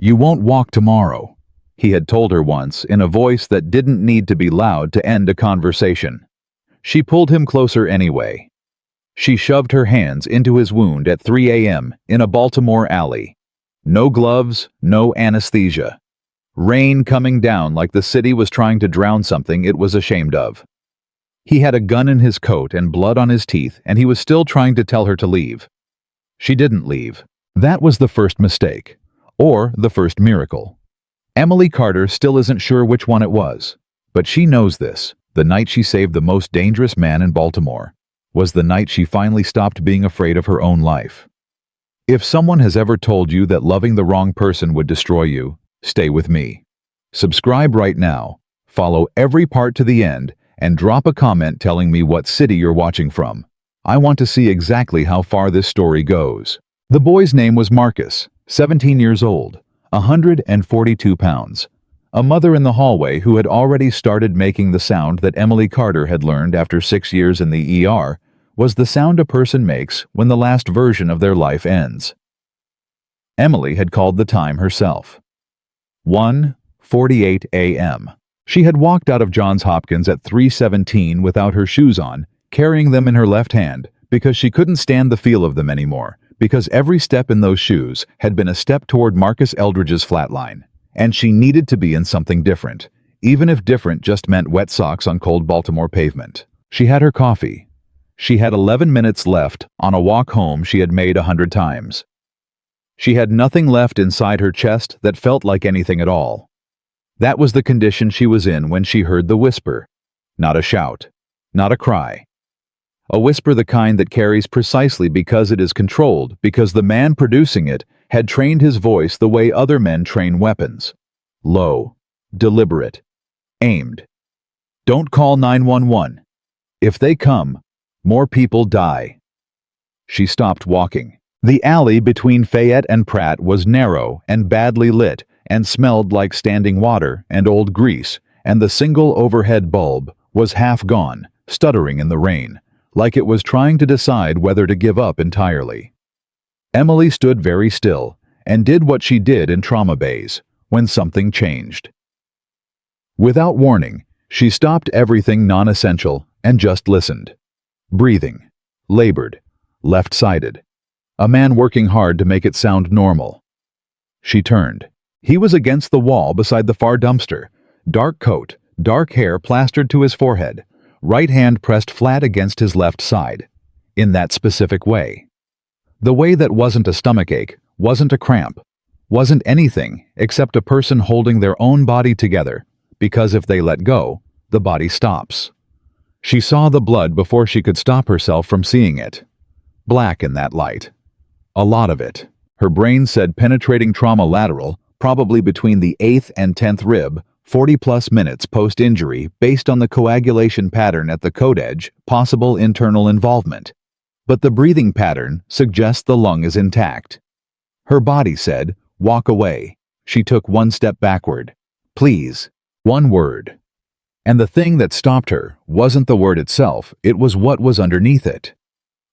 "You won't walk tomorrow," he had told her once in a voice that didn't need to be loud to end a conversation. She pulled him closer anyway. She shoved her hands into his wound at 3 a.m. in a Baltimore alley. No gloves, no anesthesia. Rain coming down like the city was trying to drown something it was ashamed of. He had a gun in his coat and blood on his teeth, and he was still trying to tell her to leave. She didn't leave. That was the first mistake. Or the first miracle. Emily Carter still isn't sure which one it was. But she knows this. The night she saved the most dangerous man in Baltimore was the night she finally stopped being afraid of her own life. If someone has ever told you that loving the wrong person would destroy you, stay with me. Subscribe right now, follow every part to the end, and drop a comment telling me what city you're watching from. I want to see exactly how far this story goes. The boy's name was Marcus, 17 years old, 142 pounds. A mother in the hallway who had already started making the sound that Emily Carter had learned after 6 years in the ER was the sound a person makes when the last version of their life ends. Emily had called the time herself. 1:48 a.m. She had walked out of Johns Hopkins at 3:17 without her shoes on, carrying them in her left hand, because she couldn't stand the feel of them anymore, because every step in those shoes had been a step toward Marcus Eldridge's flatline, and she needed to be in something different, even if different just meant wet socks on cold Baltimore pavement. She had her coffee. She had 11 minutes left on a walk home she had made 100 times. She had nothing left inside her chest that felt like anything at all. That was the condition she was in when she heard the whisper. Not a shout. Not a cry. A whisper the kind that carries precisely because it is controlled, because the man producing it had trained his voice the way other men train weapons. Low. Deliberate. Aimed. Don't call 911. If they come, more people die. She stopped walking. The alley between Fayette and Pratt was narrow and badly lit and smelled like standing water and old grease, and the single overhead bulb was half gone, stuttering in the rain, like it was trying to decide whether to give up entirely. Emily stood very still and did what she did in trauma bays when something changed. Without warning, she stopped everything non-essential and just listened. Breathing. Labored. Left-sided. A man working hard to make it sound normal. She turned. He was against the wall beside the far dumpster. Dark coat, dark hair plastered to his forehead, right hand pressed flat against his left side. In that specific way. The way that wasn't a stomachache, wasn't a cramp, wasn't anything except a person holding their own body together, because if they let go, the body stops. She saw the blood before she could stop herself from seeing it. Black in that light. A lot of it. Her brain said penetrating trauma lateral, probably between the 8th and 10th rib, 40-plus minutes post-injury based on the coagulation pattern at the coat edge, possible internal involvement. But the breathing pattern suggests the lung is intact. Her body said, walk away. She took one step backward. Please. One word. And the thing that stopped her wasn't the word itself, it was what was underneath it.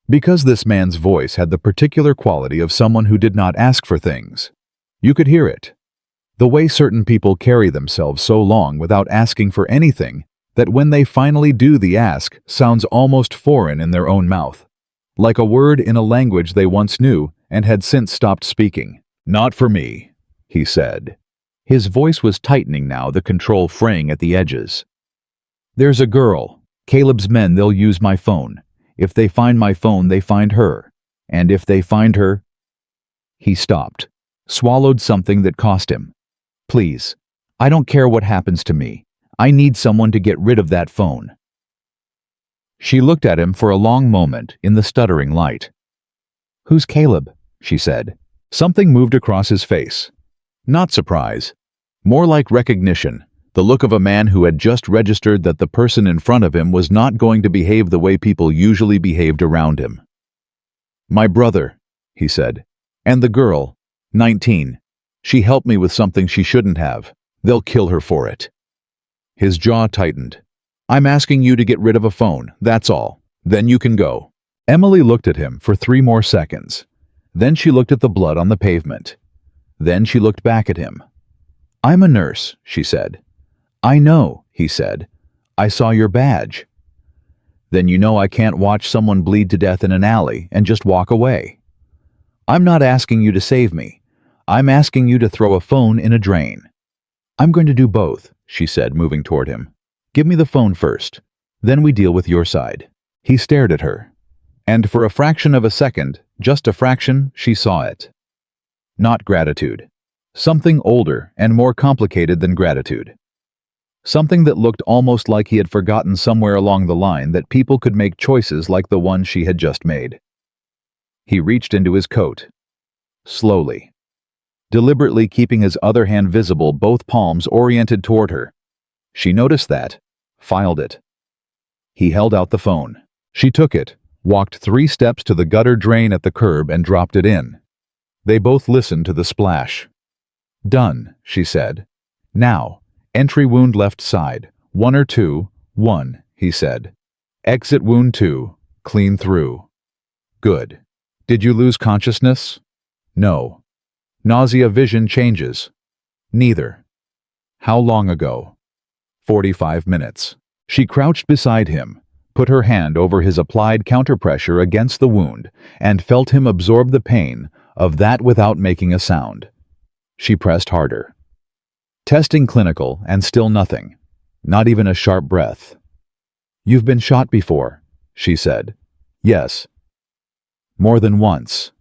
Because this man's voice had the particular quality of someone who did not ask for things. You could hear it. The way certain people carry themselves so long without asking for anything that when they finally do the ask sounds almost foreign in their own mouth. Like a word in a language they once knew and had since stopped speaking. Not for me, he said. His voice was tightening now, the control fraying at the edges. There's a girl. Caleb's men, they'll use my phone. If they find my phone, they find her. And if they find her... He stopped, swallowed something that cost him. Please, I don't care what happens to me. I need someone to get rid of that phone. She looked at him for a long moment in the stuttering light. Who's Caleb? She said. Something moved across his face. Not surprise. More like recognition. The look of a man who had just registered that the person in front of him was not going to behave the way people usually behaved around him. My brother, he said. And the girl, 19. She helped me with something she shouldn't have. They'll kill her for it. His jaw tightened. I'm asking you to get rid of a phone, that's all. Then you can go. Emily looked at him for 3 more seconds. Then she looked at the blood on the pavement. Then she looked back at him. "I'm a nurse," she said. "I know," he said. "I saw your badge." "Then you know I can't watch someone bleed to death in an alley and just walk away. I'm not asking you to save me. I'm asking you to throw a phone in a drain." "I'm going to do both," she said, moving toward him. "Give me the phone first. Then we deal with your side." He stared at her. And for a fraction of a second, just a fraction, she saw it. Not gratitude. Something older and more complicated than gratitude. Something that looked almost like he had forgotten somewhere along the line that people could make choices like the one she had just made. He reached into his coat. Slowly. Deliberately keeping his other hand visible, both palms oriented toward her. She noticed that, filed it. He held out the phone. She took it, walked 3 steps to the gutter drain at the curb and dropped it in. They both listened to the splash. "Done," she said. "Now, entry wound left side, 1 or 2, 1, he said. Exit wound 2, clean through." "Good. Did you lose consciousness?" "No." "Nausea, vision changes?" "Neither." "How long ago?" 45 minutes. She crouched beside him, put her hand over his applied counterpressure against the wound, and felt him absorb the pain of that without making a sound. She pressed harder. Testing clinical, and still nothing. Not even a sharp breath. "You've been shot before," she said. "Yes." "More than once."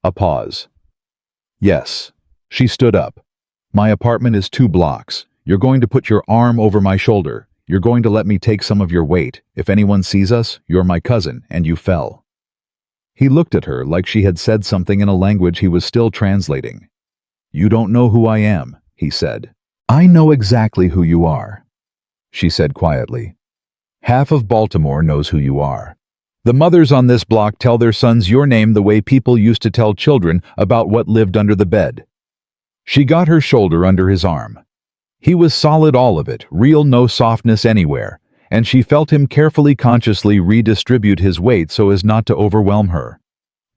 A pause. "Yes." She stood up. "My apartment is 2 blocks. You're going to put your arm over my shoulder. You're going to let me take some of your weight. If anyone sees us, you're my cousin, and you fell." He looked at her like she had said something in a language he was still translating. "You don't know who I am," he said. "I know exactly who you are," she said quietly. "Half of Baltimore knows who you are. The mothers on this block tell their sons your name the way people used to tell children about what lived under the bed." She got her shoulder under his arm. He was solid, all of it, real, no softness anywhere, and she felt him carefully, consciously redistribute his weight so as not to overwhelm her.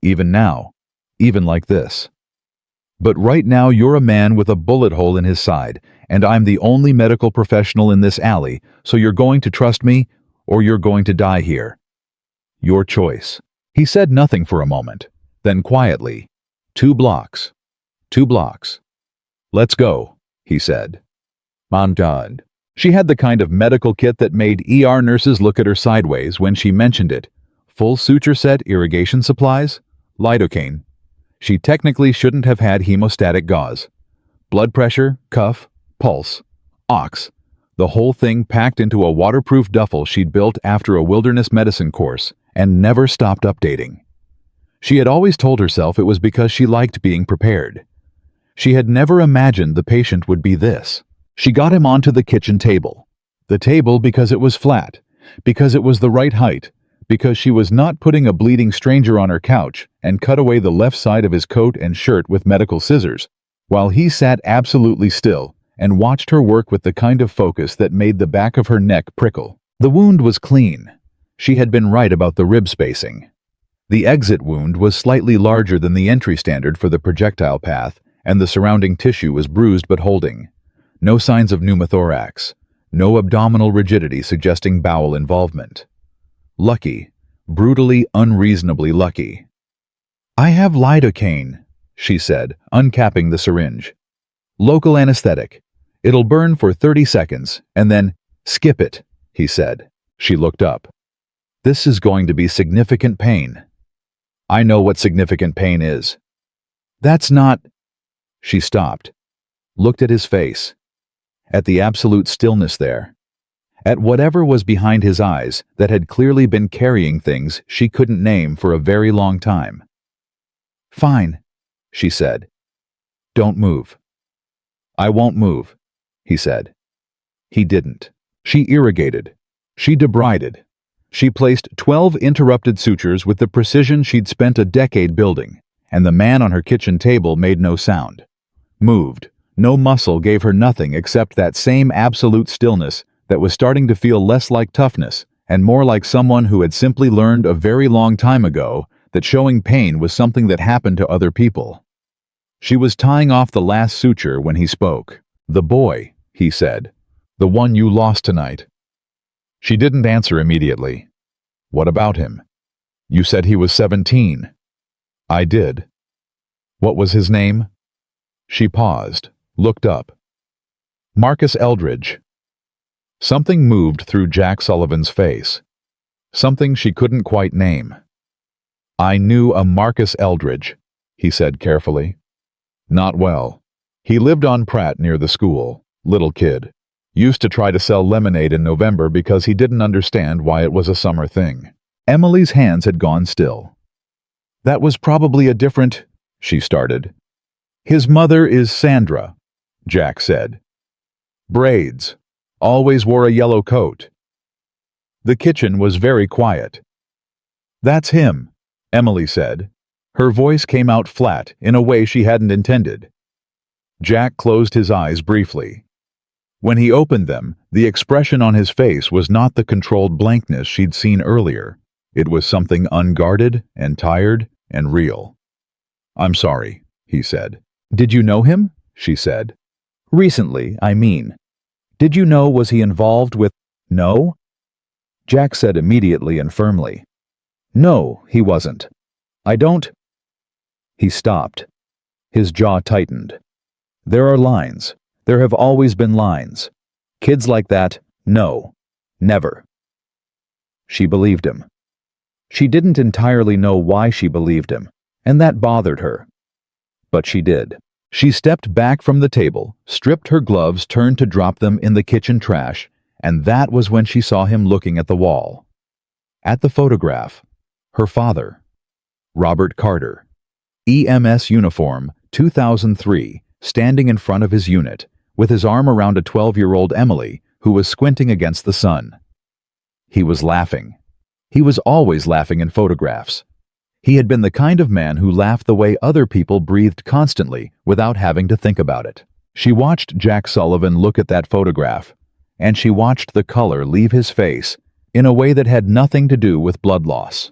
Even now, even like this. "But right now you're a man with a bullet hole in his side, and I'm the only medical professional in this alley, so you're going to trust me, or you're going to die here. Your choice." He said nothing for a moment, then quietly, 2 blocks. 2 blocks. "Let's go," he said. "On God." She had the kind of medical kit that made ER nurses look at her sideways when she mentioned it. Full suture set, irrigation supplies, lidocaine. She technically shouldn't have had hemostatic gauze. Blood pressure, cuff, pulse, ox. The whole thing packed into a waterproof duffel she'd built after a wilderness medicine course and never stopped updating. She had always told herself it was because she liked being prepared. She had never imagined the patient would be this. She got him onto the kitchen table. The table because it was flat, because it was the right height, because she was not putting a bleeding stranger on her couch, and cut away the left side of his coat and shirt with medical scissors, while he sat absolutely still and watched her work with the kind of focus that made the back of her neck prickle. The wound was clean. She had been right about the rib spacing. The exit wound was slightly larger than the entry standard for the projectile path, and the surrounding tissue was bruised but holding. No signs of pneumothorax. No abdominal rigidity suggesting bowel involvement. Lucky. Brutally, unreasonably lucky. "I have lidocaine," she said, uncapping the syringe. "Local anesthetic. It'll burn for 30 seconds, and then skip it," he said. She looked up. "This is going to be significant pain." "I know what significant pain is." "That's not—" She stopped. Looked at his face. At the absolute stillness there. At whatever was behind his eyes that had clearly been carrying things she couldn't name for a very long time. "Fine," she said. "Don't move." "I won't move," he said. He didn't. She irrigated. She debrided. She placed 12 interrupted sutures with the precision she'd spent a decade building, and the man on her kitchen table made no sound. Moved. No muscle gave her nothing except that same absolute stillness that was starting to feel less like toughness and more like someone who had simply learned a very long time ago that showing pain was something that happened to other people. She was tying off the last suture when he spoke. "The boy," he said. "The one you lost tonight." She didn't answer immediately. "What about him?" "You said he was 17. "I did." "What was his name?" She paused, looked up. "Marcus Eldridge." Something moved through Jack Sullivan's face. Something she couldn't quite name. "I knew a Marcus Eldridge," he said carefully. "Not well. He lived on Pratt near the school. Little kid. Used to try to sell lemonade in November because he didn't understand why it was a summer thing." Emily's hands had gone still. "That was probably a different—" she started. "His mother is Sandra," Jack said. "Braids. Always wore a yellow coat." The kitchen was very quiet. "That's him," Emily said. Her voice came out flat in a way she hadn't intended. Jack closed his eyes briefly. When he opened them, the expression on his face was not the controlled blankness she'd seen earlier. It was something unguarded and tired and real. "I'm sorry," he said. "Did you know him?" she said. "Recently, I mean. Did you know was he involved with—" "No?" Jack said immediately and firmly. "No, he wasn't. I don't—" He stopped. His jaw tightened. "There are lines. There have always been lines. Kids like that, no. Never." She believed him. She didn't entirely know why she believed him, and that bothered her. But she did. She stepped back from the table, stripped her gloves, turned to drop them in the kitchen trash, and that was when she saw him looking at the wall. At the photograph. Her father. Robert Carter. EMS uniform, 2003, standing in front of his unit, with his arm around a 12-year-old Emily, who was squinting against the sun. He was laughing. He was always laughing in photographs. He had been the kind of man who laughed the way other people breathed constantly without having to think about it. She watched Jack Sullivan look at that photograph, and she watched the color leave his face in a way that had nothing to do with blood loss.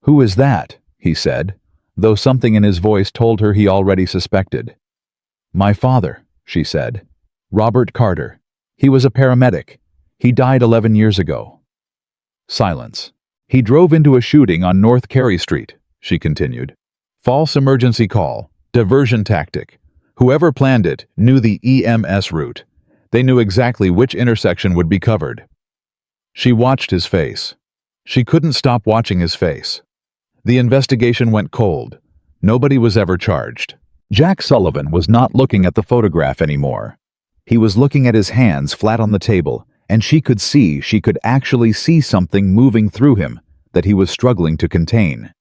"Who is that?" he said, though something in his voice told her he already suspected. "My father," she said. "Robert Carter. He was a paramedic. He died 11 years ago." Silence. "He drove into a shooting on North Carey Street," she continued. "False emergency call. Diversion tactic. Whoever planned it knew the EMS route. They knew exactly which intersection would be covered." She watched his face. She couldn't stop watching his face. The investigation went cold. Nobody was ever charged. Jack Sullivan was not looking at the photograph anymore. He was looking at his hands flat on the table, and she could actually see something moving through him that he was struggling to contain.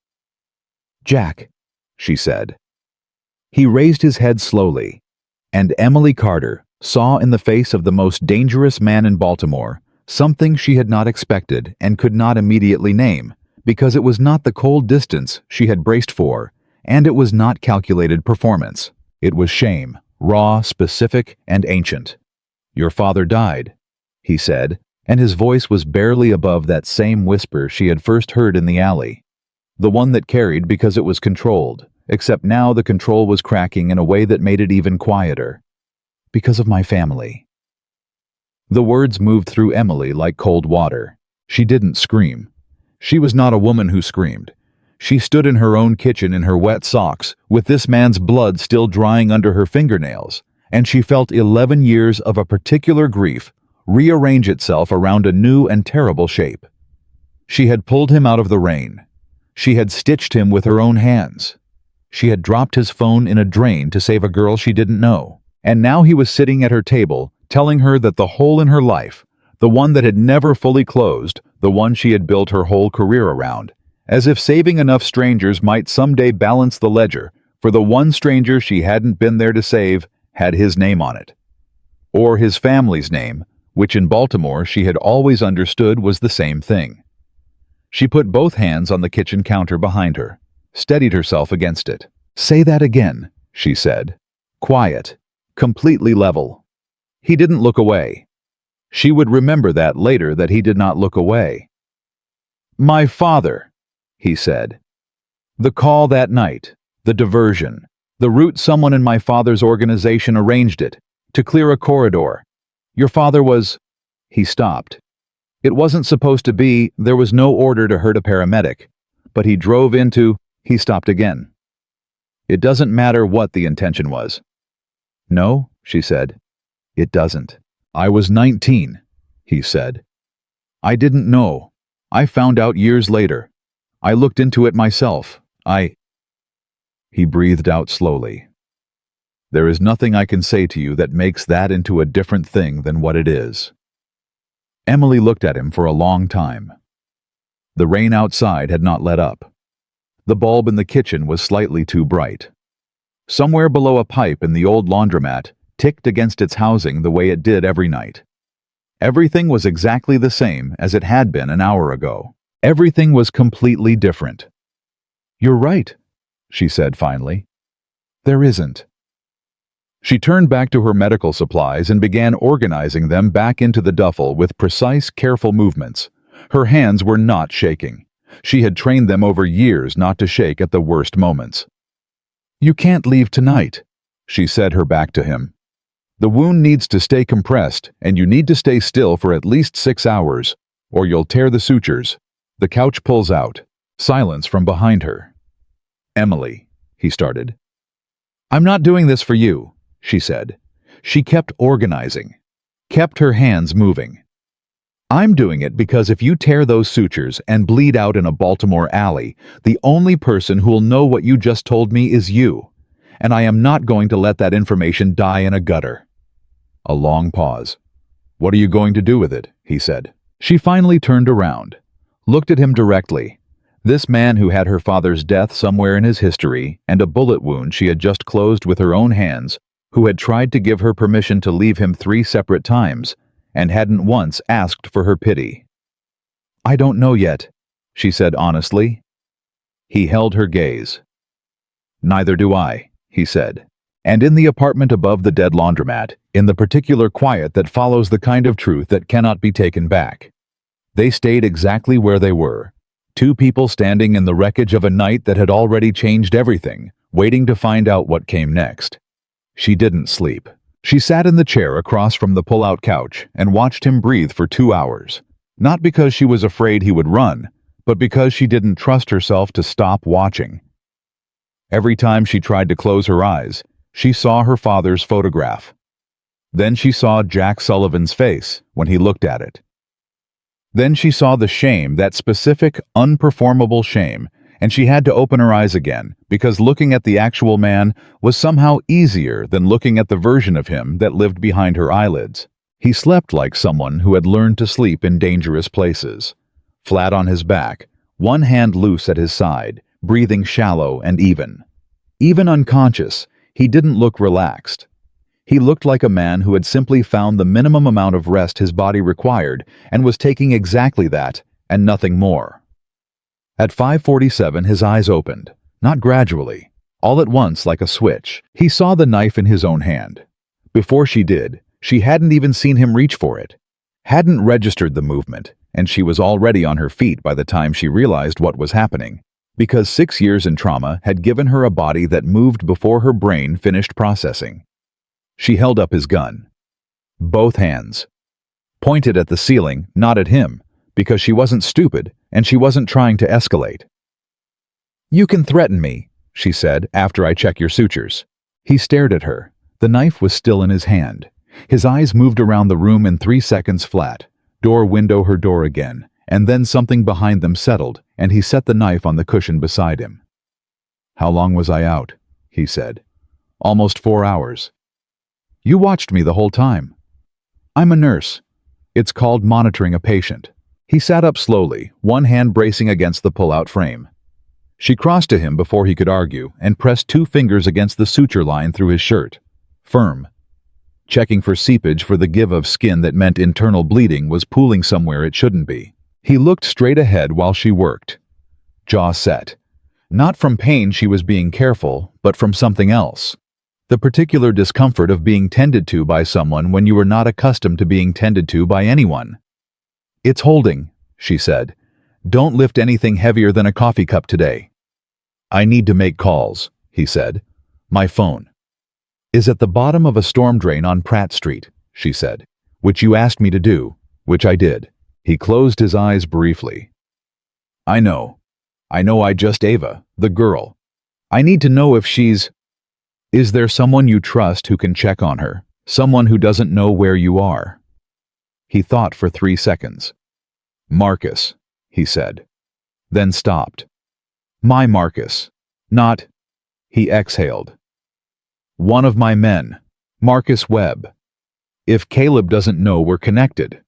"Jack," she said. He raised his head slowly, and Emily Carter saw in the face of the most dangerous man in Baltimore something she had not expected and could not immediately name, because it was not the cold distance she had braced for, and it was not calculated performance. It was shame, raw, specific, and ancient. "Your father died," he said, and his voice was barely above that same whisper she had first heard in the alley. The one that carried because it was controlled, except now the control was cracking in a way that made it even quieter. "Because of my family." The words moved through Emily like cold water. She didn't scream. She was not a woman who screamed. She stood in her own kitchen in her wet socks, with this man's blood still drying under her fingernails, and she felt 11 years of a particular grief rearrange itself around a new and terrible shape. She had pulled him out of the rain. She had stitched him with her own hands. She had dropped his phone in a drain to save a girl she didn't know. And now he was sitting at her table, telling her that the hole in her life, the one that had never fully closed, the one she had built her whole career around, as if saving enough strangers might someday balance the ledger, for the one stranger she hadn't been there to save had his name on it. Or his family's name, which in Baltimore she had always understood was the same thing. She put both hands on the kitchen counter behind her, steadied herself against it. "Say that again," she said. Quiet, completely level. He didn't look away. She would remember that later, that he did not look away. "My father," he said. The call that night, the diversion, The route someone in my father's organization arranged it, to clear a corridor. Your father was—" He stopped. It wasn't supposed to be, there was no order to hurt a paramedic. But he drove into— He stopped again. It doesn't matter what the intention was. No, she said. It doesn't. I was 19, he said. I didn't know. I found out years later. I looked into it myself. He breathed out slowly. There is nothing I can say to you that makes that into a different thing than what it is. Emily looked at him for a long time. The rain outside had not let up. The bulb in the kitchen was slightly too bright. Somewhere below a pipe in the old laundromat ticked against its housing the way it did every night. Everything was exactly the same as it had been an hour ago. Everything was completely different. You're right, she said finally. There isn't. She turned back to her medical supplies and began organizing them back into the duffel with precise, careful movements. Her hands were not shaking. She had trained them over years not to shake at the worst moments. You can't leave tonight, she said, her back to him. The wound needs to stay compressed, and you need to stay still for at least 6 hours, or you'll tear the sutures. The couch pulls out. Silence from behind her. Emily, he started. I'm not doing this for you, she said. She kept organizing, kept her hands moving. I'm doing it because if you tear those sutures and bleed out in a Baltimore alley, the only person who'll know what you just told me is you, and I am not going to let that information die in a gutter. A long pause. What are you going to do with it? He said. She finally turned around, looked at him directly. This man who had her father's death somewhere in his history and a bullet wound she had just closed with her own hands, who had tried to give her permission to leave him 3 separate times, and hadn't once asked for her pity. I don't know yet, she said honestly. He held her gaze. Neither do I, he said. And in the apartment above the dead laundromat, in the particular quiet that follows the kind of truth that cannot be taken back, they stayed exactly where they were, 2 people standing in the wreckage of a night that had already changed everything, waiting to find out what came next. She didn't sleep. She sat in the chair across from the pull-out couch and watched him breathe for 2 hours, not because she was afraid he would run, but because she didn't trust herself to stop watching. Every time she tried to close her eyes, she saw her father's photograph. Then she saw Jack Sullivan's face when he looked at it. Then she saw the shame, that specific, unperformable shame, and she had to open her eyes again, because looking at the actual man was somehow easier than looking at the version of him that lived behind her eyelids. He slept like someone who had learned to sleep in dangerous places. Flat on his back, one hand loose at his side, breathing shallow and even. Even unconscious, he didn't look relaxed. He looked like a man who had simply found the minimum amount of rest his body required and was taking exactly that and nothing more. At 5:47 his eyes opened, not gradually, all at once like a switch. He saw the knife in his own hand. Before she did, she hadn't even seen him reach for it, hadn't registered the movement, and she was already on her feet by the time she realized what was happening, because 6 years in trauma had given her a body that moved before her brain finished processing. She held up his gun. Both hands. Pointed at the ceiling, not at him, because she wasn't stupid and she wasn't trying to escalate. You can threaten me, she said, after I check your sutures. He stared at her. The knife was still in his hand. His eyes moved around the room in 3 seconds flat. Door, window, her door again, and then something behind them settled, and he set the knife on the cushion beside him. How long was I out? He said. Almost 4 hours. You watched me the whole time. I'm a nurse. It's called monitoring a patient. He sat up slowly, one hand bracing against the pull-out frame. She crossed to him before he could argue and pressed 2 fingers against the suture line through his shirt. Firm. Checking for seepage, for the give of skin that meant internal bleeding was pooling somewhere it shouldn't be. He looked straight ahead while she worked. Jaw set. Not from pain she was being careful, but from something else. The particular discomfort of being tended to by someone when you were not accustomed to being tended to by anyone. It's holding, she said. Don't lift anything heavier than a coffee cup today. I need to make calls, he said. My phone is at the bottom of a storm drain on Pratt Street, she said, which you asked me to do, which I did. He closed his eyes briefly. I know I just Ava, the girl. I need to know if she's... Is there someone you trust who can check on her? Someone who doesn't know where you are? He thought for 3 seconds. Marcus, he said, then stopped. My Marcus, not... He exhaled. One of my men, Marcus Webb. If Caleb doesn't know we're connected.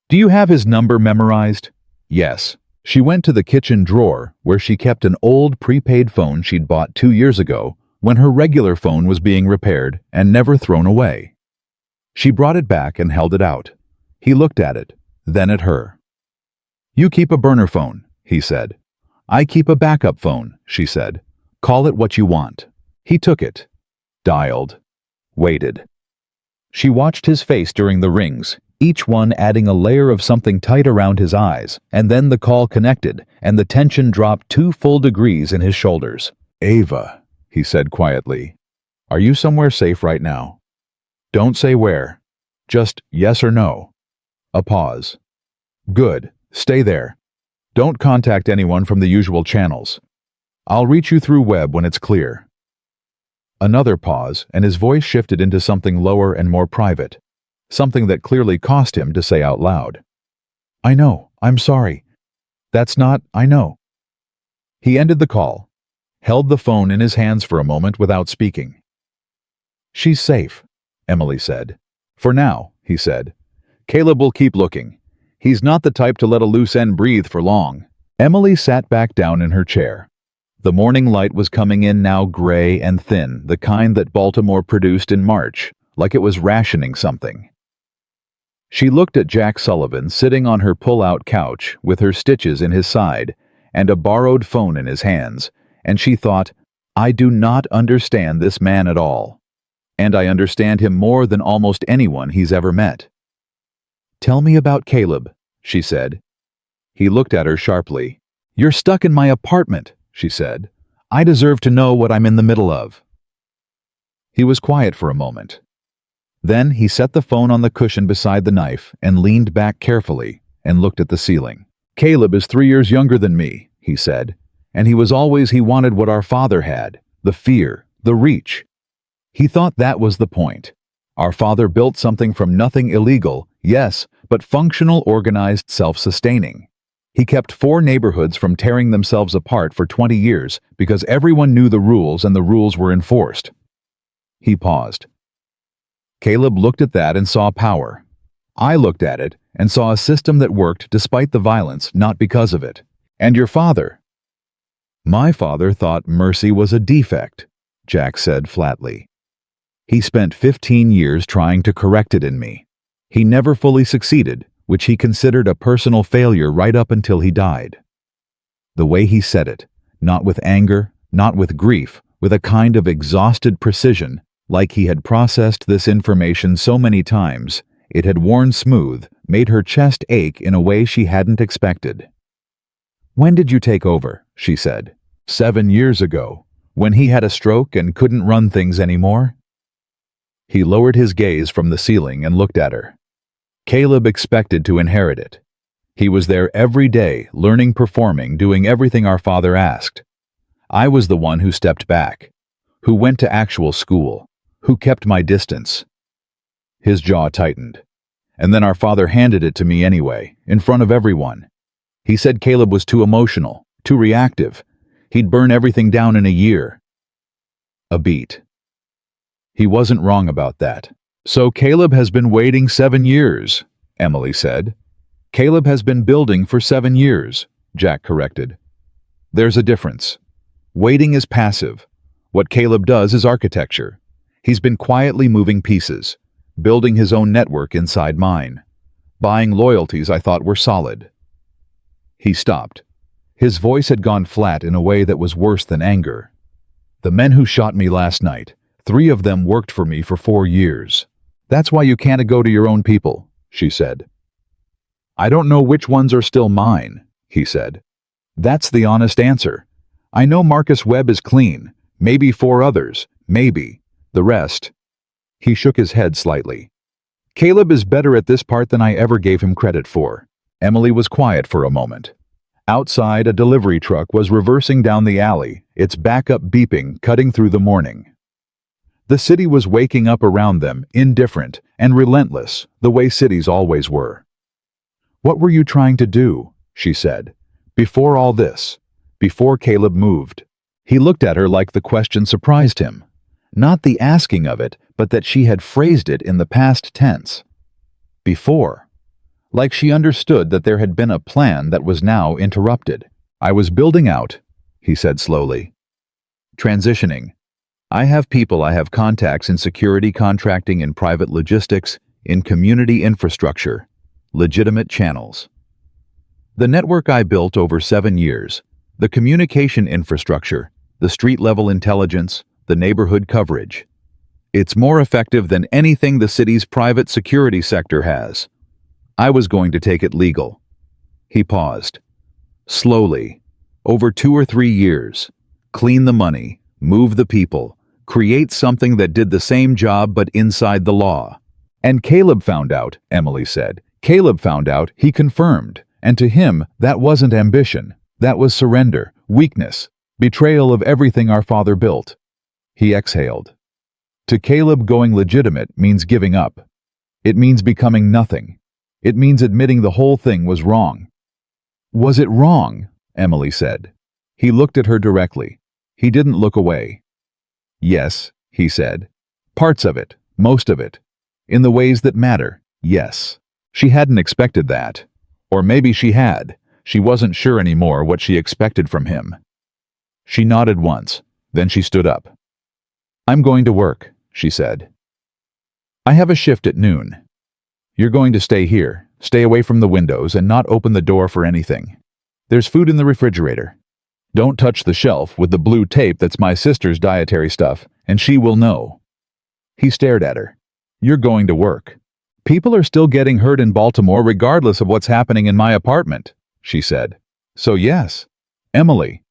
Do you have his number memorized? Yes. She went to the kitchen drawer where she kept an old prepaid phone she'd bought 2 years ago when her regular phone was being repaired and never thrown away. She brought it back and held it out. He looked at it, then at her. You keep a burner phone, he said. I keep a backup phone, she said. Call it what you want. He took it, dialed, waited. She watched his face during the rings, each one adding a layer of something tight around his eyes, and then the call connected, and the tension dropped 2 full degrees in his shoulders. Ava, he said quietly, are you somewhere safe right now? Don't say where. Just yes or no. A pause. Good. Stay there. Don't contact anyone from the usual channels. I'll reach you through web when it's clear. Another pause, and his voice shifted into something lower and more private, something that clearly cost him to say out loud. I know, I'm sorry. That's not, I know. He ended the call, held the phone in his hands for a moment without speaking. She's safe, Emily said. For now, he said. Caleb will keep looking. He's not the type to let a loose end breathe for long. Emily sat back down in her chair. The morning light was coming in now gray and thin, the kind that Baltimore produced in March, like it was rationing something. She looked at Jack Sullivan sitting on her pull-out couch with her stitches in his side and a borrowed phone in his hands, and she thought, I do not understand this man at all. And I understand him more than almost anyone he's ever met. Tell me about Caleb, she said. He looked at her sharply. You're stuck in my apartment, she said. I deserve to know what I'm in the middle of. He was quiet for a moment. Then he set the phone on the cushion beside the knife and leaned back carefully and looked at the ceiling. Caleb is 3 years younger than me, he said, and he wanted what our father had, the fear, the reach. He thought that was the point. Our father built something from nothing illegal, yes, but functional, organized, self-sustaining. He kept 4 neighborhoods from tearing themselves apart for 20 years because everyone knew the rules and the rules were enforced. He paused. Caleb looked at that and saw power. I looked at it and saw a system that worked despite the violence, not because of it. And your father? My father thought mercy was a defect, Jack said flatly. He spent 15 years trying to correct it in me. He never fully succeeded, which he considered a personal failure right up until he died. The way he said it, not with anger, not with grief, with a kind of exhausted precision, like he had processed this information so many times, it had worn smooth, made her chest ache in a way she hadn't expected. When did you take over? She said. 7 years ago, when he had a stroke and couldn't run things anymore. He lowered his gaze from the ceiling and looked at her. Caleb expected to inherit it. He was there every day, learning, performing, doing everything our father asked. I was the one who stepped back, who went to actual school, who kept my distance. His jaw tightened. And then our father handed it to me anyway, in front of everyone. He said Caleb was too emotional, too reactive. He'd burn everything down in a year. A beat. He wasn't wrong about that. So Caleb has been waiting 7 years, Emily said. Caleb has been building for 7 years, Jack corrected. There's a difference. Waiting is passive. What Caleb does is architecture. He's been quietly moving pieces, building his own network inside mine, buying loyalties I thought were solid. He stopped. His voice had gone flat in a way that was worse than anger. The men who shot me last night, 3 of them worked for me for 4 years. That's why you can't go to your own people, she said. I don't know which ones are still mine, he said. That's the honest answer. I know Marcus Webb is clean, maybe 4 others, Maybe. The rest. He shook his head slightly. Caleb is better at this part than I ever gave him credit for. Emily was quiet for a moment. Outside, a delivery truck was reversing down the alley, its backup beeping, cutting through the morning. The city was waking up around them, indifferent and relentless, the way cities always were. "What were you trying to do?" she said. "Before all this, before Caleb moved." He looked at her like the question surprised him. Not the asking of it, but that she had phrased it in the past tense. Before. Like she understood that there had been a plan that was now interrupted. "I was building out," he said slowly. "Transitioning. I have people, I have contacts in security contracting, in private logistics, in community infrastructure, legitimate channels. The network I built over 7 years, the communication infrastructure, the street-level intelligence, the neighborhood coverage. It's more effective than anything the city's private security sector has. I was going to take it legal." He paused. "Slowly, over 2 or 3 years, clean the money, move the people, create something that did the same job but inside the law." "And Caleb found out," Emily said. "Caleb found out, he confirmed. And to him, that wasn't ambition. That was surrender, weakness, betrayal of everything our father built." He exhaled. "To Caleb, going legitimate means giving up. It means becoming nothing. It means admitting the whole thing was wrong." "Was it wrong?" Emily said. He looked at her directly. He didn't look away. "Yes," he said. "Parts of it, most of it. In the ways that matter, yes." She hadn't expected that. Or maybe she had. She wasn't sure anymore what she expected from him. She nodded once, then she stood up. "I'm going to work," she said. "I have a shift at noon. You're going to stay here, stay away from the windows, and not open the door for anything. There's food in the refrigerator. Don't touch the shelf with the blue tape that's my sister's dietary stuff, and she will know." He stared at her. "You're going to work. People are still getting hurt in Baltimore regardless of what's happening in my apartment," she said. "So yes, Emily."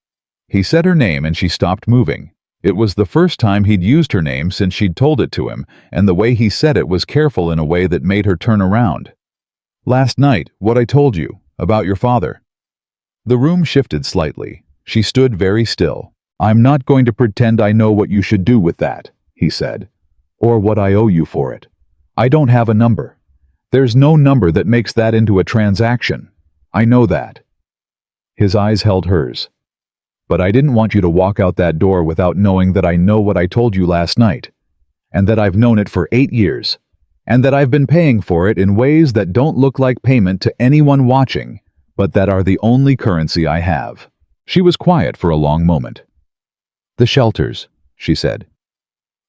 He said her name and she stopped moving. It was the first time he'd used her name since she'd told it to him, and the way he said it was careful in a way that made her turn around. "Last night, what I told you, about your father." The room shifted slightly. She stood very still. "I'm not going to pretend I know what you should do with that," he said, "or what I owe you for it. I don't have a number. There's no number that makes that into a transaction. I know that." His eyes held hers. "But I didn't want you to walk out that door without knowing that I know what I told you last night, and that I've known it for 8 years, and that I've been paying for it in ways that don't look like payment to anyone watching, but that are the only currency I have." She was quiet for a long moment. "The shelters," she said.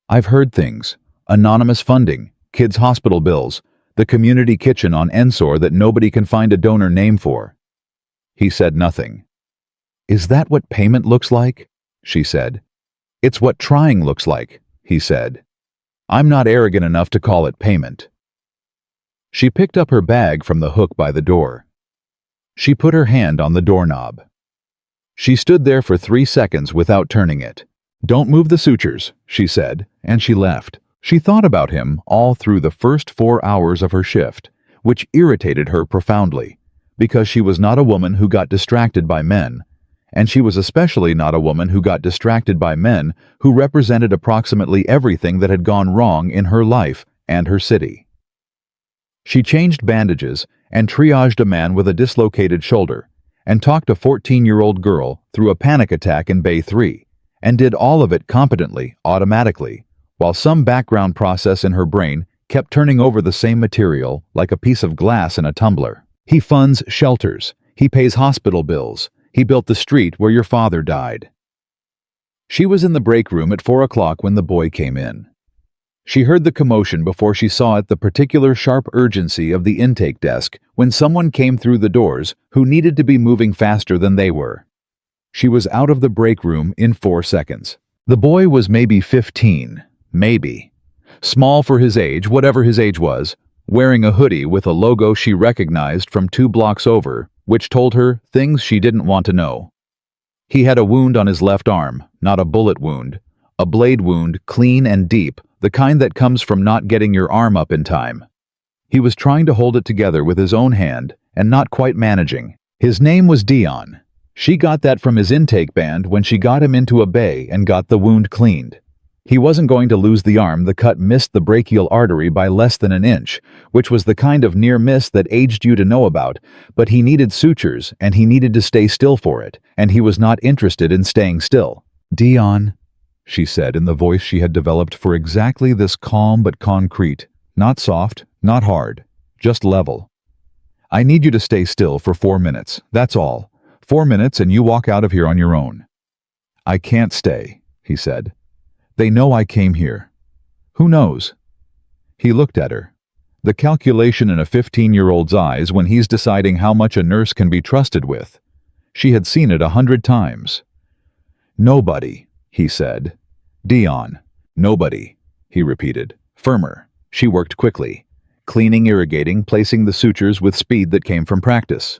"I've heard things. Anonymous funding, kids' hospital bills, the community kitchen on Ensor that nobody can find a donor name for." He said nothing. "Is that what payment looks like?" she said. "It's what trying looks like," he said. "I'm not arrogant enough to call it payment." She picked up her bag from the hook by the door. She put her hand on the doorknob. She stood there for 3 seconds without turning it. "Don't move the sutures," she said, and she left. She thought about him all through the first 4 hours of her shift, which irritated her profoundly, because she was not a woman who got distracted by men, and she was especially not a woman who got distracted by men who represented approximately everything that had gone wrong in her life and her city. She changed bandages and triaged a man with a dislocated shoulder, and talked a 14-year-old girl through a panic attack in Bay 3, and did all of it competently, automatically, while some background process in her brain kept turning over the same material like a piece of glass in a tumbler. He funds shelters. He pays hospital bills. He built the street where your father died. She was in the break room at 4 o'clock when the boy came in. She heard the commotion before she saw it, the particular sharp urgency of the intake desk when someone came through the doors who needed to be moving faster than they were. She was out of the break room in 4 seconds. The boy was maybe 15, maybe. Small for his age, whatever his age was, wearing a hoodie with a logo she recognized from 2 blocks over, which told her things she didn't want to know. He had a wound on his left arm, not a bullet wound, A blade wound, clean and deep, the kind that comes from not getting your arm up in time. He was trying to hold it together with his own hand, and not quite managing. His name was Dion. She got that from his intake band when she got him into a bay and got the wound cleaned. He wasn't going to lose the arm. The cut missed the brachial artery by less than an inch, which was the kind of near miss that aged you to know about, but he needed sutures, and he needed to stay still for it, and he was not interested in staying still. "Dion," she said in the voice she had developed for exactly this, calm but concrete, not soft, not hard, just level. "I need you to stay still for 4 minutes, that's all. 4 minutes and you walk out of here on your own." "I can't stay," he said. "They know I came here." "Who knows?" He looked at her. The calculation in a 15-year-old's eyes when he's deciding how much a nurse can be trusted with. She had seen it 100 times. "Nobody," he said. "Dion, nobody," he repeated, firmer. She worked quickly, cleaning, irrigating, placing the sutures with speed that came from practice.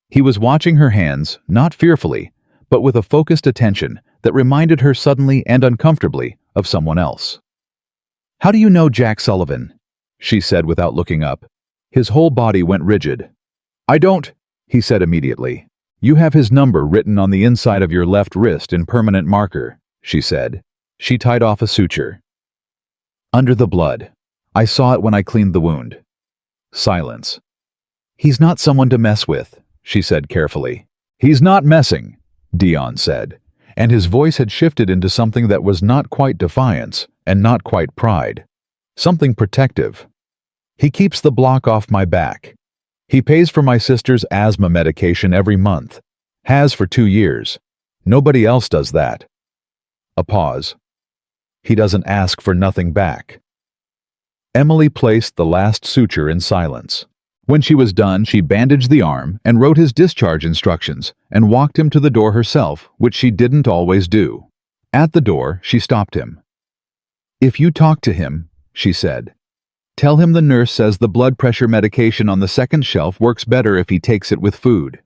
He was watching her hands, not fearfully, but with a focused attention that reminded her suddenly and uncomfortably of someone else. "How do you know Jack Sullivan?" she said without looking up. His whole body went rigid. "I don't," he said immediately. "You have his number written on the inside of your left wrist in permanent marker," she said. She tied off a suture. "Under the blood. I saw it when I cleaned the wound." Silence. "He's not someone to mess with," she said carefully. "He's not messing," Dion said, and his voice had shifted into something that was not quite defiance and not quite pride. Something protective. "He keeps the block off my back. He pays for my sister's asthma medication every month. Has for 2 years. Nobody else does that." A pause. "He doesn't ask for nothing back." Emily placed the last suture in silence. When she was done, she bandaged the arm and wrote his discharge instructions and walked him to the door herself, which she didn't always do. At the door, she stopped him. "If you talk to him," she said, "tell him the nurse says the blood pressure medication on the second shelf works better if he takes it with food."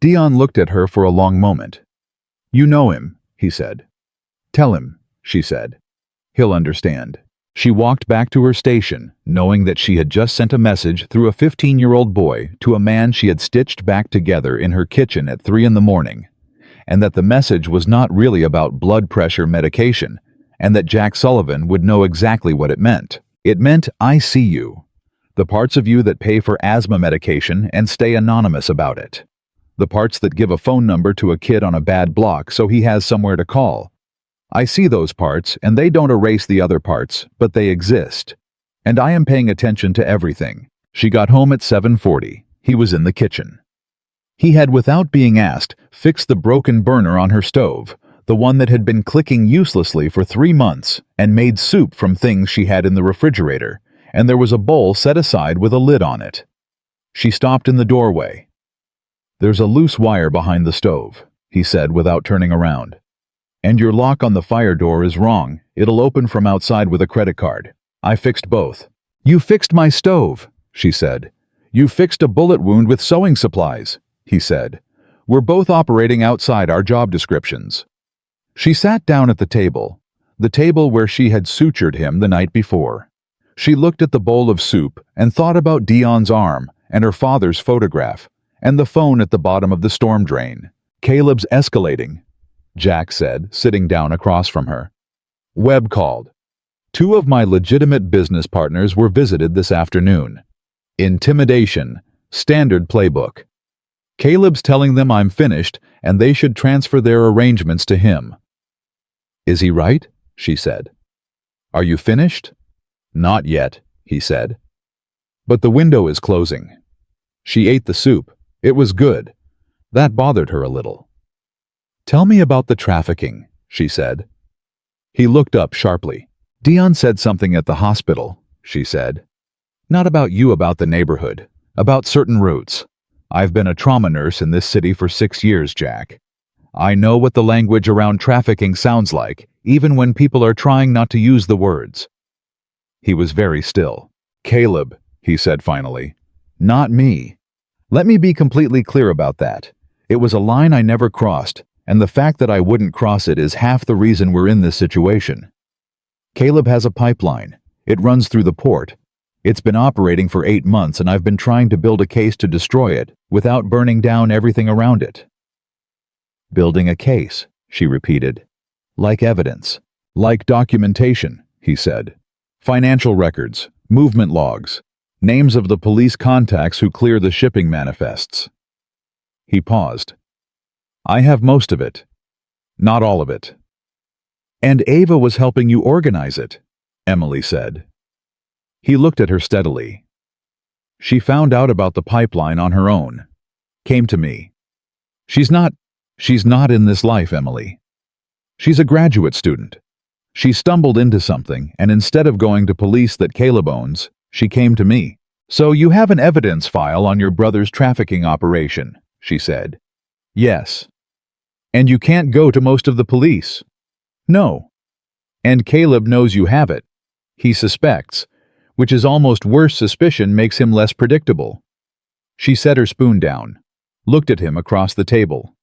Dion looked at her for a long moment. "You know him," he said. "Tell him," she said. "He'll understand." She walked back to her station, knowing that she had just sent a message through a 15-year-old boy to a man she had stitched back together in her kitchen at 3 in the morning, and that the message was not really about blood pressure medication, and that Jack Sullivan would know exactly what it meant. It meant, "I see you. The parts of you that pay for asthma medication and stay anonymous about it. The parts that give a phone number to a kid on a bad block so he has somewhere to call. I see those parts, and they don't erase the other parts, but they exist. And I am paying attention to everything." She got home at 7:40. He was in the kitchen. He had, without being asked, fixed the broken burner on her stove, the one that had been clicking uselessly for 3 months, and made soup from things she had in the refrigerator, and there was a bowl set aside with a lid on it. She stopped in the doorway. "There's a loose wire behind the stove," he said without turning around. "And your lock on the fire door is wrong. It'll open from outside with a credit card. I fixed both." "You fixed my stove," she said. "You fixed a bullet wound with sewing supplies," he said. "We're both operating outside our job descriptions." She sat down at the table where she had sutured him the night before. She looked at the bowl of soup and thought about Dion's arm and her father's photograph and the phone at the bottom of the storm drain. "Caleb's escalating," Jack said, sitting down across from her. Webb called. "2 of my legitimate business partners were visited this afternoon. Intimidation, standard playbook. Caleb's telling them I'm finished and they should transfer their arrangements to him." "Is he right?" she said. "Are you finished?" "Not yet," he said. "But the window is closing." She ate the soup. It was good. That bothered her a little. "Tell me about the trafficking," she said. He looked up sharply. "Dion said something at the hospital," she said. "Not about you, about the neighborhood, about certain routes. I've been a trauma nurse in this city for 6 years, Jack. I know what the language around trafficking sounds like, even when people are trying not to use the words." He was very still. "Caleb," he said finally. "Not me. Let me be completely clear about that. It was a line I never crossed, and the fact that I wouldn't cross it is half the reason we're in this situation. Caleb has a pipeline. It runs through the port. It's been operating for 8 months, and I've been trying to build a case to destroy it without burning down everything around it." "Building a case," she repeated. "Like evidence. Like documentation," he said. "Financial records, movement logs, names of the police contacts who clear the shipping manifests." He paused. "I have most of it. Not all of it." "And Ava was helping you organize it," Emily said. He looked at her steadily. "She found out about the pipeline on her own. Came to me. She's not in this life, Emily. She's a graduate student. She stumbled into something, and instead of going to police that Caleb owns, she came to me." "So you have an evidence file on your brother's trafficking operation," she said. "Yes. And you can't go to most of the police." "No. And Caleb knows you have it. He suspects, which is almost worse. Suspicion makes him less predictable." She set her spoon down, looked at him across the table.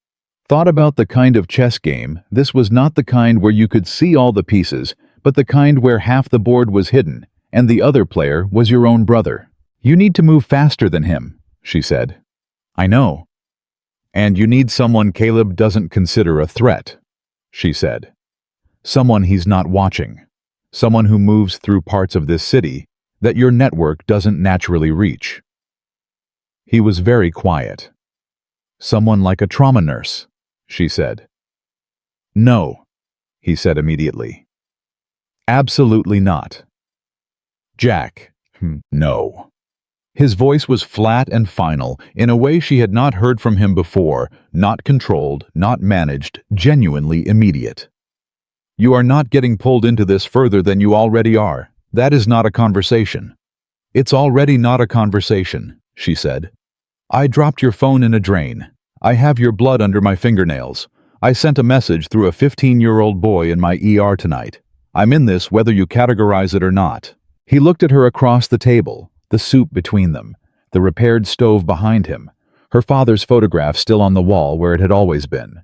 "Thought about the kind of chess game. This was not the kind where you could see all the pieces, but the kind where half the board was hidden, and the other player was your own brother. You need to move faster than him," she said. "I know. And you need someone Caleb doesn't consider a threat," she said. "Someone he's not watching. Someone who moves through parts of this city that your network doesn't naturally reach." He was very quiet. "Someone like a trauma nurse," she said. "No," he said immediately. "Absolutely not." "Jack, no." His voice was flat and final, in a way she had not heard from him before, not controlled, not managed, genuinely immediate. "You are not getting pulled into this further than you already are. That is not a conversation." "It's already not a conversation," she said. "I dropped your phone in a drain. I have your blood under my fingernails. I sent a message through a 15-year-old boy in my ER tonight. I'm in this whether you categorize it or not." He looked at her across the table, the soup between them, the repaired stove behind him, her father's photograph still on the wall where it had always been.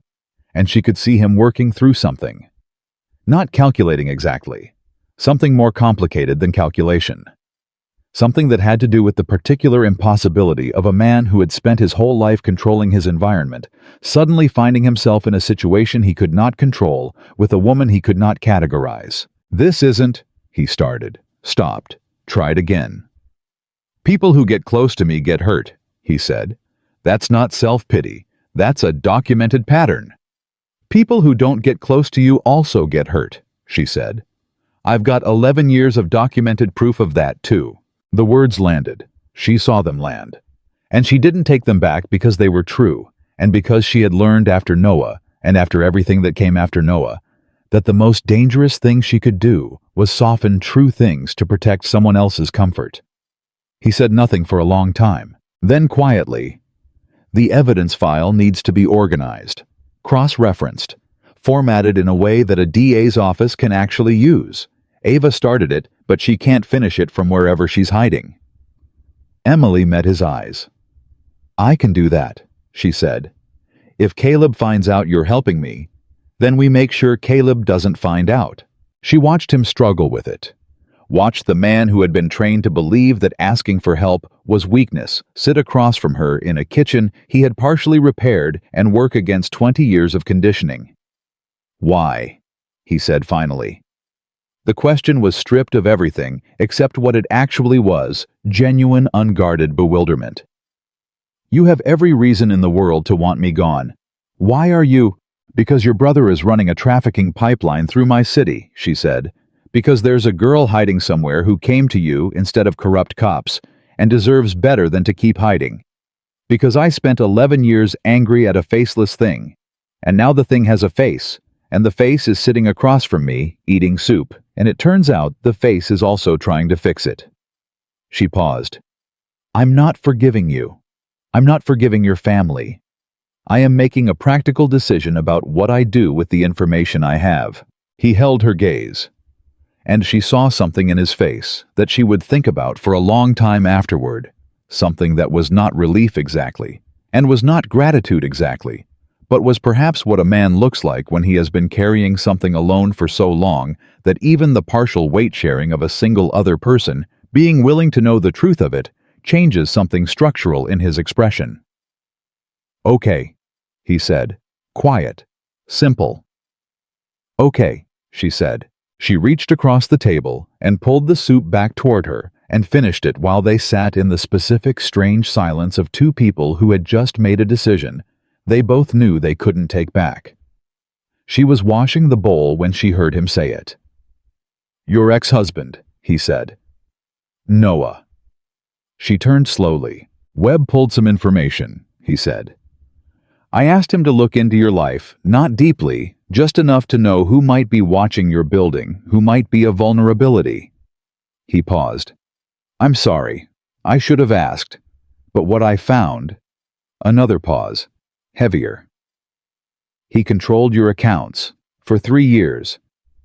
And she could see him working through something. Not calculating exactly. Something more complicated than calculation. Something that had to do with the particular impossibility of a man who had spent his whole life controlling his environment, suddenly finding himself in a situation he could not control with a woman he could not categorize. "This isn't," he started, stopped, tried again. "People who get close to me get hurt," he said. "That's not self-pity. That's a documented pattern." "People who don't get close to you also get hurt," she said. "I've got 11 years of documented proof of that, too." The words landed. She saw them land. And she didn't take them back because they were true, and because she had learned after Noah, and after everything that came after Noah, that the most dangerous thing she could do was soften true things to protect someone else's comfort. He said nothing for a long time. Then quietly, "The evidence file needs to be organized, cross-referenced, formatted in a way that a DA's office can actually use. Ava started it, but she can't finish it from wherever she's hiding." Emily met his eyes. "I can do that," she said. "If Caleb finds out you're helping me, then we make sure Caleb doesn't find out." She watched him struggle with it. Watched the man who had been trained to believe that asking for help was weakness sit across from her in a kitchen he had partially repaired and work against 20 years of conditioning. "Why?" he said finally. The question was stripped of everything except what it actually was, genuine, unguarded bewilderment. "You have every reason in the world to want me gone. Why are you—" "Because your brother is running a trafficking pipeline through my city," she said. "Because there's a girl hiding somewhere who came to you instead of corrupt cops and deserves better than to keep hiding. Because I spent 11 years angry at a faceless thing, and now the thing has a face, and the face is sitting across from me, eating soup, and it turns out the face is also trying to fix it." She paused. "I'm not forgiving you. I'm not forgiving your family. I am making a practical decision about what I do with the information I have." He held her gaze, and she saw something in his face that she would think about for a long time afterward, something that was not relief exactly, and was not gratitude exactly, but was perhaps what a man looks like when he has been carrying something alone for so long that even the partial weight-sharing of a single other person, being willing to know the truth of it, changes something structural in his expression. "Okay," he said. Quiet. Simple. "Okay," she said. She reached across the table and pulled the soup back toward her and finished it while they sat in the specific strange silence of two people who had just made a decision they both knew they couldn't take back. She was washing the bowl when she heard him say it. "Your ex-husband," he said. "Noah." She turned slowly. "Webb pulled some information," he said. "I asked him to look into your life, not deeply, just enough to know who might be watching your building, who might be a vulnerability." He paused. "I'm sorry. I should have asked. But what I found..." Another pause. Heavier. "He controlled your accounts. For 3 years.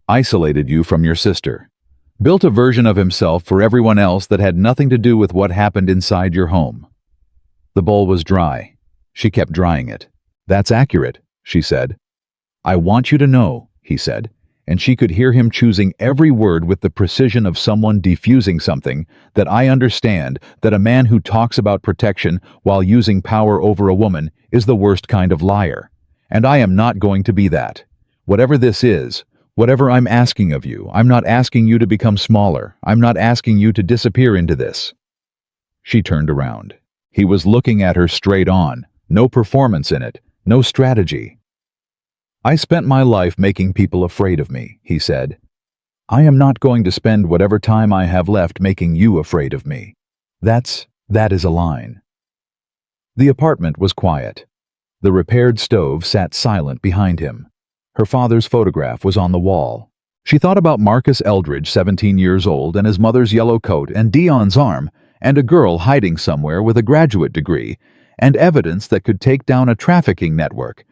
Isolated you from your sister. Built a version of himself for everyone else that had nothing to do with what happened inside your home." The bowl was dry. She kept drying it. "That's accurate," she said. "I want you to know," he said, and she could hear him choosing every word with the precision of someone defusing something, "that I understand that a man who talks about protection while using power over a woman is the worst kind of liar. And I am not going to be that. Whatever this is, whatever I'm asking of you, I'm not asking you to become smaller. I'm not asking you to disappear into this." She turned around. He was looking at her straight on, no performance in it, no strategy. "I spent my life making people afraid of me," he said. "I am not going to spend whatever time I have left making you afraid of me. That is a line." The apartment was quiet. The repaired stove sat silent behind him. Her father's photograph was on the wall. She thought about Marcus Eldridge, 17 years old, and his mother's yellow coat and Dion's arm, and a girl hiding somewhere with a graduate degree, and evidence that could take down a trafficking network,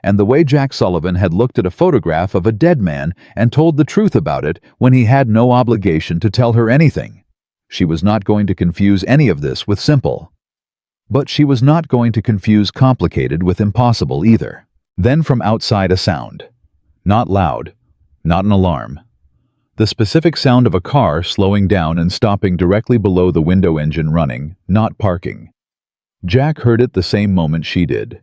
and the way Jack Sullivan had looked at a photograph of a dead man and told the truth about it when he had no obligation to tell her anything. She was not going to confuse any of this with simple. But she was not going to confuse complicated with impossible either. Then from outside a sound. Not loud, not an alarm. The specific sound of a car slowing down and stopping directly below the window engine running, not parking. Jack heard it the same moment she did.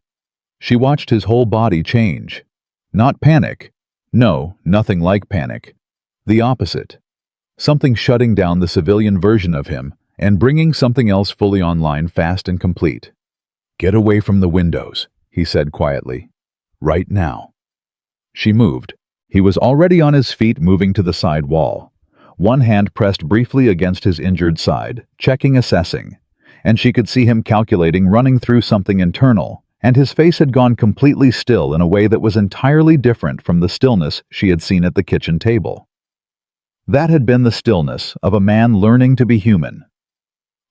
She watched his whole body change. Not panic. No, nothing like panic. The opposite. Something shutting down the civilian version of him and bringing something else fully online fast and complete. "Get away from the windows," he said quietly. "Right now." She moved. He was already on his feet, moving to the side wall. One hand pressed briefly against his injured side, checking, assessing. And she could see him calculating, running through something internal. And his face had gone completely still in a way that was entirely different from the stillness she had seen at the kitchen table. That had been the stillness of a man learning to be human.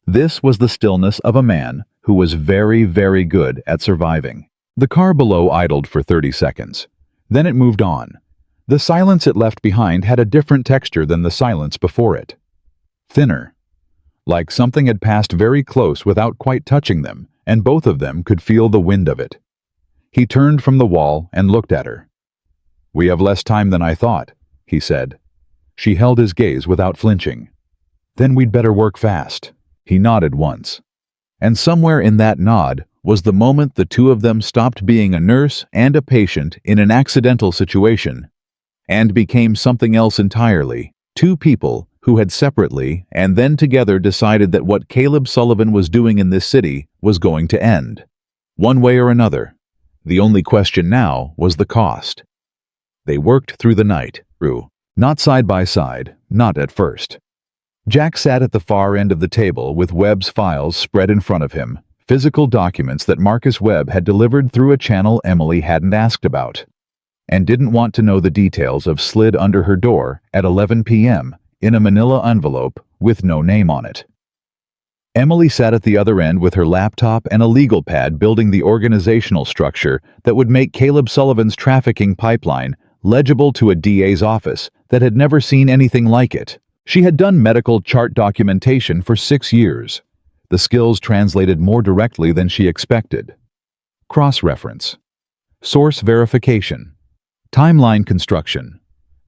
This was the stillness of a man who was very, very good at surviving. The car below idled for 30 seconds. Then it moved on. The silence it left behind had a different texture than the silence before it. Thinner. Like something had passed very close without quite touching them, and both of them could feel the wind of it. He turned from the wall and looked at her. "We have less time than I thought," he said. She held his gaze without flinching. "Then we'd better work fast." He nodded once. And somewhere in that nod was the moment the two of them stopped being a nurse and a patient in an accidental situation, and became something else entirely, two people who had separately and then together decided that what Caleb Sullivan was doing in this city was going to end. One way or another. The only question now was the cost. They worked through the night, not side by side, not at first. Jack sat at the far end of the table with Webb's files spread in front of him, physical documents that Marcus Webb had delivered through a channel Emily hadn't asked about, and didn't want to know the details of slid under her door at 11 p.m., in a manila envelope with no name on it. Emily sat at the other end with her laptop and a legal pad, building the organizational structure that would make Caleb Sullivan's trafficking pipeline legible to a DA's office that had never seen anything like it. She had done medical chart documentation for 6 years. The skills translated more directly than she expected. Cross-reference. Source verification. Timeline construction.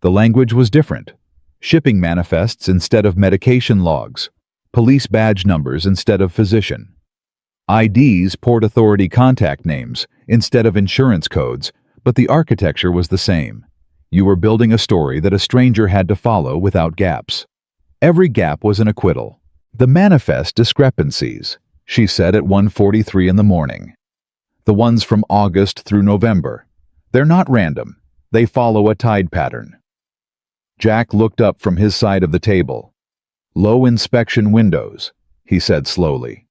The language was different. Shipping manifests instead of medication logs. Police badge numbers instead of physician. IDs, Port Authority contact names, instead of insurance codes, but the architecture was the same. You were building a story that a stranger had to follow without gaps. Every gap was an acquittal. The manifest discrepancies, she said at 1:43 in the morning. The ones from August through November. They're not random. They follow a tide pattern. Jack looked up from his side of the table. Low inspection windows, he said slowly.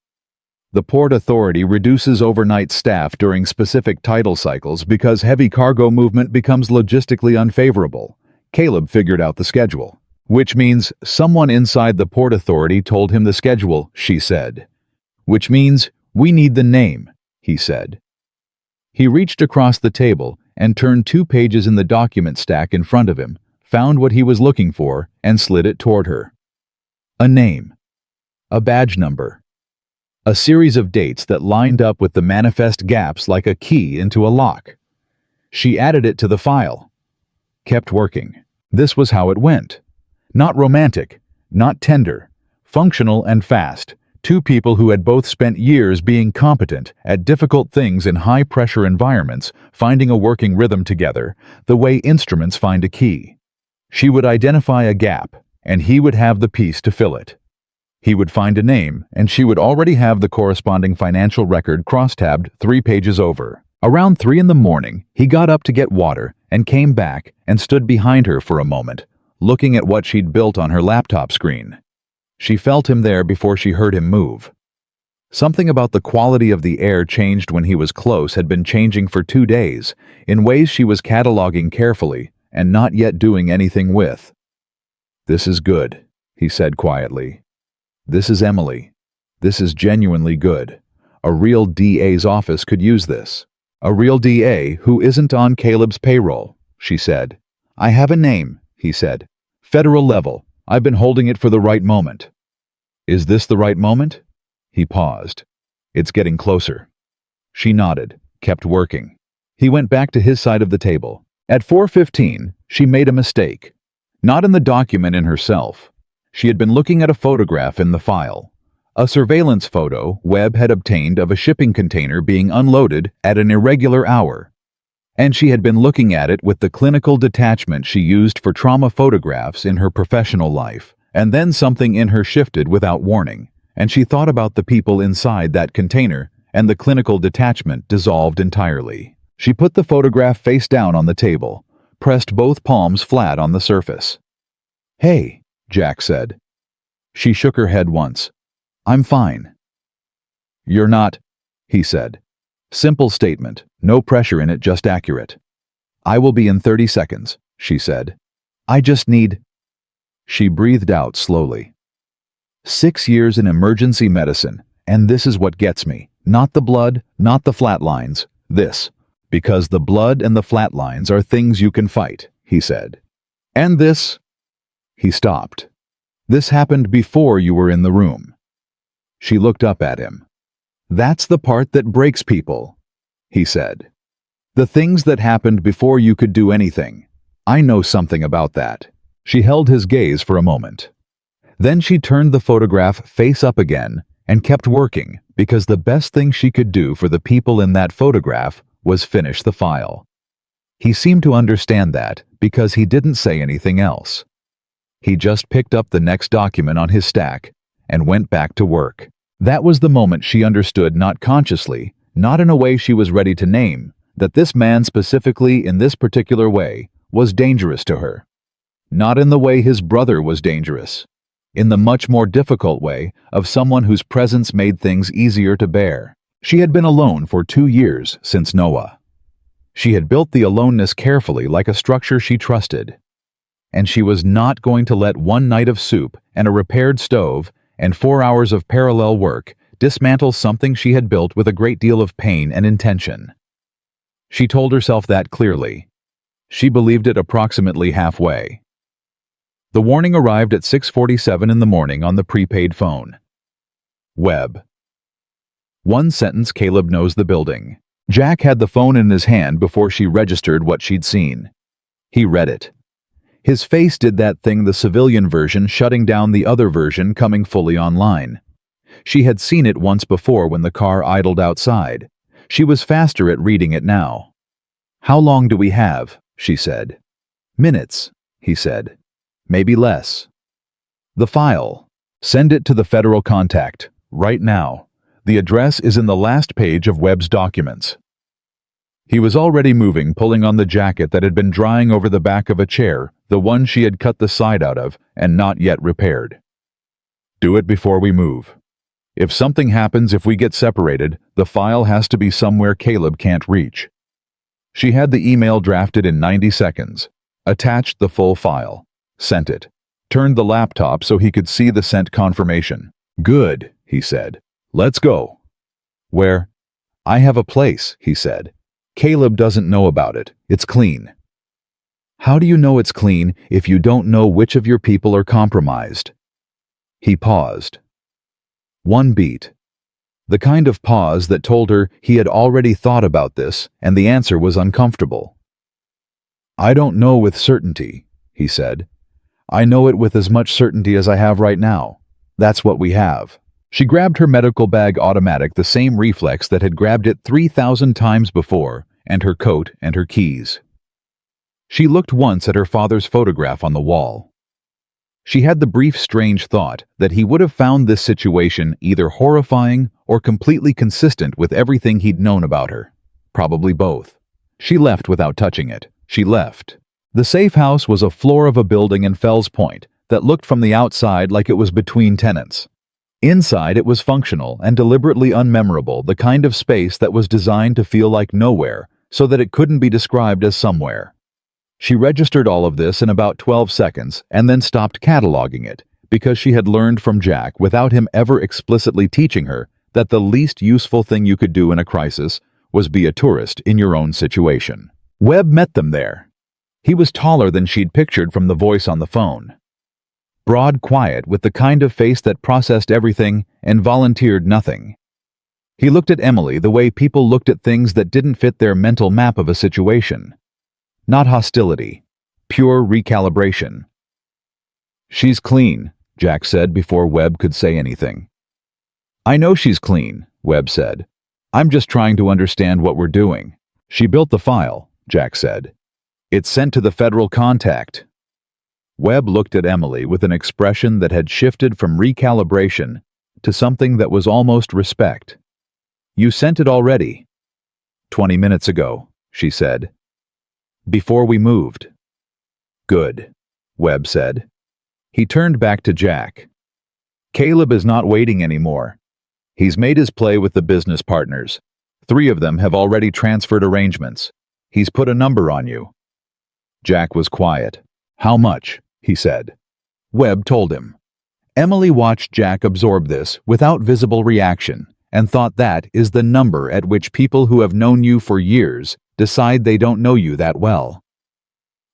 The Port Authority reduces overnight staff during specific tidal cycles because heavy cargo movement becomes logistically unfavorable. Caleb figured out the schedule. Which means someone inside the Port Authority told him the schedule, she said. Which means we need the name, he said. He reached across the table and turned 2 pages in the document stack in front of him, found what he was looking for, and slid it toward her. A name. A badge number. A series of dates that lined up with the manifest gaps like a key into a lock. She added it to the file. Kept working. This was how it went. Not romantic, not tender, functional and fast. 2 people who had both spent years being competent at difficult things in high-pressure environments, finding a working rhythm together, the way instruments find a key. She would identify a gap, and he would have the piece to fill it. He would find a name, and she would already have the corresponding financial record cross-tabbed 3 pages over. Around 3 in the morning, he got up to get water and came back and stood behind her for a moment, looking at what she'd built on her laptop screen. She felt him there before she heard him move. Something about the quality of the air changed when he was close had been changing for 2 days, in ways she was cataloging carefully and not yet doing anything with. "This is good," he said quietly. "This is Emily. This is genuinely good. A real DA's office could use this. A real DA who isn't on Caleb's payroll," she said. "I have a name," he said. "Federal level. I've been holding it for the right moment." "Is this the right moment?" He paused. "It's getting closer." She nodded, kept working. He went back to his side of the table. At 4:15, she made a mistake. Not in the document in herself. She had been looking at a photograph in the file. A surveillance photo Webb had obtained of a shipping container being unloaded at an irregular hour. And she had been looking at it with the clinical detachment she used for trauma photographs in her professional life. And then something in her shifted without warning, and she thought about the people inside that container, and the clinical detachment dissolved entirely. She put the photograph face down on the table, pressed both palms flat on the surface. "Hey," Jack said. She shook her head once. "I'm fine." "You're not," he said. Simple statement, no pressure in it, just accurate. "I will be in 30 seconds, she said. "I just need—" She breathed out slowly. 6 years in emergency medicine, and this is what gets me. Not the blood, not the flatlines. This. Because the blood and the flatlines are things you can fight, he said. "And this—" He stopped. "This happened before you were in the room." She looked up at him. "That's the part that breaks people," he said. "The things that happened before you could do anything. I know something about that." She held his gaze for a moment. Then she turned the photograph face up again and kept working, because the best thing she could do for the people in that photograph was finish the file. He seemed to understand that because he didn't say anything else. He just picked up the next document on his stack and went back to work. That was the moment she understood, not consciously, not in a way she was ready to name, that this man specifically in this particular way was dangerous to her. Not in the way his brother was dangerous. In the much more difficult way of someone whose presence made things easier to bear. She had been alone for 2 years since Noah. She had built the aloneness carefully like a structure she trusted. And she was not going to let one night of soup and a repaired stove and 4 hours of parallel work dismantle something she had built with a great deal of pain and intention. She told herself that clearly. She believed it approximately halfway. The warning arrived at 6:47 in the morning on the prepaid phone. Webb. "One sentence, Caleb knows the building. Jack had the phone in his hand before she registered what she'd seen. He read it. His face did that thing, the civilian version shutting down the other version coming fully online. She had seen it once before when the car idled outside. She was faster at reading it now. "How long do we have?" she said. "Minutes," he said. "Maybe less." "The file. Send it to the federal contact, right now. The address is in the last page of Webb's documents." He was already moving, pulling on the jacket that had been drying over the back of a chair, the one she had cut the side out of and not yet repaired. "Do it before we move. If something happens, if we get separated, the file has to be somewhere Caleb can't reach." She had the email drafted in 90 seconds, attached the full file, sent it, turned the laptop so he could see the sent confirmation. "Good," he said. "Let's go." "Where?" "I have a place," he said. "Caleb doesn't know about it. It's clean." "How do you know it's clean if you don't know which of your people are compromised?" He paused. One beat. The kind of pause that told her he had already thought about this, and the answer was uncomfortable. "I don't know with certainty," he said. "I know it with as much certainty as I have right now. That's what we have." She grabbed her medical bag automatic, the same reflex that had grabbed it 3,000 times before, and her coat and her keys. She looked once at her father's photograph on the wall. She had the brief, strange thought that he would have found this situation either horrifying or completely consistent with everything he'd known about her. Probably both. She left without touching it. She left. The safe house was a floor of a building in Fells Point that looked from the outside like it was between tenants. Inside, it was functional and deliberately unmemorable, the kind of space that was designed to feel like nowhere, so that it couldn't be described as somewhere. She registered all of this in about 12 seconds and then stopped cataloging it, because she had learned from Jack, without him ever explicitly teaching her, that the least useful thing you could do in a crisis was be a tourist in your own situation. Webb met them there. He was taller than she'd pictured from the voice on the phone. Broad, quiet, with the kind of face that processed everything and volunteered nothing. He looked at Emily the way people looked at things that didn't fit their mental map of a situation. Not hostility, pure recalibration. "She's clean," Jack said before Webb could say anything. "I know she's clean," Webb said. "I'm just trying to understand what we're doing." "She built the file," Jack said. "It's sent to the federal contact." Webb looked at Emily with an expression that had shifted from recalibration to something that was almost respect. "You sent it already." 20 minutes ago, she said. "Before we moved." "Good," Webb said. He turned back to Jack. "Caleb is not waiting anymore. He's made his play with the business partners. 3 of them have already transferred arrangements. He's put a number on you." Jack was quiet. "How much?" he said. Webb told him. Emily watched Jack absorb this without visible reaction and thought that is the number at which people who have known you for years decide they don't know you that well.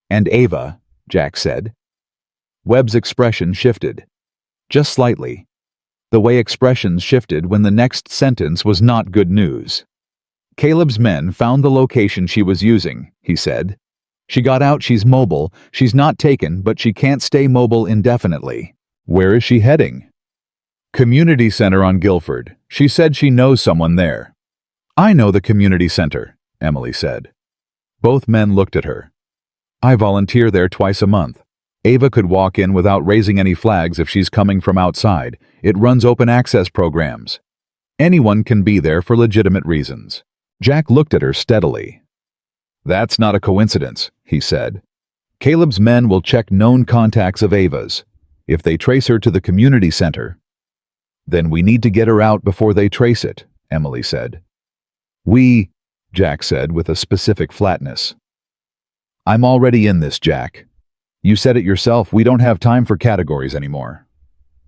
"And Ava," Jack said. Webb's expression shifted. Just slightly. The way expressions shifted when the next sentence was not good news. "Caleb's men found the location she was using," he said. "She got out, she's mobile, she's not taken, but she can't stay mobile indefinitely." "Where is she heading?" "Community center on Guilford. She said she knows someone there." "I know the community center," Emily said. Both men looked at her. "I volunteer there twice a month. Ava could walk in without raising any flags if she's coming from outside. It runs open access programs. Anyone can be there for legitimate reasons." Jack looked at her steadily. "That's not a coincidence," he said. "Caleb's men will check known contacts of Ava's. If they trace her to the community center, then we need to get her out before they trace it," Emily said. Jack said with a specific flatness. "I'm already in this, Jack. You said it yourself, we don't have time for categories anymore."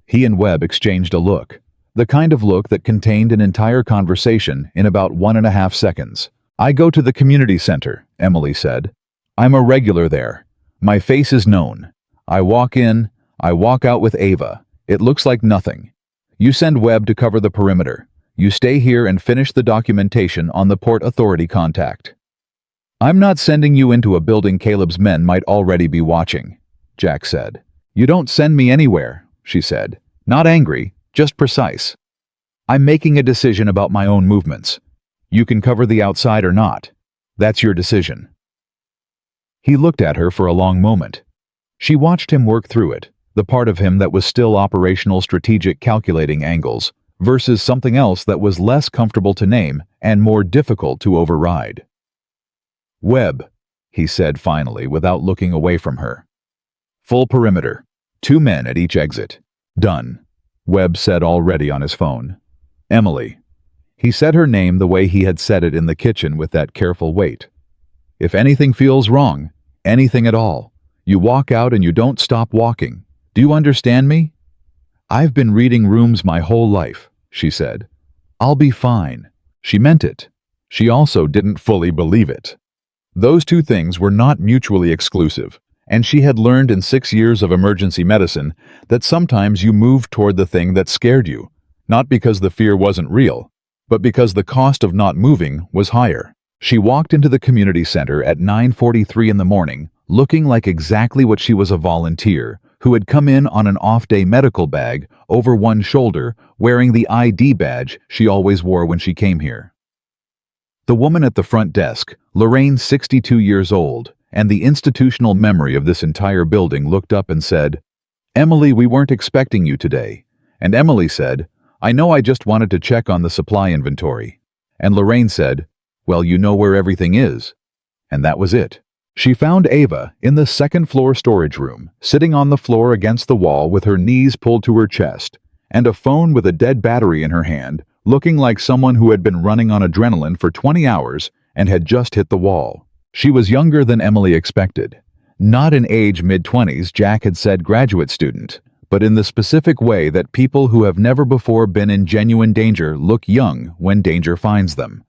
He and Webb exchanged a look, the kind of look that contained an entire conversation in about 1.5 seconds. "I go to the community center," Emily said. "I'm a regular there. My face is known. I walk in, I walk out with Ava. It looks like nothing. You send Webb to cover the perimeter. You stay here and finish the documentation on the Port Authority contact. I'm not sending you into a building Caleb's men might already be watching, Jack said. You don't send me anywhere, she said. Not angry, just precise. I'm making a decision about my own movements. You can cover the outside or not. That's your decision. He looked at her for a long moment. She watched him work through it, the part of him that was still operational, strategic, calculating angles, versus something else that was less comfortable to name and more difficult to override. Webb, he said finally without looking away from her. Full perimeter. 2 men at each exit. Done, Webb said already on his phone. Emily. He said her name the way he had said it in the kitchen with that careful weight. If anything feels wrong, anything at all, you walk out and you don't stop walking. Do you understand me? I've been reading rooms my whole life, she said. I'll be fine. She meant it. She also didn't fully believe it. Those two things were not mutually exclusive, and she had learned in 6 years of emergency medicine that sometimes you moved toward the thing that scared you, not because the fear wasn't real, but because the cost of not moving was higher. She walked into the community center at 9:43 in the morning, looking like exactly what she was, a volunteer who had come in on an off-day medical bag over one shoulder, wearing the ID badge she always wore when she came here. The woman at the front desk, Lorraine, 62 years old, and the institutional memory of this entire building, looked up and said, Emily, we weren't expecting you today. And Emily said, I know, I just wanted to check on the supply inventory. And Lorraine said, well, you know where everything is. And that was it. She found Ava in the second-floor storage room, sitting on the floor against the wall with her knees pulled to her chest, and a phone with a dead battery in her hand, looking like someone who had been running on adrenaline for 20 hours and had just hit the wall. She was younger than Emily expected. Not in age, mid-20s, Jack had said graduate student, but in the specific way that people who have never before been in genuine danger look young when danger finds them.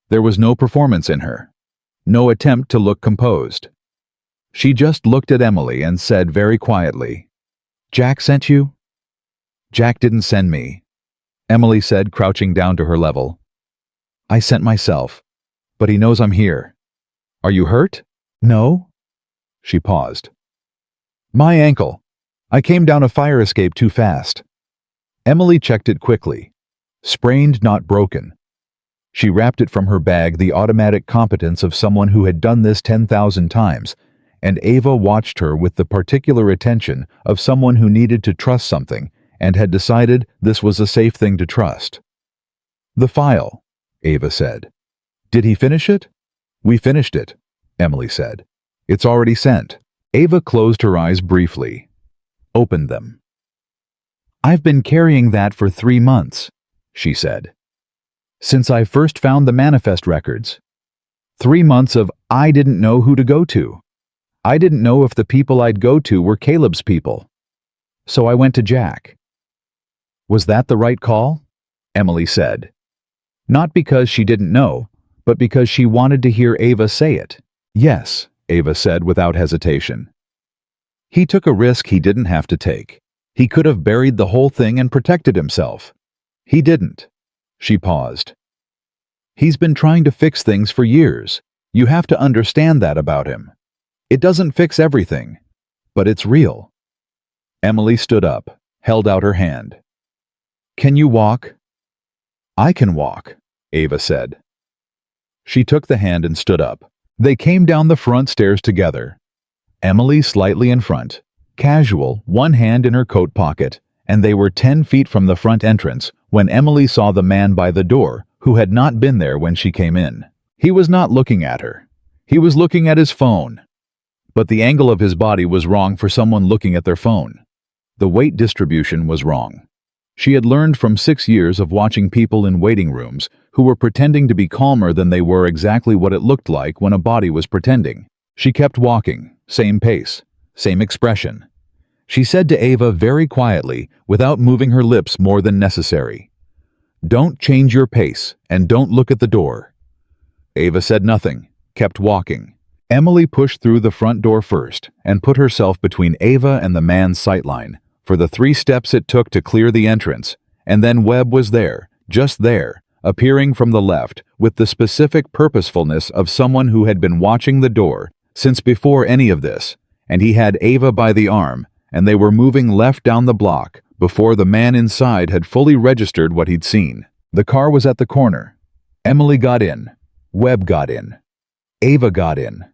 There was no performance in her, no attempt to look composed. She just looked at Emily and said very quietly, Jack sent you? Jack didn't send me, Emily said, crouching down to her level. I sent myself, but he knows I'm here. Are you hurt? No? She paused. My ankle. I came down a fire escape too fast. Emily checked it quickly. Sprained, not broken. She wrapped it from her bag, the automatic competence of someone who had done this 10,000 times, and Ava watched her with the particular attention of someone who needed to trust something and had decided this was a safe thing to trust. The file, Ava said. Did he finish it? We finished it, Emily said. It's already sent. Ava closed her eyes briefly. Opened them. I've been carrying that for 3 months, she said. Since I first found the manifest records. 3 months of I didn't know who to go to. I didn't know if the people I'd go to were Caleb's people. So I went to Jack. Was that the right call? Emily said. Not because she didn't know, but because she wanted to hear Ava say it. Yes, Ava said without hesitation. He took a risk he didn't have to take. He could have buried the whole thing and protected himself. He didn't. She paused. He's been trying to fix things for years. You have to understand that about him. It doesn't fix everything, but it's real. Emily stood up, held out her hand. Can you walk? I can walk, Ava said. She took the hand and stood up. They came down the front stairs together. Emily slightly in front, casual, one hand in her coat pocket, and they were 10 feet from the front entrance when Emily saw the man by the door who had not been there when she came in. He was not looking at her. He was looking at his phone. But the angle of his body was wrong for someone looking at their phone. The weight distribution was wrong. She had learned from 6 years of watching people in waiting rooms who were pretending to be calmer than they were exactly what it looked like when a body was pretending. She kept walking, same pace, same expression. She said to Ava very quietly, without moving her lips more than necessary, Don't change your pace, and don't look at the door. Ava said nothing, kept walking. Emily pushed through the front door first and put herself between Ava and the man's sightline for the 3 steps it took to clear the entrance, and then Webb was there, Just there, appearing from the left, with the specific purposefulness of someone who had been watching the door since before any of this, and he had Ava by the arm, and they were moving left down the block before the man inside had fully registered what he'd seen. The car was at the corner. Emily got in. Webb got in. Ava got in.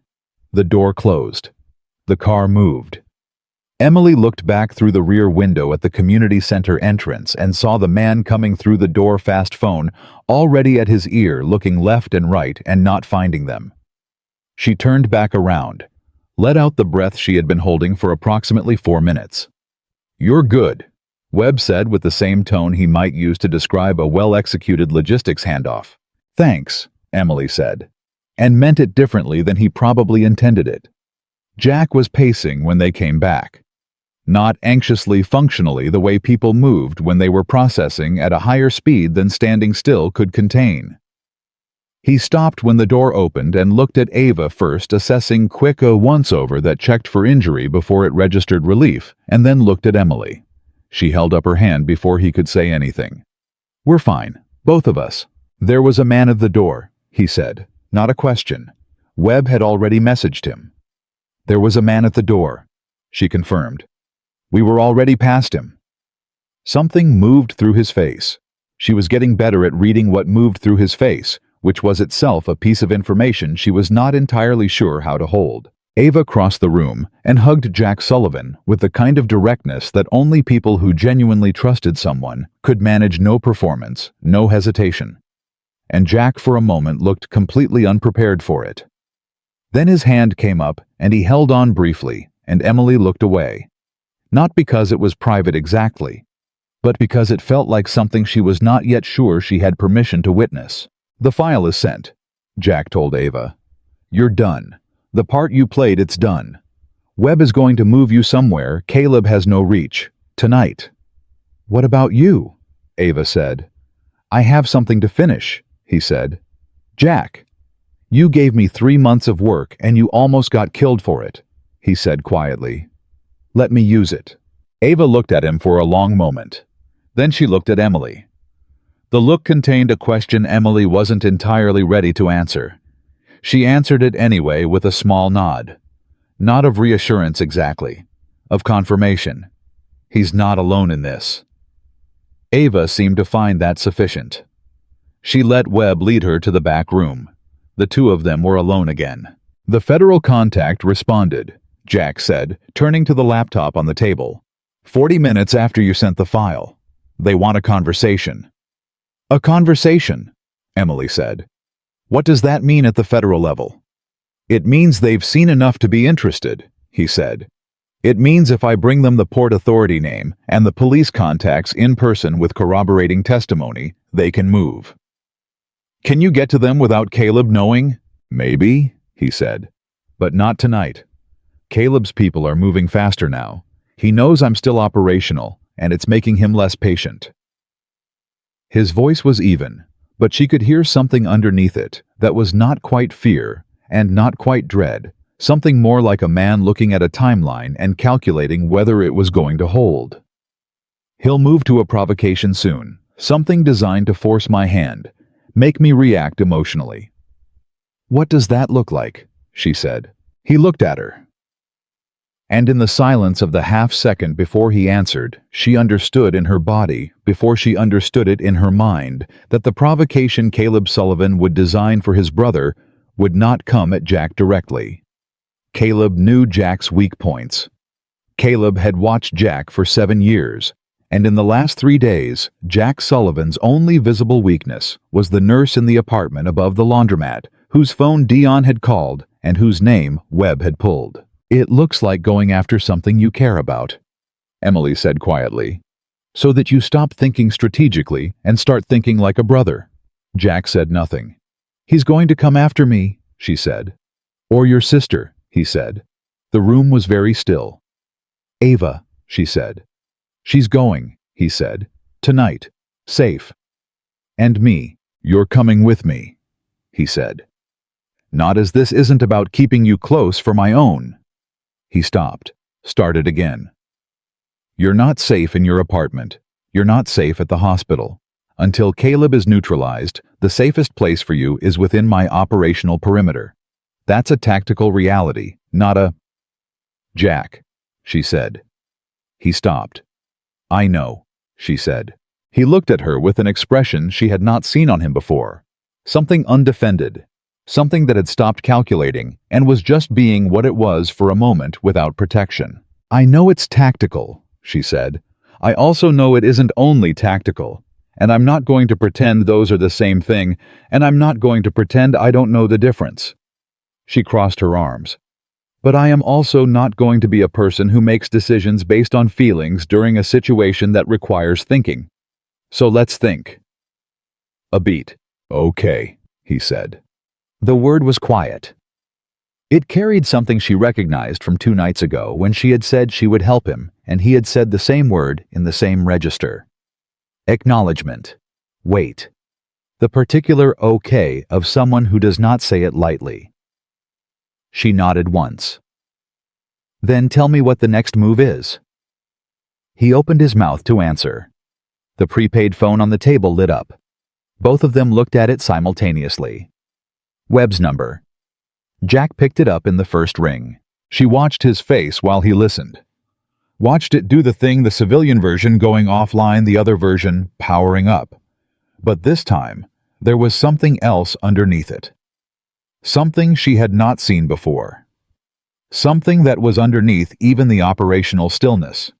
The door closed. The car moved. Emily looked back through the rear window at the community center entrance and saw the man coming through the door fast phone, already at his ear, looking left and right and not finding them. She turned back around, let out the breath she had been holding for approximately 4 minutes. "You're good," Webb said with the same tone he might use to describe a well-executed logistics handoff. "Thanks," Emily said, and meant it differently than he probably intended it. Jack was pacing when they came back. Not anxiously functionally the way people moved when they were processing at a higher speed than standing still could contain. He stopped when the door opened and looked at Ava first, assessing quick a once-over that checked for injury before it registered relief, and then looked at Emily. She held up her hand before he could say anything. "We're fine, both of us." "There was a man at the door," he said, not a question. Webb had already messaged him. "There was a man at the door," she confirmed. "We were already past him." Something moved through his face. She was getting better at reading what moved through his face, which was itself a piece of information she was not entirely sure how to hold. Ava crossed the room and hugged Jack Sullivan with the kind of directness that only people who genuinely trusted someone could manage. No performance, no hesitation. And Jack for a moment looked completely unprepared for it. Then his hand came up and he held on briefly, and Emily looked away. Not because it was private exactly, but because it felt like something she was not yet sure she had permission to witness. "The file is sent," Jack told Ava. "You're done. The part you played, it's done. Webb is going to move you somewhere Caleb has no reach. Tonight." "What about you?" Ava said. "I have something to finish," he said. "Jack, you gave me 3 months of work and you almost got killed for it," he said quietly. "Let me use it." Ava looked at him for a long moment. Then she looked at Emily. The look contained a question Emily wasn't entirely ready to answer. She answered it anyway with a small nod. Not of reassurance exactly, of confirmation. He's not alone in this. Ava seemed to find that sufficient. She let Webb lead her to the back room. The two of them were alone again. "The federal contact responded," Jack said, turning to the laptop on the table. 40 minutes after you sent the file. They want a conversation." "A conversation," Emily said. "What does that mean at the federal level?" "It means they've seen enough to be interested," he said. "It means if I bring them the Port Authority name and the police contacts in person with corroborating testimony, they can move." "Can you get to them without Caleb knowing?" "Maybe," he said. "But not tonight. Caleb's people are moving faster now. He knows I'm still operational, and it's making him less patient." His voice was even, but she could hear something underneath it that was not quite fear and not quite dread, something more like a man looking at a timeline and calculating whether it was going to hold. "He'll move to a provocation soon, something designed to force my hand, make me react emotionally." "What does that look like?" she said. He looked at her. And in the silence of the half-second before he answered, she understood in her body, before she understood it in her mind, that the provocation Caleb Sullivan would design for his brother would not come at Jack directly. Caleb knew Jack's weak points. Caleb had watched Jack for 7 years, and in the last 3 days, Jack Sullivan's only visible weakness was the nurse in the apartment above the laundromat, whose phone Dion had called and whose name Webb had pulled. "It looks like going after something you care about," Emily said quietly, "so that you stop thinking strategically and start thinking like a brother." Jack said nothing. "He's going to come after me," she said. "Or your sister," he said. The room was very still. "Ava," she said. "She's going," he said. "Tonight. Safe. And me. You're coming with me," he said. "Not as this isn't about keeping you close for my own." He stopped, started again. "You're not safe in your apartment. You're not safe at the hospital. Until Caleb is neutralized, the safest place for you is within my operational perimeter. That's a tactical reality, not a... Jack, she said. He stopped. I know, she said. He looked at her with an expression she had not seen on him before. Something undefended. Something that had stopped calculating and was just being what it was for a moment without protection. I know it's tactical, she said. I also know it isn't only tactical. And I'm not going to pretend those are the same thing, and I'm not going to pretend I don't know the difference. She crossed her arms. But I am also not going to be a person who makes decisions based on feelings during a situation that requires thinking. So let's think. A beat. Okay, he said. The word was quiet. It carried something she recognized from 2 nights ago when she had said she would help him, and he had said the same word in the same register. Acknowledgement. Wait. The particular okay of someone who does not say it lightly. She nodded once. Then tell me what the next move is. He opened his mouth to answer. The prepaid phone on the table lit up. Both of them looked at it simultaneously. Webb's number. Jack picked it up in the first ring. She watched his face while he listened. Watched it do the thing, the civilian version going offline, the other version powering up. But this time, there was something else underneath it. Something she had not seen before. Something that was underneath even the operational stillness.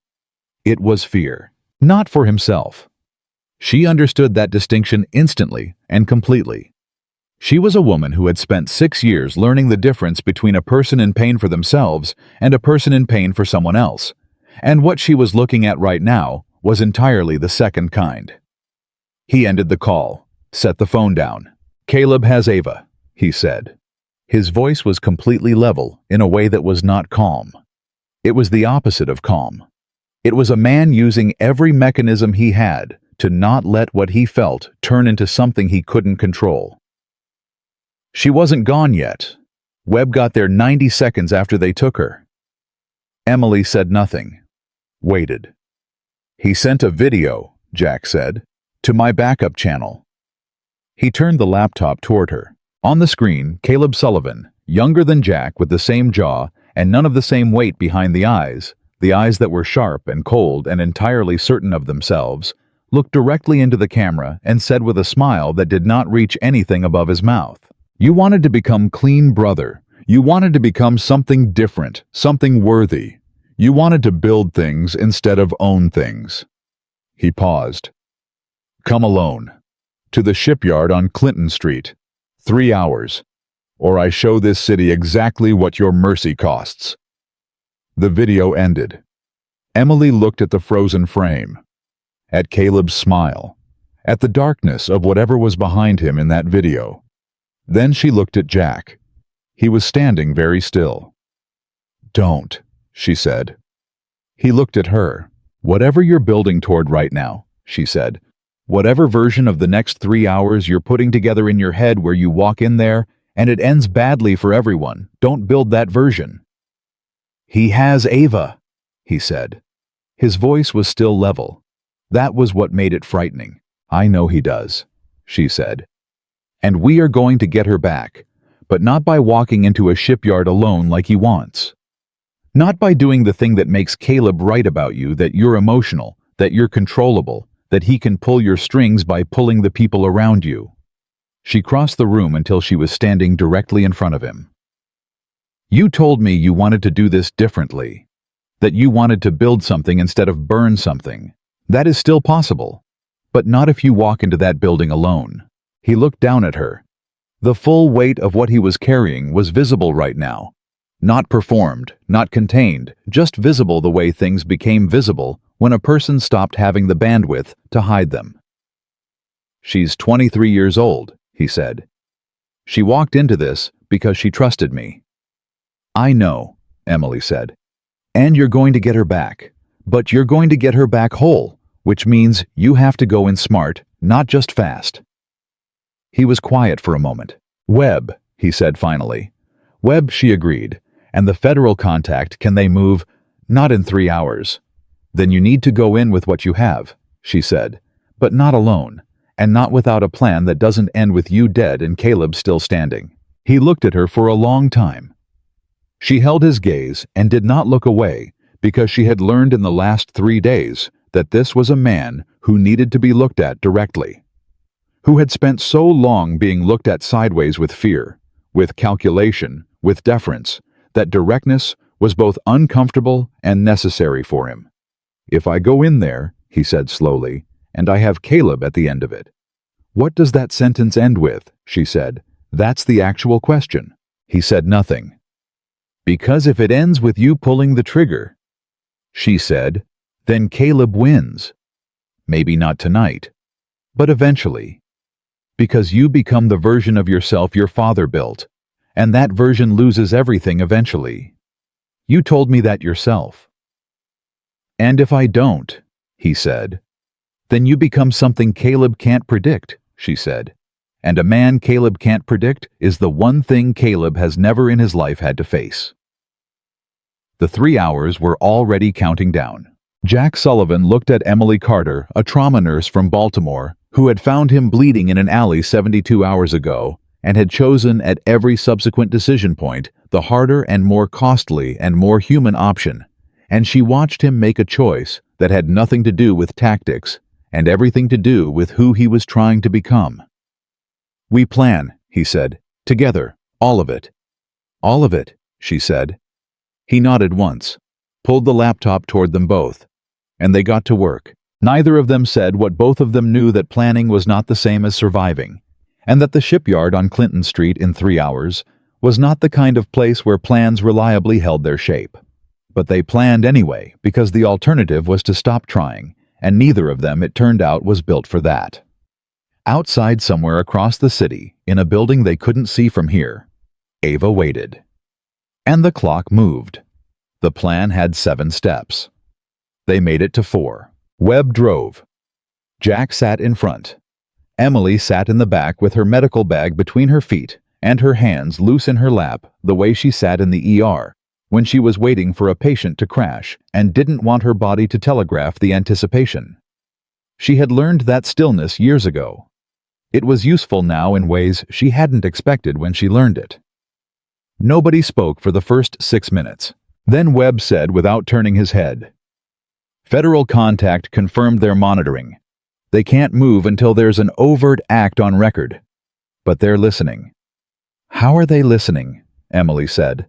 It was fear. Not for himself. She understood that distinction instantly and completely. She was a woman who had spent 6 years learning the difference between a person in pain for themselves and a person in pain for someone else. And what she was looking at right now was entirely the second kind. He ended the call, set the phone down. Caleb has Ava, he said. His voice was completely level in a way that was not calm. It was the opposite of calm. It was a man using every mechanism he had to not let what he felt turn into something he couldn't control. She wasn't gone yet. Webb got there 90 seconds after they took her. Emily said nothing. Waited. He sent a video, Jack said, to my backup channel. He turned the laptop toward her. On the screen, Caleb Sullivan, younger than Jack with the same jaw and none of the same weight behind the eyes that were sharp and cold and entirely certain of themselves, looked directly into the camera and said with a smile that did not reach anything above his mouth. You wanted to become clean, brother. You wanted to become something different, something worthy. You wanted to build things instead of own things. He paused. Come alone. To the shipyard on Clinton Street. 3 hours. Or I show this city exactly what your mercy costs. The video ended. Emily looked at the frozen frame. At Caleb's smile. At the darkness of whatever was behind him in that video. Then she looked at Jack. He was standing very still. Don't, she said. He looked at her. Whatever you're building toward right now, she said. Whatever version of the next 3 hours you're putting together in your head where you walk in there and it ends badly for everyone, don't build that version. He has Ava, he said. His voice was still level. That was what made it frightening. I know he does, she said. And we are going to get her back, but not by walking into a shipyard alone like he wants. Not by doing the thing that makes Caleb right about you, that you're emotional, that you're controllable, that he can pull your strings by pulling the people around you. She crossed the room until she was standing directly in front of him. You told me you wanted to do this differently, that you wanted to build something instead of burn something. That is still possible, but not if you walk into that building alone. He looked down at her. The full weight of what he was carrying was visible right now. Not performed, not contained, just visible the way things became visible when a person stopped having the bandwidth to hide them. She's 23 years old, he said. She walked into this because she trusted me. I know, Emily said. And you're going to get her back. But you're going to get her back whole, which means you have to go in smart, not just fast. He was quiet for a moment. Webb, he said finally. Webb, she agreed. And the federal contact, can they move? Not in 3 hours. Then you need to go in with what you have, she said. But not alone. and not without a plan that doesn't end with you dead and Caleb still standing." He looked at her for a long time. She held his gaze and did not look away because she had learned in the last 3 days that this was a man who needed to be looked at directly, who had spent so long being looked at sideways with fear, with calculation, with deference, that directness was both uncomfortable and necessary for him. "If I go in there," he said slowly, "and I have Caleb at the end of it." "What does that sentence end with?" she said. "That's the actual question." He said nothing. "Because if it ends with you pulling the trigger," she said, "then Caleb wins. Maybe not tonight, but eventually. Because you become the version of yourself your father built, and that version loses everything eventually. You told me that yourself." "And if I don't," he said, "then you become something Caleb can't predict," she said. "And a man Caleb can't predict is the one thing Caleb has never in his life had to face." The 3 hours were already counting down. Jack Sullivan looked at Emily Carter, a trauma nurse from Baltimore, who had found him bleeding in an alley 72 hours ago and had chosen at every subsequent decision point the harder and more costly and more human option, and she watched him make a choice that had nothing to do with tactics and everything to do with who he was trying to become. "We plan," he said, "together, all of it." "All of it," she said. He nodded once, pulled the laptop toward them both, and they got to work. Neither of them said what both of them knew, that planning was not the same as surviving, and that the shipyard on Clinton Street in 3 hours was not the kind of place where plans reliably held their shape. But they planned anyway because the alternative was to stop trying, and neither of them, it turned out, was built for that. Outside somewhere across the city, in a building they couldn't see from here, Ava waited. And the clock moved. The plan had 7 steps. They made it to 4. Webb drove. Jack sat in front. Emily sat in the back with her medical bag between her feet and her hands loose in her lap, the way she sat in the ER when she was waiting for a patient to crash and didn't want her body to telegraph the anticipation. She had learned that stillness years ago. It was useful now in ways she hadn't expected when she learned it. Nobody spoke for the first 6 minutes. Then Webb said without turning his head, "Federal contact confirmed their monitoring. They can't move until there's an overt act on record. But they're listening." "How are they listening?" Emily said.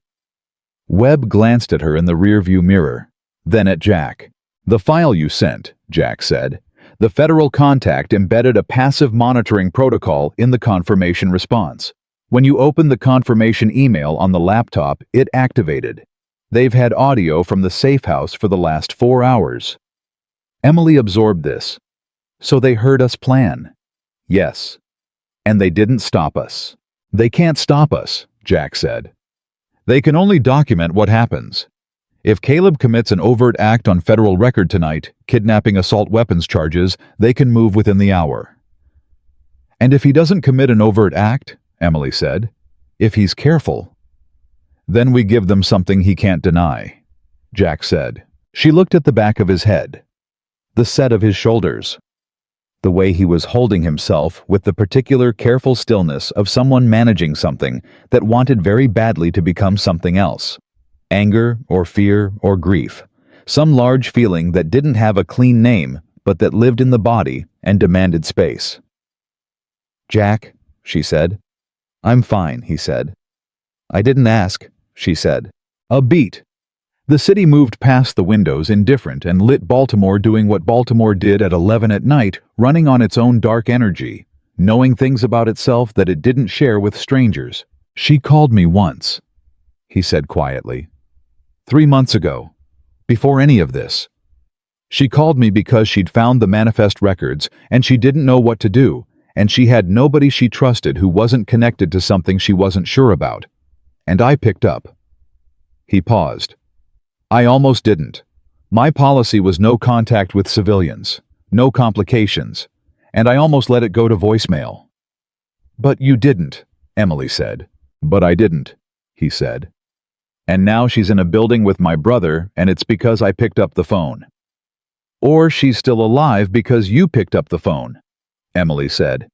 Webb glanced at her in the rearview mirror, then at Jack. "The file you sent," Jack said. "The federal contact embedded a passive monitoring protocol in the confirmation response. When you opened the confirmation email on the laptop, it activated. They've had audio from the safe house for the last 4 hours." Emily absorbed this. "So they heard us plan?" "Yes. And they didn't stop us." "They can't stop us," Jack said. "They can only document what happens. If Caleb commits an overt act on federal record tonight, kidnapping assault weapons charges, they can move within the hour." "And if he doesn't commit an overt act," Emily said, "if he's careful?" "Then we give them something he can't deny," Jack said. She looked at the back of his head, the set of his shoulders, the way he was holding himself with the particular careful stillness of someone managing something that wanted very badly to become something else. Anger or fear or grief, some large feeling that didn't have a clean name but that lived in the body and demanded space. "Jack," she said. "I'm fine," he said. "I didn't ask," she said. A beat. The city moved past the windows indifferent and lit Baltimore doing what Baltimore did at 11 at night, running on its own dark energy, knowing things about itself that it didn't share with strangers. "She called me once," he said quietly. 3 months ago, before any of this. She called me because she'd found the manifest records and she didn't know what to do, and she had nobody she trusted who wasn't connected to something she wasn't sure about. And I picked up." He paused. "I almost didn't. My policy was no contact with civilians, no complications, and I almost let it go to voicemail." "But you didn't," Emily said. "But I didn't," he said. "And now she's in a building with my brother, and it's because I picked up the phone. Or she's still alive because you picked up the phone. Emily said.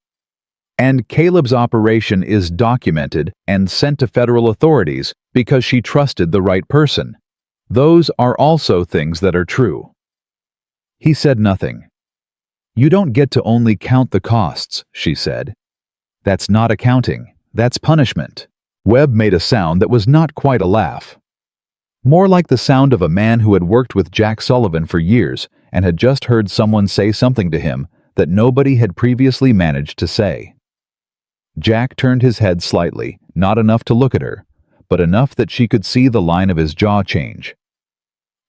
And Caleb's operation is documented and sent to federal authorities because she trusted the right person. Those are also things that are true. He said nothing. You don't get to only count the costs, she said. That's not accounting. That's punishment. Webb made a sound that was not quite a laugh. More like the sound of a man who had worked with Jack Sullivan for years and had just heard someone say something to him that nobody had previously managed to say. Jack turned his head slightly, not enough to look at her, but enough that she could see the line of his jaw change.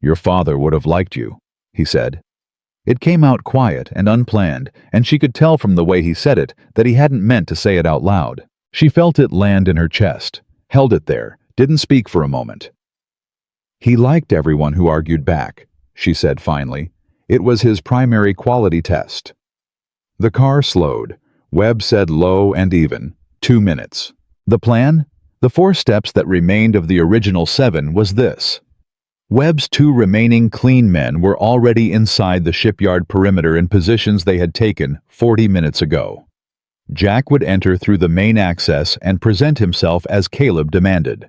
Your father would have liked you, he said. It came out quiet and unplanned, and she could tell from the way he said it that he hadn't meant to say it out loud. She felt it land in her chest, held it there, didn't speak for a moment. He liked everyone who argued back, she said finally. It was his primary quality test. The car slowed. Webb said low and even, 2 minutes. The plan? The 4 steps that remained of the original 7 was this. Webb's 2 remaining clean men were already inside the shipyard perimeter in positions they had taken 40 minutes ago. Jack would enter through the main access and present himself as Caleb demanded.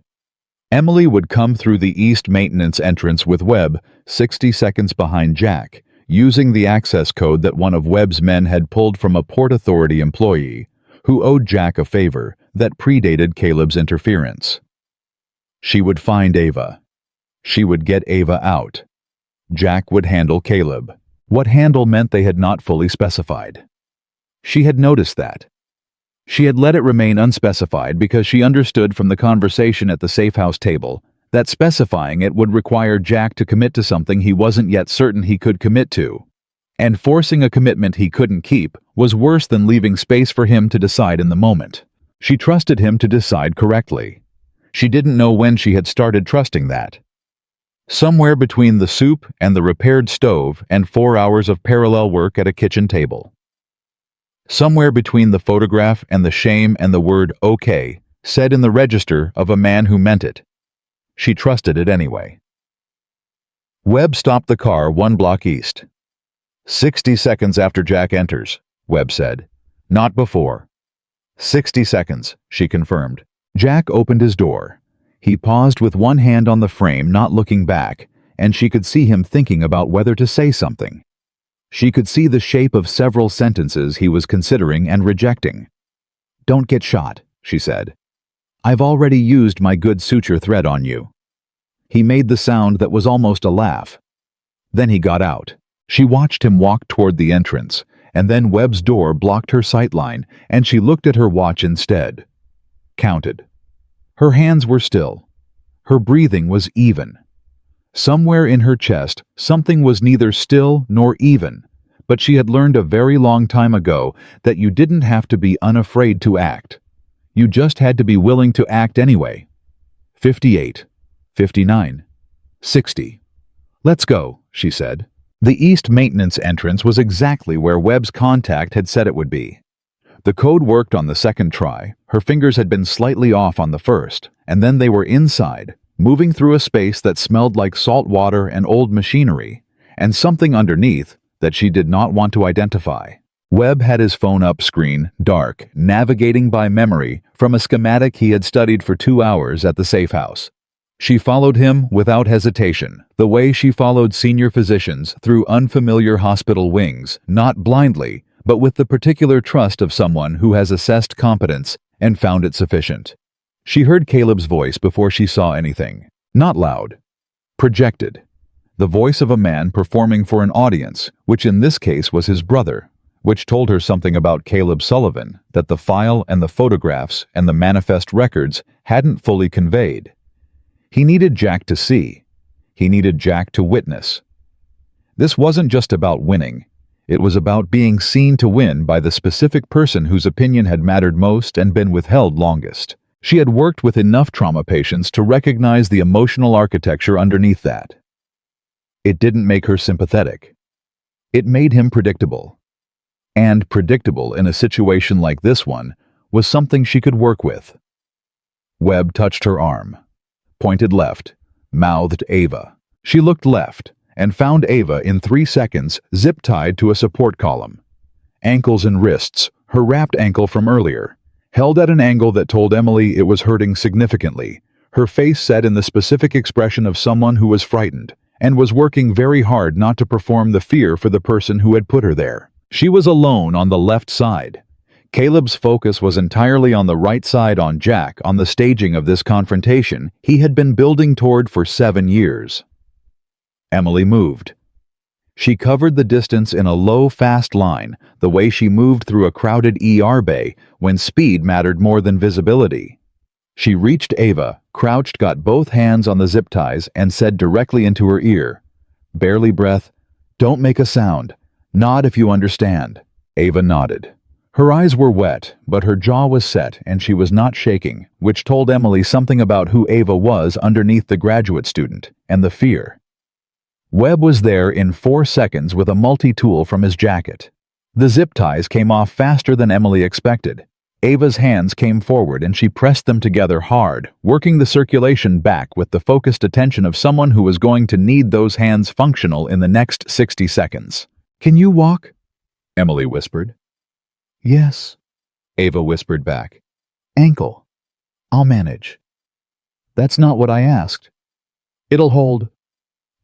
Emily would come through the east maintenance entrance with Webb 60 seconds behind Jack, using the access code that one of Webb's men had pulled from a Port Authority employee who owed Jack a favor that predated Caleb's interference. She would find Ava. She would get Ava out. Jack would handle Caleb. What handle meant they had not fully specified. She had noticed that. She had let it remain unspecified because she understood from the conversation at the safe house table that specifying it would require Jack to commit to something he wasn't yet certain he could commit to. And forcing a commitment he couldn't keep was worse than leaving space for him to decide in the moment. She trusted him to decide correctly. She didn't know when she had started trusting that. Somewhere between the soup and the repaired stove and 4 hours of parallel work at a kitchen table. Somewhere between the photograph and the shame and the word okay said in the register of a man who meant it. She trusted it anyway. Webb stopped the car 1 block east. 60 seconds after Jack enters, Webb said. Not before. 60 seconds, she confirmed. Jack opened his door. He paused with one hand on the frame, not looking back, and she could see him thinking about whether to say something. She could see the shape of several sentences he was considering and rejecting. Don't get shot, she said. I've already used my good suture thread on you. He made the sound that was almost a laugh. Then he got out. She watched him walk toward the entrance, and then Webb's door blocked her sightline, and she looked at her watch instead. Counted. Her hands were still. Her breathing was even. Somewhere in her chest, something was neither still nor even, but she had learned a very long time ago that you didn't have to be unafraid to act. You just had to be willing to act anyway. 58, 59, 60. Let's go, she said. The east maintenance entrance was exactly where Webb's contact had said it would be. The code worked on the second try. Her fingers had been slightly off on the first, and then they were inside, moving through a space that smelled like salt water and old machinery, and something underneath that she did not want to identify. Webb had his phone up screen, dark, navigating by memory from a schematic he had studied for 2 hours at the safe house. She followed him without hesitation, the way she followed senior physicians through unfamiliar hospital wings, not blindly, but with the particular trust of someone who has assessed competence and found it sufficient. She heard Caleb's voice before she saw anything. Not loud. Projected. The voice of a man performing for an audience, which in this case was his brother, which told her something about Caleb Sullivan that the file and the photographs and the manifest records hadn't fully conveyed. He needed Jack to see. He needed Jack to witness. This wasn't just about winning. It was about being seen to win by the specific person whose opinion had mattered most and been withheld longest. She had worked with enough trauma patients to recognize the emotional architecture underneath that. It didn't make her sympathetic. It made him predictable. And predictable in a situation like this one was something she could work with. Webb touched her arm, pointed left, mouthed Ava. She looked left and found Ava in 3 seconds, zip-tied to a support column. ankles and wrists, her wrapped ankle from earlier, held at an angle that told Emily it was hurting significantly, her face set in the specific expression of someone who was frightened and was working very hard not to perform the fear for the person who had put her there. She was alone on the left side. Caleb's focus was entirely on the right side on Jack on the staging of this confrontation he had been building toward for 7 years. Emily moved. She covered the distance in a low, fast line, the way she moved through a crowded ER bay when speed mattered more than visibility. She reached Ava, crouched, got both hands on the zip ties, and said directly into her ear, barely breath, "Don't make a sound. Nod if you understand." Ava nodded. Her eyes were wet, but her jaw was set and she was not shaking, which told Emily something about who Ava was underneath the graduate student, and the fear. Webb was there in 4 seconds with a multi-tool from his jacket. The zip ties came off faster than Emily expected. Ava's hands came forward and she pressed them together hard, working the circulation back with the focused attention of someone who was going to need those hands functional in the next 60 seconds. "Can you walk?" Emily whispered. "Yes," Ava whispered back. "Ankle. I'll manage." "That's not what I asked." "It'll hold,"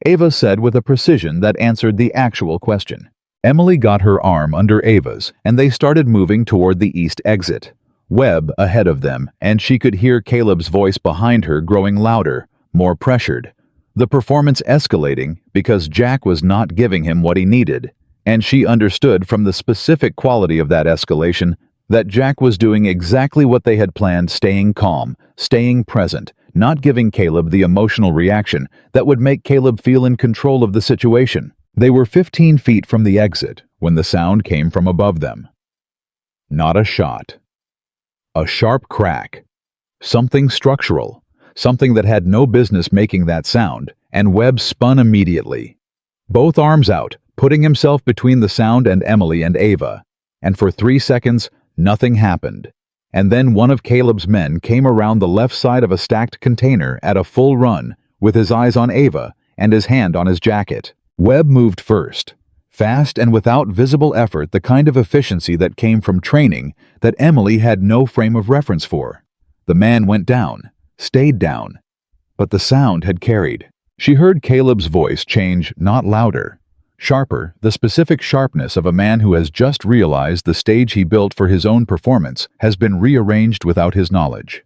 Ava said with a precision that answered the actual question. Emily got her arm under Ava's, and they started moving toward the east exit. Webb ahead of them, and she could hear Caleb's voice behind her growing louder, more pressured. The performance escalating because Jack was not giving him what he needed, and she understood from the specific quality of that escalation that Jack was doing exactly what they had planned, staying calm, staying present, not giving Caleb the emotional reaction that would make Caleb feel in control of the situation. They were 15 feet from the exit when the sound came from above them. Not a shot. A sharp crack. Something structural. Something that had no business making that sound, and Webb spun immediately. Both arms out, putting himself between the sound and Emily and Ava. And for 3 seconds, nothing happened. And then one of Caleb's men came around the left side of a stacked container at a full run, with his eyes on Ava and his hand on his jacket. Webb moved first, fast and without visible effort, the kind of efficiency that came from training that Emily had no frame of reference for. The man went down, stayed down, but the sound had carried. She heard Caleb's voice change, not louder, sharper, the specific sharpness of a man who has just realized the stage he built for his own performance has been rearranged without his knowledge.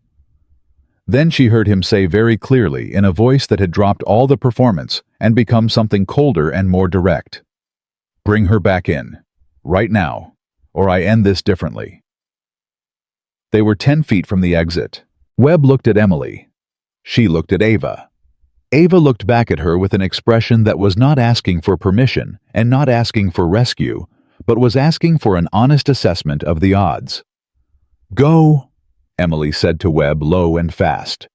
Then she heard him say very clearly, in a voice that had dropped all the performance and become something colder and more direct, "Bring her back in, right now, or I end this differently." They were 10 feet from the exit. Webb looked at Emily. She looked at Ava. Ava looked back at her with an expression that was not asking for permission and not asking for rescue, but was asking for an honest assessment of the odds. "Go," Emily said to Webb low and fast.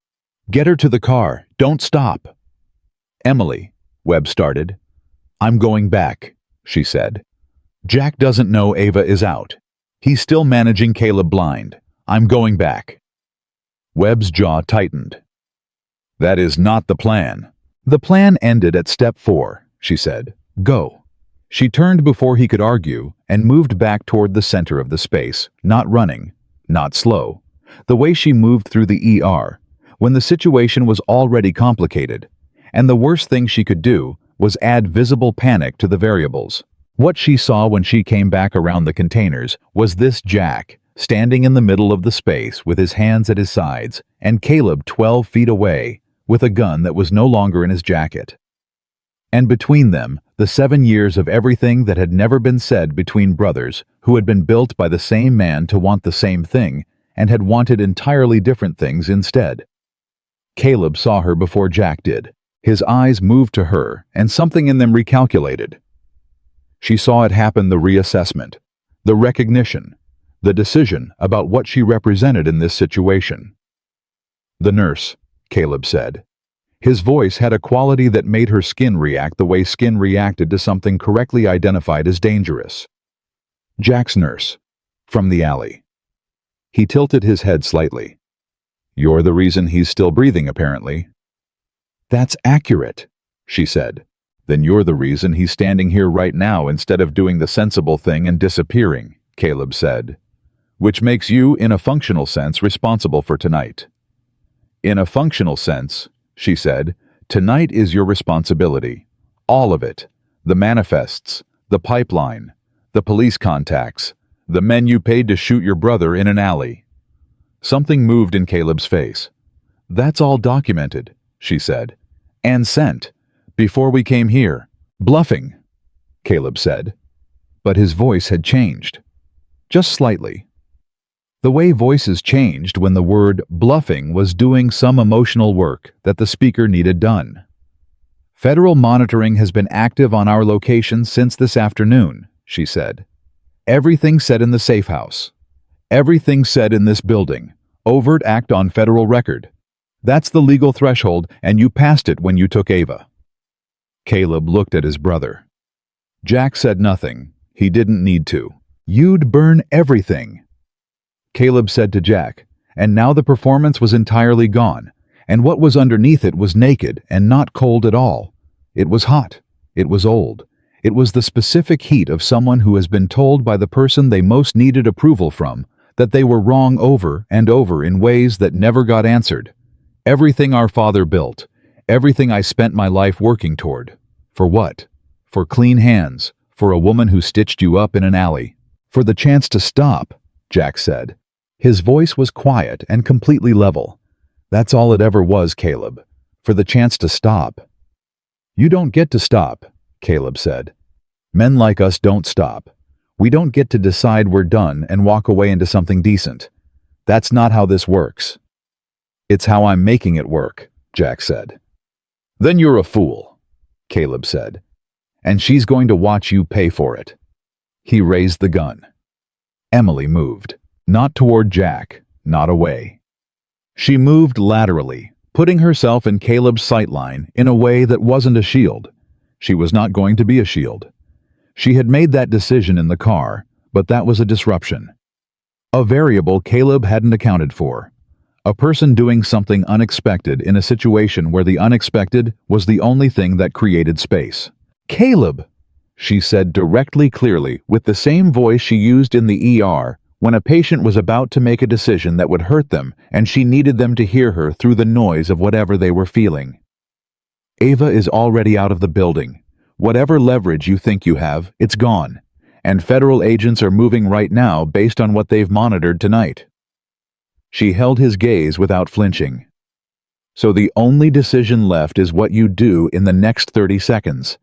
"Get her to the car. Don't stop." "Emily," Webb started. "I'm going back," she said. "Jack doesn't know Ava is out. He's still managing Caleb blind. I'm going back." Webb's jaw tightened. "That is not the plan." "The plan ended at step 4, she said. "Go." She turned before he could argue and moved back toward the center of the space, not running, not slow. The way she moved through the ER, when the situation was already complicated, and the worst thing she could do was add visible panic to the variables. What she saw when she came back around the containers was this Jack, standing in the middle of the space with his hands at his sides, and Caleb 12 feet away, with a gun that was no longer in his jacket. And between them, the 7 years of everything that had never been said between brothers who had been built by the same man to want the same thing, and had wanted entirely different things instead. Caleb saw her before Jack did. His eyes moved to her, and something in them recalculated. She saw it happen, the reassessment, the recognition, the decision about what she represented in this situation. "The nurse," Caleb said. His voice had a quality that made her skin react the way skin reacted to something correctly identified as dangerous. "Jack's nurse, from the alley." He tilted his head slightly. "You're the reason he's still breathing, apparently." "That's accurate," she said. Then you're the reason he's standing here right now instead of doing the sensible thing and disappearing, Caleb said. Which makes you, in a functional sense, responsible for tonight. In a functional sense, she said, tonight is your responsibility. All of it. The manifests, the pipeline, the police contacts, the men you paid to shoot your brother in an alley. Something moved in Caleb's face. That's all documented, she said. And sent. Before we came here. Bluffing, Caleb said. But his voice had changed. Just slightly. The way voices changed when the word bluffing was doing some emotional work that the speaker needed done. Federal monitoring has been active on our location since this afternoon, she said. Everything said in the safe house. Everything said in this building. Overt act on federal record. That's the legal threshold, and you passed it when you took Ava. Caleb looked at his brother. Jack said nothing. He didn't need to. You'd burn everything. Caleb said to Jack, and now the performance was entirely gone, and what was underneath it was naked and not cold at all. It was hot. It was old. It was the specific heat of someone who has been told by the person they most needed approval from that they were wrong over and over in ways that never got answered. Everything our father built, everything I spent my life working toward. For what? For clean hands, for a woman who stitched you up in an alley. For the chance to stop, Jack said. His voice was quiet and completely level. That's all it ever was, Caleb. For the chance to stop. You don't get to stop, Caleb said. Men like us don't stop. We don't get to decide we're done and walk away into something decent. That's not how this works. It's how I'm making it work, Jack said. Then you're a fool, Caleb said. And she's going to watch you pay for it. He raised the gun. Emily moved. Not toward Jack, not away. She moved laterally, putting herself in Caleb's sightline in a way that wasn't a shield. She was not going to be a shield. She had made that decision in the car, but that was a disruption. A variable Caleb hadn't accounted for. A person doing something unexpected in a situation where the unexpected was the only thing that created space. Caleb, she said directly, clearly, with the same voice she used in the ER when a patient was about to make a decision that would hurt them and she needed them to hear her through the noise of whatever they were feeling. Ava is already out of the building. Whatever leverage you think you have, it's gone. And federal agents are moving right now based on what they've monitored tonight. She held his gaze without flinching. So the only decision left is what you do in the next 30 seconds.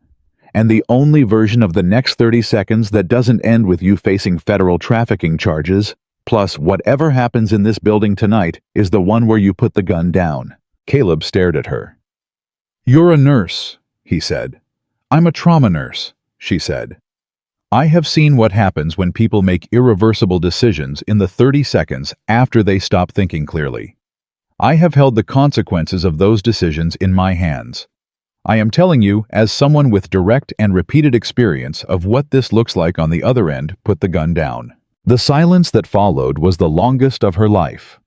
And the only version of the next 30 seconds that doesn't end with you facing federal trafficking charges, plus whatever happens in this building tonight, is the one where you put the gun down. Caleb stared at her. You're a nurse, he said. I'm a trauma nurse, she said. I have seen what happens when people make irreversible decisions in the 30 seconds after they stop thinking clearly. I have held the consequences of those decisions in my hands. I am telling you, as someone with direct and repeated experience of what this looks like on the other end, put the gun down. The silence that followed was the longest of her life.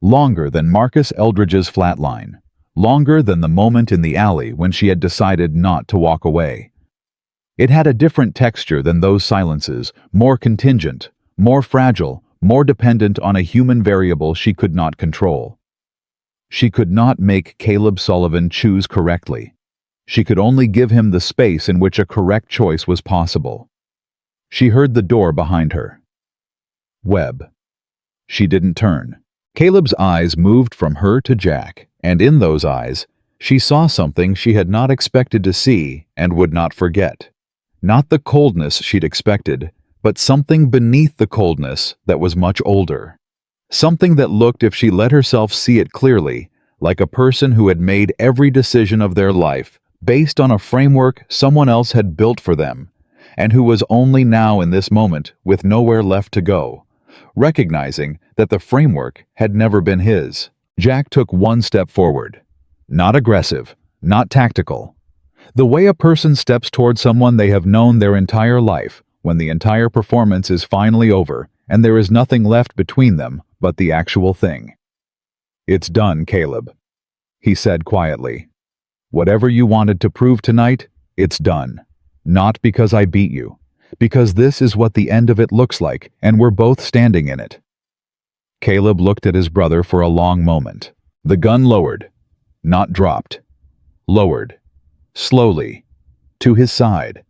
Longer than Marcus Eldridge's flatline. Longer than the moment in the alley when she had decided not to walk away. It had a different texture than those silences, more contingent, more fragile, more dependent on a human variable she could not control. She could not make Caleb Sullivan choose correctly. She could only give him the space in which a correct choice was possible. She heard the door behind her. Webb. She didn't turn. Caleb's eyes moved from her to Jack, and in those eyes, she saw something she had not expected to see and would not forget. Not the coldness she'd expected, but something beneath the coldness that was much older. Something that looked, if she let herself see it clearly, like a person who had made every decision of their life based on a framework someone else had built for them, and who was only now in this moment with nowhere left to go, recognizing that the framework had never been his. Jack took one step forward. Not aggressive, not tactical. The way a person steps toward someone they have known their entire life when the entire performance is finally over and there is nothing left between them but the actual thing. It's done, Caleb, he said quietly. Whatever you wanted to prove tonight, It's done. Not because I beat you. Because this is what the end of it looks like, and we're both standing in it." Caleb looked at his brother for a long moment. The gun lowered. Not dropped. Lowered. Slowly. To his side.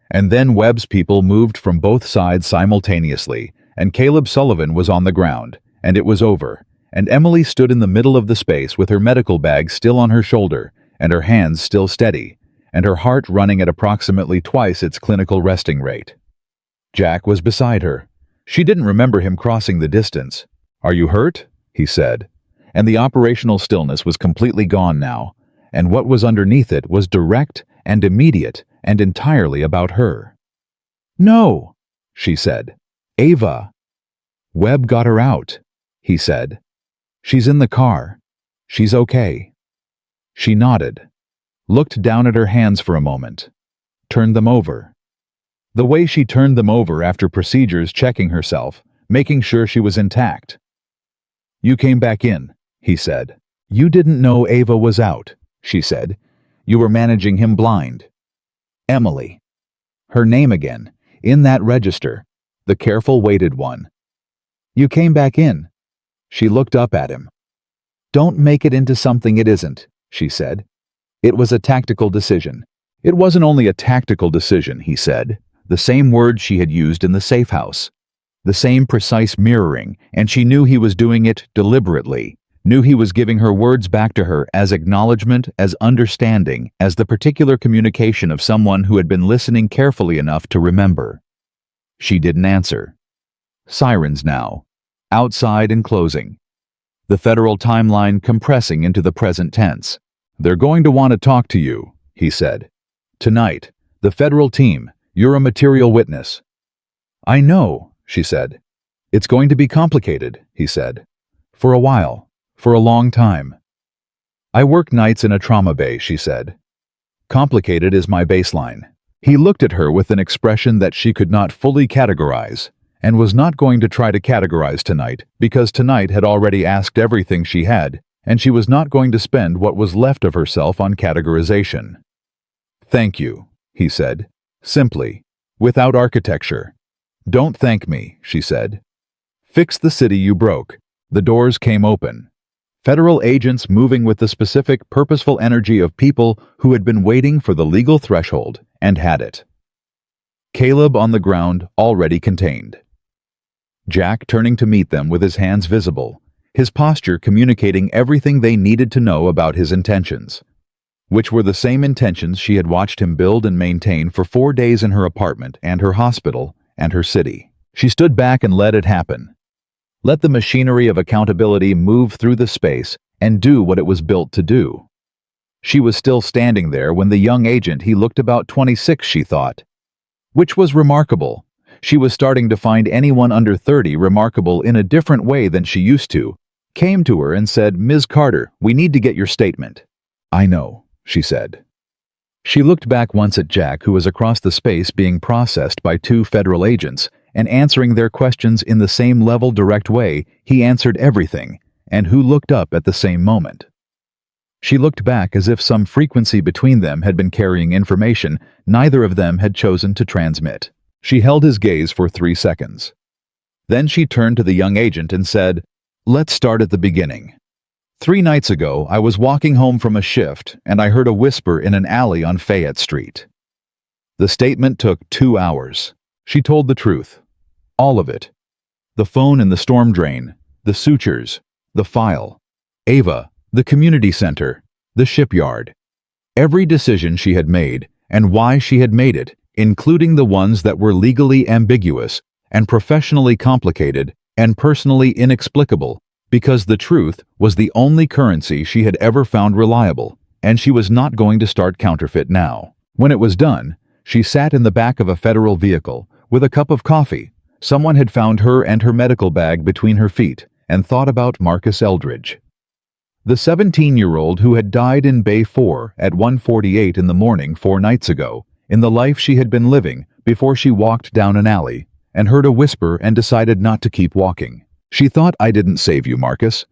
And then Webb's people moved from both sides simultaneously, and Caleb Sullivan was on the ground, and it was over, and Emily stood in the middle of the space with her medical bag still on her shoulder, and her hands still steady, and her heart running at approximately twice its clinical resting rate. Jack was beside her. She didn't remember him crossing the distance. "Are you hurt?" he said. And the operational stillness was completely gone now, and what was underneath it was direct and immediate and entirely about her. "No," she said. "Ava." "Webb got her out," he said. "She's in the car. She's okay." She nodded, looked down at her hands for a moment, turned them over. The way she turned them over after procedures, checking herself, making sure she was intact. "You came back in," he said. "You didn't know Ava was out," she said. "You were managing him blind." Emily. Her name again, in that register, the careful weighted one. "You came back in." She looked up at him. "Don't make it into something it isn't," she said. "It was a tactical decision." "It wasn't only a tactical decision," he said, the same words she had used in the safe house. The same precise mirroring, and she knew he was doing it deliberately, knew he was giving her words back to her as acknowledgement, as understanding, as the particular communication of someone who had been listening carefully enough to remember. She didn't answer. Sirens now. Outside and closing. The federal timeline compressing into the present tense. "They're going to want to talk to you," he said. "Tonight. The federal team. You're a material witness." "I know," she said. "It's going to be complicated," he said. "For a while. For a long time." "I work nights in a trauma bay," she said. "Complicated is my baseline." He looked at her with an expression that she could not fully categorize, and was not going to try to categorize tonight, because tonight had already asked everything she had, and she was not going to spend what was left of herself on categorization. "Thank you," he said, simply, without architecture. "Don't thank me," she said. "Fix the city you broke." The doors came open. Federal agents moving with the specific, purposeful energy of people who had been waiting for the legal threshold and had it. Caleb on the ground, already contained. Jack turning to meet them with his hands visible, his posture communicating everything they needed to know about his intentions, which were the same intentions she had watched him build and maintain for 4 days in her apartment and her hospital and her city. She stood back and let it happen. Let the machinery of accountability move through the space and do what it was built to do. She was still standing there when the young agent, he looked about 26, she thought. Which was remarkable. She was starting to find anyone under 30 remarkable in a different way than she used to. Came to her and said, "Ms. Carter, we need to get your statement." "I know," she said. She looked back once at Jack, who was across the space being processed by 2 federal agents, and answering their questions in the same level, direct way he answered everything, and who looked up at the same moment. She looked back as if some frequency between them had been carrying information neither of them had chosen to transmit. She held his gaze for 3 seconds. Then she turned to the young agent and said, "Let's start at the beginning. 3 nights ago, I was walking home from a shift, and I heard a whisper in an alley on Fayette Street." The statement took 2 hours. She told the truth. All of it. The phone in the storm drain, the sutures, the file, Ava, the community center, the shipyard. Every decision she had made, and why she had made it, including the ones that were legally ambiguous, and professionally complicated, and personally inexplicable, because the truth was the only currency she had ever found reliable, and she was not going to start counterfeit now. When it was done, she sat in the back of a federal vehicle, with a cup of coffee. Someone had found her and her medical bag between her feet, and thought about Marcus Eldridge. The 17-year-old who had died in Bay 4 at 1:48 in the morning 4 nights ago, in the life she had been living before she walked down an alley, and heard a whisper and decided not to keep walking. She thought, "I didn't save you, Marcus.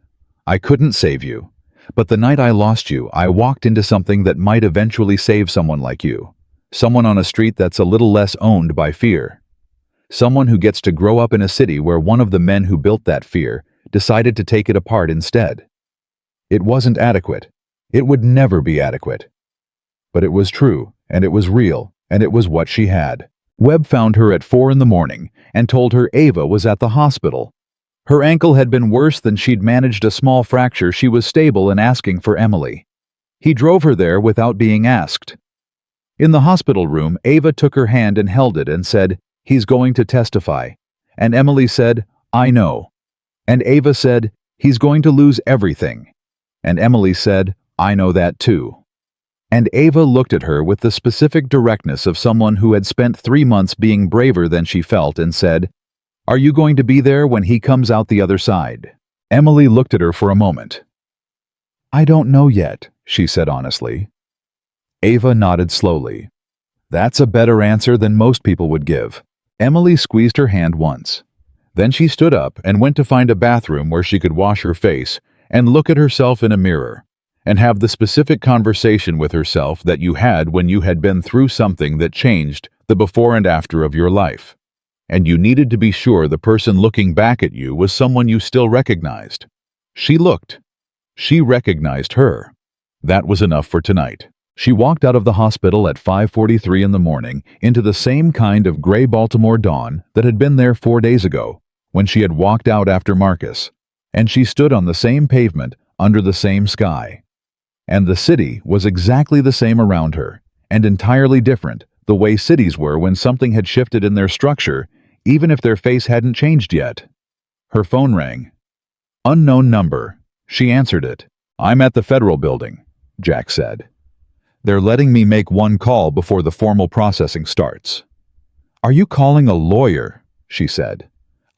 I couldn't save you. But the night I lost you, I walked into something that might eventually save someone like you. Someone on a street that's a little less owned by fear. Someone who gets to grow up in a city where one of the men who built that fear decided to take it apart instead. It wasn't adequate. It would never be adequate. But it was true, and it was real, and it was what she had. Webb found her at 4 in the morning and told her Ava was at the hospital. Her ankle had been worse than she'd managed a small fracture. She was stable and asking for Emily. He drove her there without being asked. In the hospital room, Ava took her hand and held it and said, "He's going to testify." And Emily said, "I know." And Ava said, "He's going to lose everything." And Emily said, "I know that too." And Ava looked at her with the specific directness of someone who had spent 3 months being braver than she felt and said, "Are you going to be there when he comes out the other side?" Emily looked at her for a moment. "I don't know yet," she said honestly. Ava nodded slowly. "That's a better answer than most people would give." Emily squeezed her hand once. Then she stood up and went to find a bathroom where she could wash her face and look at herself in a mirror and have the specific conversation with herself that you had when you had been through something that changed the before and after of your life. And you needed to be sure the person looking back at you was someone you still recognized. She looked. She recognized her. That was enough for tonight. She walked out of the hospital at 5:43 in the morning into the same kind of gray Baltimore dawn that had been there 4 days ago, when she had walked out after Marcus, and she stood on the same pavement under the same sky. And the city was exactly the same around her, and entirely different, the way cities were when something had shifted in their structure, even if their face hadn't changed yet. Her phone rang. Unknown number. She answered it. "I'm at the Federal Building," Jack said. "They're letting me make one call before the formal processing starts." "Are you calling a lawyer?" she said.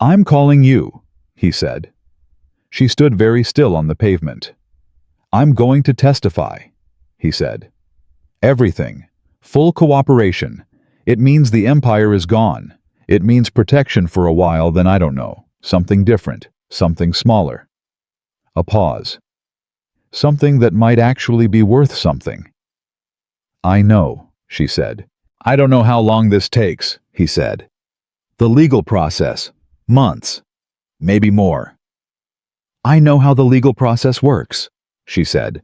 "I'm calling you," he said. She stood very still on the pavement. "I'm going to testify," he said. "Everything. Full cooperation. It means the empire is gone. It means protection for a while, then I don't know. Something different. Something smaller." A pause. "Something that might actually be worth something." "I know," she said. "I don't know how long this takes," he said. "The legal process. Months. Maybe more." "I know how the legal process works," she said.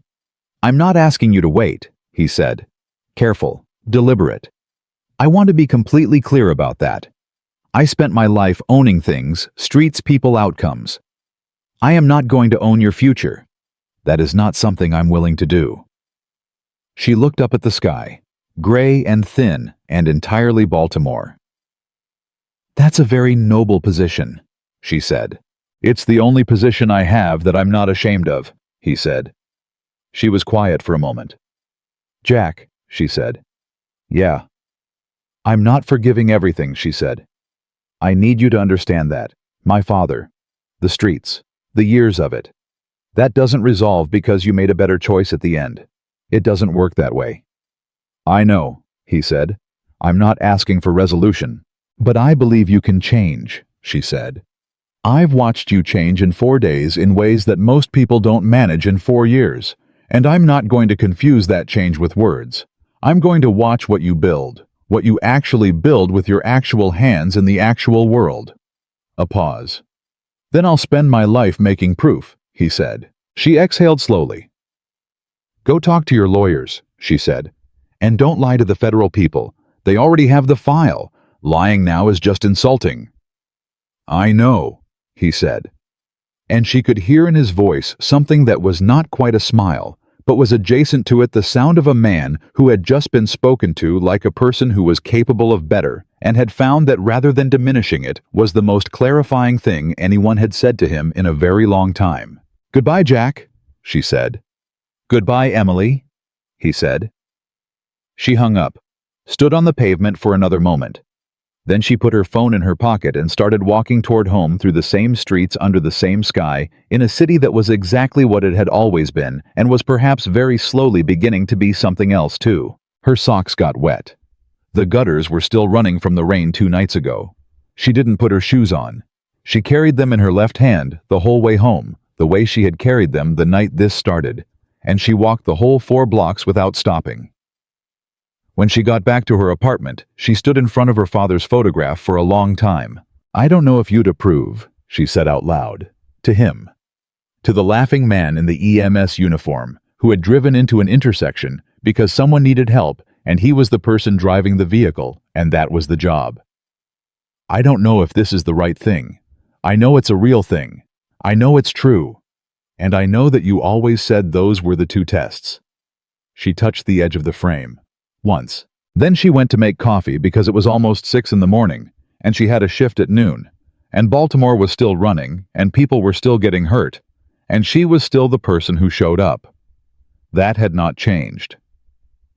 "I'm not asking you to wait," he said. "Careful. Deliberate. I want to be completely clear about that. I spent my life owning things, streets, people, outcomes. I am not going to own your future. That is not something I'm willing to do." She looked up at the sky, gray and thin and entirely Baltimore. "That's a very noble position," she said. "It's the only position I have that I'm not ashamed of," he said. She was quiet for a moment. "Jack," she said. "Yeah." "I'm not forgiving everything," she said. "I need you to understand that. My father. The streets. The years of it. That doesn't resolve because you made a better choice at the end. It doesn't work that way." "I know," he said. "I'm not asking for resolution. But I believe you can change," she said. "I've watched you change in 4 days in ways that most people don't manage in 4 years. And I'm not going to confuse that change with words. I'm going to watch what you build, what you actually build with your actual hands in the actual world." A pause. "Then I'll spend my life making proof," he said. She exhaled slowly. "Go talk to your lawyers," she said. "And don't lie to the federal people. They already have the file. Lying now is just insulting." "I know," he said. And she could hear in his voice something that was not quite a smile, but was adjacent to it, the sound of a man who had just been spoken to like a person who was capable of better, and had found that rather than diminishing it was the most clarifying thing anyone had said to him in a very long time. "Goodbye, Jack," she said. "Goodbye, Emily," he said. She hung up, stood on the pavement for another moment. Then she put her phone in her pocket and started walking toward home through the same streets under the same sky in a city that was exactly what it had always been and was perhaps very slowly beginning to be something else too. Her socks got wet. The gutters were still running from the rain 2 nights ago. She didn't put her shoes on. She carried them in her left hand the whole way home, the way she had carried them the night this started, and she walked the whole 4 blocks without stopping. When she got back to her apartment, she stood in front of her father's photograph for a long time. "I don't know if you'd approve," she said out loud. To him. To the laughing man in the EMS uniform, who had driven into an intersection because someone needed help and he was the person driving the vehicle, and that was the job. "I don't know if this is the right thing. I know it's a real thing. I know it's true. And I know that you always said those were the two tests." She touched the edge of the frame. Once. Then she went to make coffee because it was almost 6 in the morning, and she had a shift at noon, and Baltimore was still running, and people were still getting hurt, and she was still the person who showed up. That had not changed.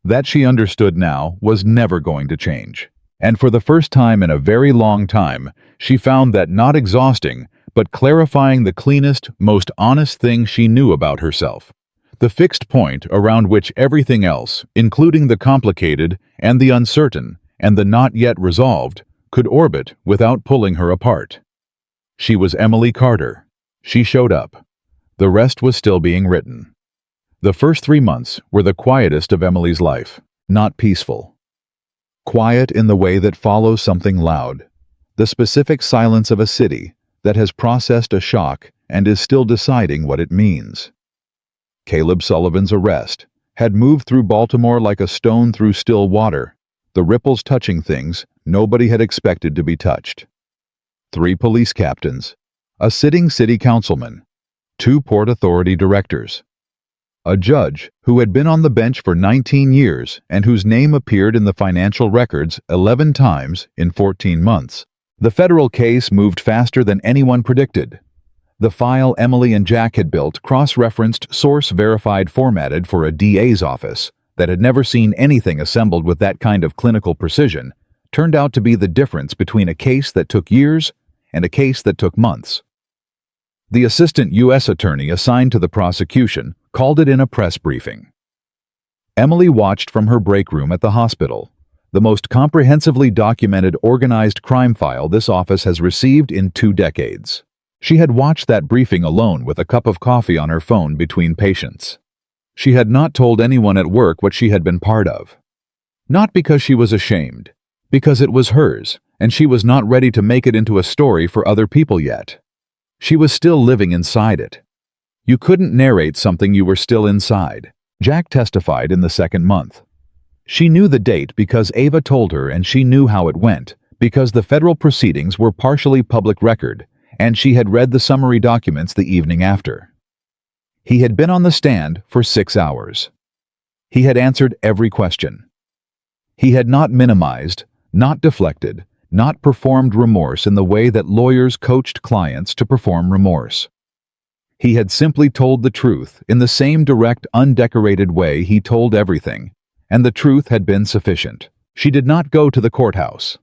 That she understood now was never going to change. And for the first time in a very long time, she found that not exhausting, but clarifying the cleanest, most honest thing she knew about herself. The fixed point around which everything else, including the complicated and the uncertain and the not yet resolved, could orbit without pulling her apart. She was Emily Carter. She showed up. The rest was still being written. The first 3 months were the quietest of Emily's life, not peaceful. Quiet in the way that follows something loud, the specific silence of a city that has processed a shock and is still deciding what it means. Caleb Sullivan's arrest had moved through Baltimore like a stone through still water, the ripples touching things nobody had expected to be touched. 3 police captains, a sitting city councilman, 2 Port Authority directors, a judge who had been on the bench for 19 years and whose name appeared in the financial records 11 times in 14 months. The federal case moved faster than anyone predicted. The file Emily and Jack had built cross-referenced, source-verified, formatted for a DA's office that had never seen anything assembled with that kind of clinical precision, turned out to be the difference between a case that took years and a case that took months. The assistant U.S. attorney assigned to the prosecution called it in a press briefing. Emily watched from her break room at the hospital, the most comprehensively documented organized crime file this office has received in 2 decades. She had watched that briefing alone with a cup of coffee on her phone between patients. She had not told anyone at work what she had been part of. Not because she was ashamed, because it was hers, and she was not ready to make it into a story for other people yet. She was still living inside it. You couldn't narrate something you were still inside. Jack testified in the 2nd month. She knew the date because Ava told her, and she knew how it went, because the federal proceedings were partially public record, and she had read the summary documents the evening after. He had been on the stand for 6 hours. He had answered every question. He had not minimized, not deflected, not performed remorse in the way that lawyers coached clients to perform remorse. He had simply told the truth in the same direct, undecorated way he told everything, and the truth had been sufficient. She did not go to the courthouse.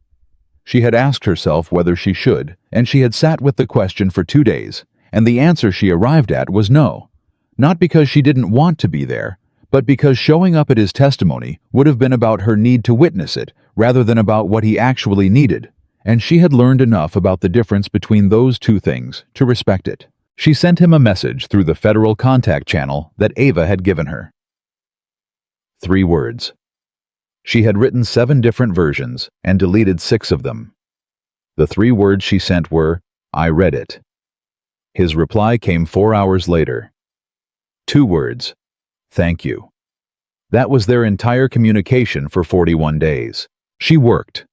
She had asked herself whether she should, and she had sat with the question for 2 days, and the answer she arrived at was no, not because she didn't want to be there, but because showing up at his testimony would have been about her need to witness it rather than about what he actually needed, and she had learned enough about the difference between those 2 things to respect it. She sent him a message through the federal contact channel that Ava had given her. 3 words. She had written 7 different versions and deleted 6 of them. The 3 words she sent were, "I read it." His reply came 4 hours later. 2 words. "Thank you." That was their entire communication for 41 days. She worked.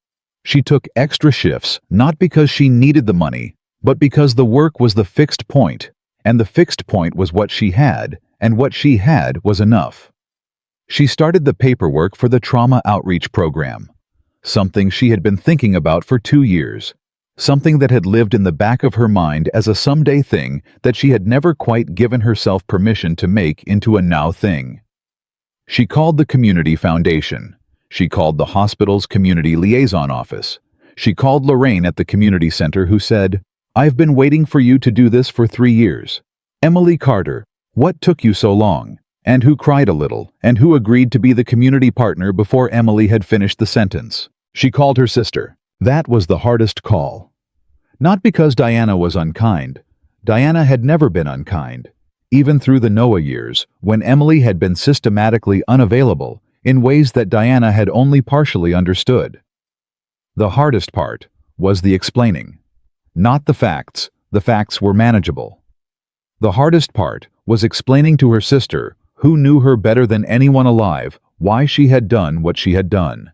She took extra shifts, not because she needed the money, but because the work was the fixed point, and the fixed point was what she had, and what she had was enough. She started the paperwork for the trauma outreach program, something she had been thinking about for 2 years, something that had lived in the back of her mind as a someday thing that she had never quite given herself permission to make into a now thing. She called the community foundation. She called the hospital's community liaison office. She called Lorraine at the community center, who said, "I've been waiting for you to do this for 3 years. Emily Carter, what took you so long?" And who cried a little, and who agreed to be the community partner before Emily had finished the sentence. She called her sister. That was the hardest call. Not because Diana was unkind. Diana had never been unkind. Even through the Noah years, when Emily had been systematically unavailable, in ways that Diana had only partially understood. The hardest part was the explaining. Not the facts were manageable. The hardest part was explaining to her sister, who knew her better than anyone alive, why she had done what she had done.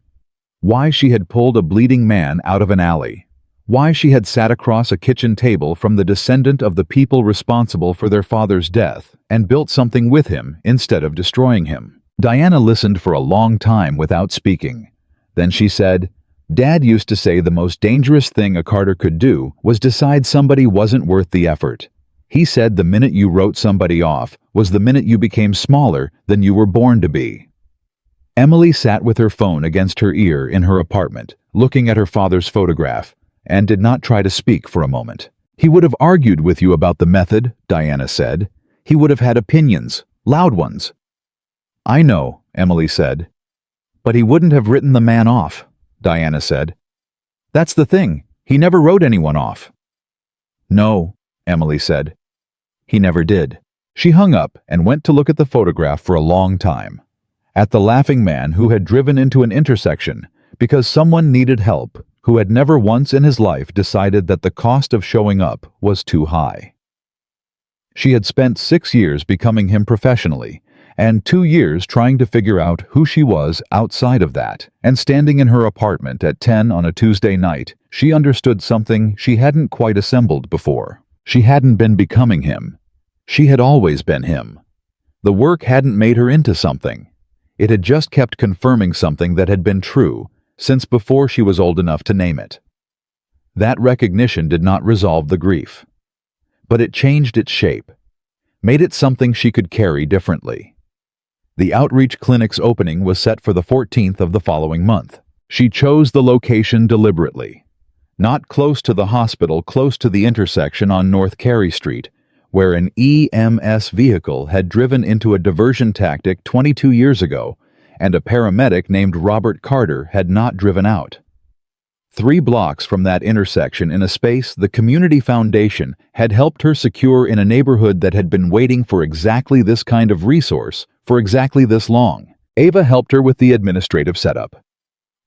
Why she had pulled a bleeding man out of an alley. Why she had sat across a kitchen table from the descendant of the people responsible for their father's death and built something with him instead of destroying him. Diana listened for a long time without speaking. Then she said, "Dad used to say the most dangerous thing a Carter could do was decide somebody wasn't worth the effort. He said the minute you wrote somebody off was the minute you became smaller than you were born to be." Emily sat with her phone against her ear in her apartment, looking at her father's photograph, and did not try to speak for a moment. "He would have argued with you about the method," Diana said. "He would have had opinions, loud ones." "I know," Emily said. "But he wouldn't have written the man off," Diana said. "That's the thing, he never wrote anyone off." "No," Emily said. "He never did." She hung up and went to look at the photograph for a long time. At the laughing man who had driven into an intersection because someone needed help, who had never once in his life decided that the cost of showing up was too high. She had spent 6 years becoming him professionally, and 2 years trying to figure out who she was outside of that, and standing in her apartment at 10 on a Tuesday night, she understood something she hadn't quite assembled before. She hadn't been becoming him. She had always been him. The work hadn't made her into something. It had just kept confirming something that had been true since before she was old enough to name it. That recognition did not resolve the grief, but it changed its shape, made it something she could carry differently. The outreach clinic's opening was set for the 14th of the following month. She chose the location deliberately. Not close to the hospital, close to the intersection on North Carey Street, where an EMS vehicle had driven into a diversion tactic 22 years ago, and a paramedic named Robert Carter had not driven out. 3 blocks from that intersection, in a space the Community Foundation had helped her secure in a neighborhood that had been waiting for exactly this kind of resource for exactly this long. Ava helped her with the administrative setup.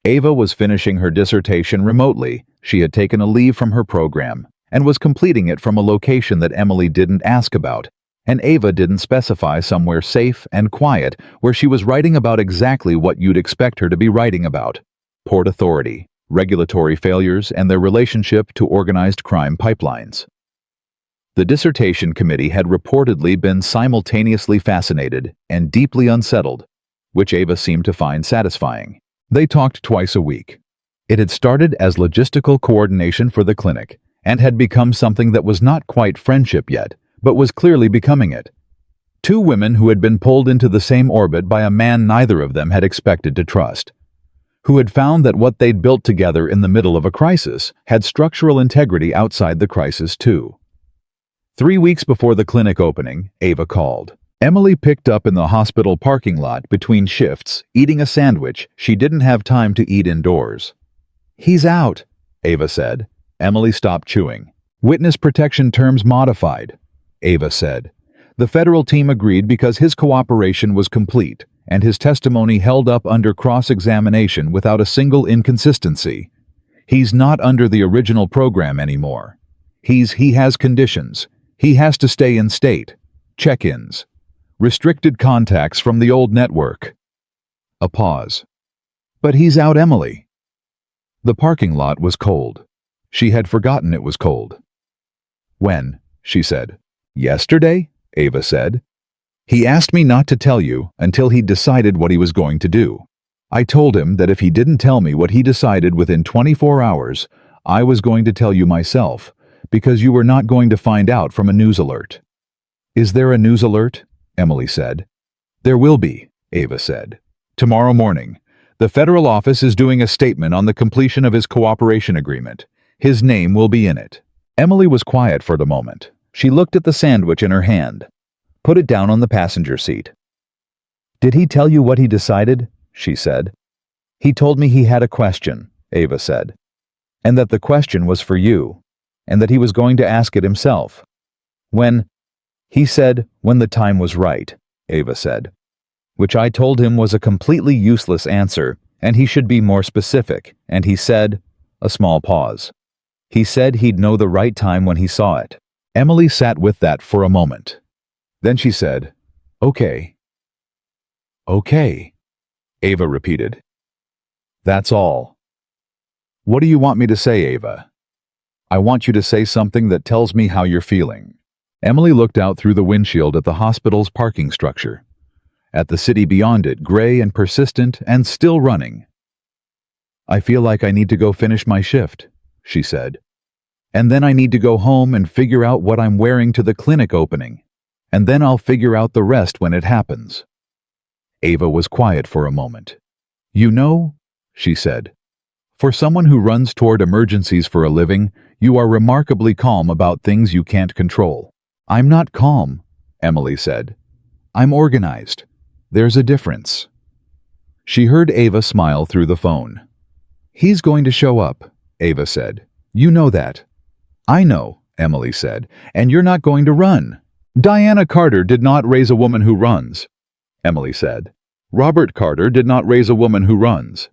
Ava was finishing her dissertation remotely. She had taken a leave from her program and was completing it from a location that Emily didn't ask about, and Ava didn't specify somewhere safe and quiet where she was writing about exactly what you'd expect her to be writing about: Port Authority, regulatory failures, and their relationship to organized crime pipelines. The dissertation committee had reportedly been simultaneously fascinated and deeply unsettled, which Ava seemed to find satisfying. They talked twice a week. It had started as logistical coordination for the clinic and had become something that was not quite friendship yet, but was clearly becoming it. 2 women who had been pulled into the same orbit by a man neither of them had expected to trust, who had found that what they'd built together in the middle of a crisis had structural integrity outside the crisis too. 3 weeks before the clinic opening, Ava called. Emily picked up in the hospital parking lot between shifts, eating a sandwich she didn't have time to eat indoors. "He's out," Ava said. Emily stopped chewing. "Witness protection terms modified," Ava said. The federal team agreed because his cooperation was complete, and his testimony held up under cross-examination without a single inconsistency. He's not under the original program anymore. He has conditions. He has to stay in state. Check-ins. Restricted contacts from the old network. A pause. "But he's out, Emily." The parking lot was cold. She had forgotten it was cold. "When?" she said. "Yesterday?" Ava said. "He asked me not to tell you until he'd decided what he was going to do. I told him that if he didn't tell me what he decided within 24 hours, I was going to tell you myself, because you were not going to find out from a news alert." "Is there a news alert?" Emily said. "There will be," Ava said. "Tomorrow morning. The federal office is doing a statement on the completion of his cooperation agreement. His name will be in it." Emily was quiet for the moment. She looked at the sandwich in her hand. Put it down on the passenger seat. "Did he tell you what he decided?" she said. "He told me he had a question," Ava said, "and that the question was for you, and that he was going to ask it himself. He said when the time was right," Ava said. which I told him was a completely useless answer, and he should be more specific, and he said, a small pause. He said he'd know the right time when he saw it. Emily sat with that for a moment. Then she said, "Okay." "Okay," Ava repeated. "That's all." "What do you want me to say, Ava?" "I want you to say something that tells me how you're feeling." Emily looked out through the windshield at the hospital's parking structure. At the city beyond it, gray and persistent and still running. "I feel like I need to go finish my shift," she said. "And then I need to go home and figure out what I'm wearing to the clinic opening. And then I'll figure out the rest when it happens." Ava was quiet for a moment. "You know," she said, "for someone who runs toward emergencies for a living, you are remarkably calm about things you can't control." "I'm not calm," Emily said. "I'm organized. There's a difference." She heard Ava smile through the phone. "He's going to show up," Ava said. "You know that." "I know," Emily said, "and you're not going to run." "Diana Carter did not raise a woman who runs," Emily said. "Robert Carter did not raise a woman who runs.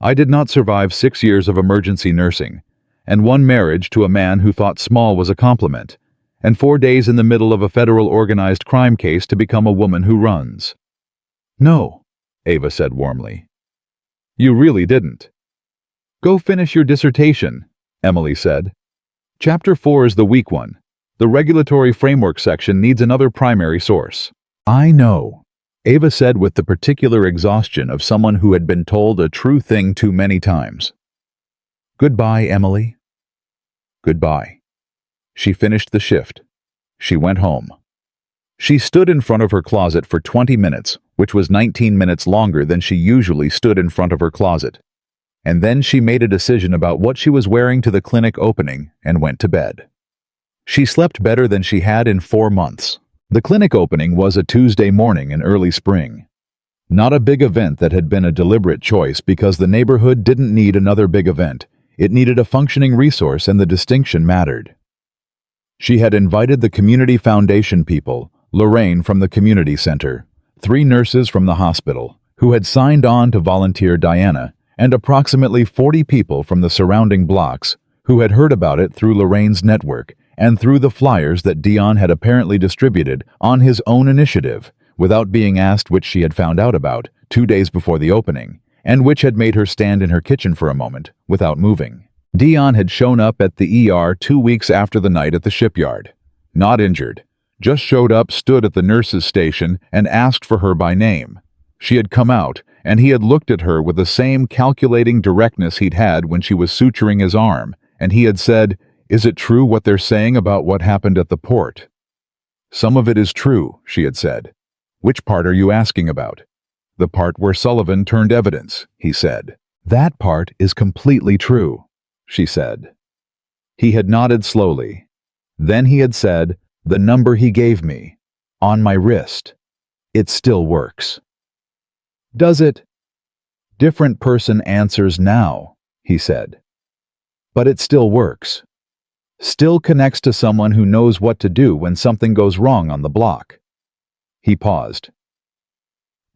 I did not survive 6 years of emergency nursing, and 1 marriage to a man who thought small was a compliment, and 4 days in the middle of a federal organized crime case to become a woman who runs." "No," Ava said warmly. "You really didn't." "Go finish your dissertation," Emily said. "Chapter 4 is the weak one. The regulatory framework section needs another primary source." "I know," Ava said with the particular exhaustion of someone who had been told a true thing too many times. "Goodbye, Emily." "Goodbye." She finished the shift. She went home. She stood in front of her closet for 20 minutes, which was 19 minutes longer than she usually stood in front of her closet. And then she made a decision about what she was wearing to the clinic opening and went to bed. She slept better than she had in 4 months. The clinic opening was a Tuesday morning in early spring. Not a big event that had been a deliberate choice because the neighborhood didn't need another big event. It needed a functioning resource and the distinction mattered. She had invited the community foundation people, Lorraine from the community center, 3 nurses from the hospital, who had signed on to volunteer Diana, and approximately 40 people from the surrounding blocks who had heard about it through Lorraine's network and through the flyers that Dion had apparently distributed on his own initiative, without being asked, which she had found out about 2 days before the opening, and which had made her stand in her kitchen for a moment, without moving. Dion had shown up at the ER 2 weeks after the night at the shipyard. Not injured. Just showed up, stood at the nurse's station, and asked for her by name. She had come out, and he had looked at her with the same calculating directness he'd had when she was suturing his arm, and he had said, "Is it true what they're saying about what happened at the port?" "Some of it is true," she had said. "Which part are you asking about?" "The part where Sullivan turned evidence," he said. "That part is completely true," she said. He had nodded slowly. Then he had said, "The number he gave me, on my wrist. It still works." "Does it?" "Different person answers now," he said. "But it still works. Still connects to someone who knows what to do when something goes wrong on the block." He paused.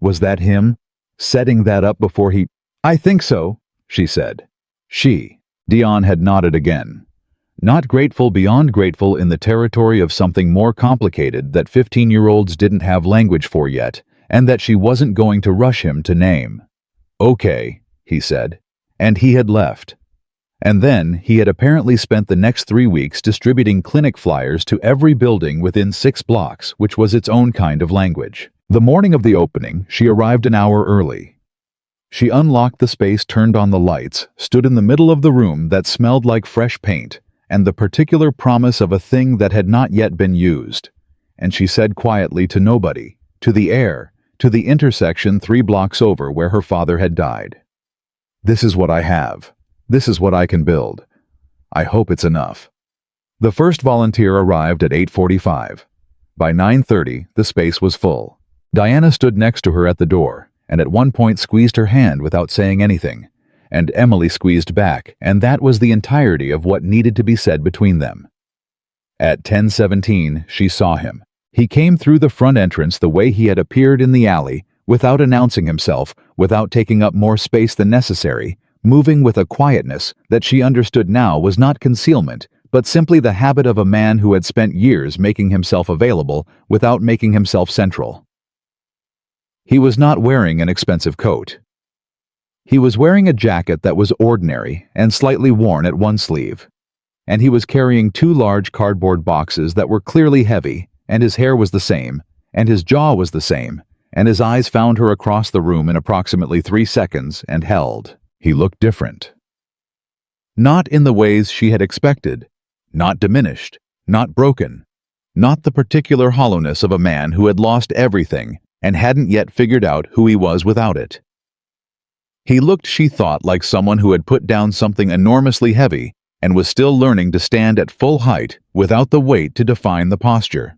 "Was that him? Setting that up before he—" "I think so," she said. Dion had nodded again. Not grateful beyond grateful in the territory of something more complicated that 15-year-olds didn't have language for yet, and that she wasn't going to rush him to name. "Okay," he said. And he had left. And then he had apparently spent the next 3 weeks distributing clinic flyers to every building within 6 blocks, which was its own kind of language. The morning of the opening, she arrived an hour early. She unlocked the space, turned on the lights, stood in the middle of the room that smelled like fresh paint, and the particular promise of a thing that had not yet been used. And she said quietly to nobody, to the air, to the intersection 3 blocks over where her father had died. "This is what I have. This is what I can build. I hope it's enough." The first volunteer arrived at 8:45. By 9:30, the space was full. Diana stood next to her at the door, and at one point squeezed her hand without saying anything, and Emily squeezed back, and that was the entirety of what needed to be said between them. At 10:17, she saw him. He came through the front entrance the way he had appeared in the alley, without announcing himself, without taking up more space than necessary, moving with a quietness that she understood now was not concealment, but simply the habit of a man who had spent years making himself available without making himself central. He was not wearing an expensive coat. He was wearing a jacket that was ordinary and slightly worn at one sleeve, and he was carrying 2 large cardboard boxes that were clearly heavy, and his hair was the same, and his jaw was the same, and his eyes found her across the room in approximately 3 seconds and held. He looked different. Not in the ways she had expected, not diminished, not broken, not the particular hollowness of a man who had lost everything and hadn't yet figured out who he was without it. He looked, she thought, like someone who had put down something enormously heavy and was still learning to stand at full height without the weight to define the posture.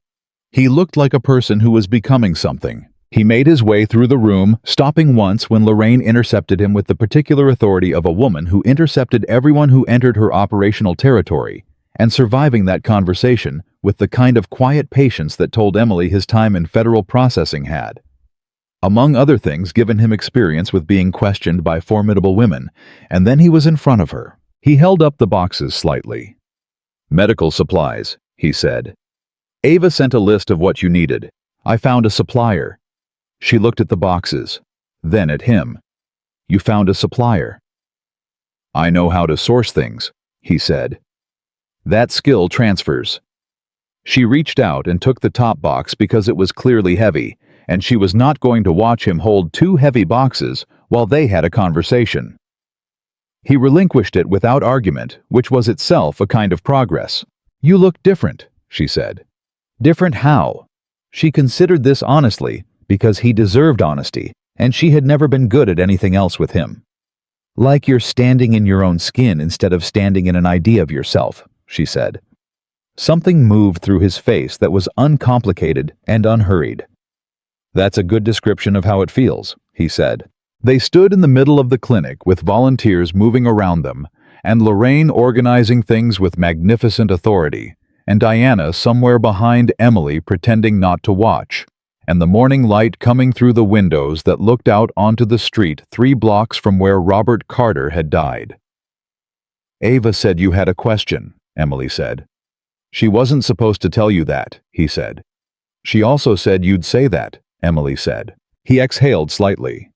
He looked like a person who was becoming something. He made his way through the room, stopping once when Lorraine intercepted him with the particular authority of a woman who intercepted everyone who entered her operational territory, and surviving that conversation with the kind of quiet patience that told Emily his time in federal processing had, among other things, given him experience with being questioned by formidable women. And then he was in front of her. He held up the boxes slightly. "Medical supplies," he said. "Ava sent a list of what you needed. I found a supplier." She looked at the boxes, then at him. "You found a supplier." "I know how to source things," he said. "That skill transfers." She reached out and took the top box because it was clearly heavy, and she was not going to watch him hold 2 heavy boxes while they had a conversation. He relinquished it without argument, which was itself a kind of progress. "You look different," she said. Different how? She considered this honestly because he deserved honesty, and she had never been good at anything else with him. "Like you're standing in your own skin instead of standing in an idea of yourself," she said. Something moved through his face that was uncomplicated and unhurried. "That's a good description of how it feels," he said. They stood in the middle of the clinic with volunteers moving around them, and Lorraine organizing things with magnificent authority, and Diana somewhere behind Emily pretending not to watch, and the morning light coming through the windows that looked out onto the street 3 blocks from where Robert Carter had died. "Ava said you had a question," Emily said. "She wasn't supposed to tell you that," he said. "She also said you'd say that," Emily said. He exhaled slightly.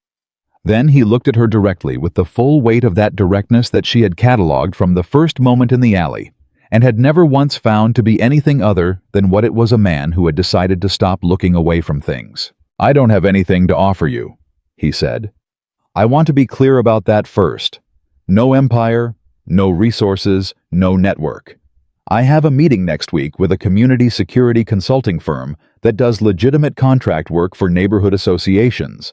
Then he looked at her directly with the full weight of that directness that she had catalogued from the first moment in the alley, and had never once found to be anything other than what it was, a man who had decided to stop looking away from things. "I don't have anything to offer you," he said. "I want to be clear about that first. No empire, no resources, no network. I have a meeting next week with a community security consulting firm that does legitimate contract work for neighborhood associations.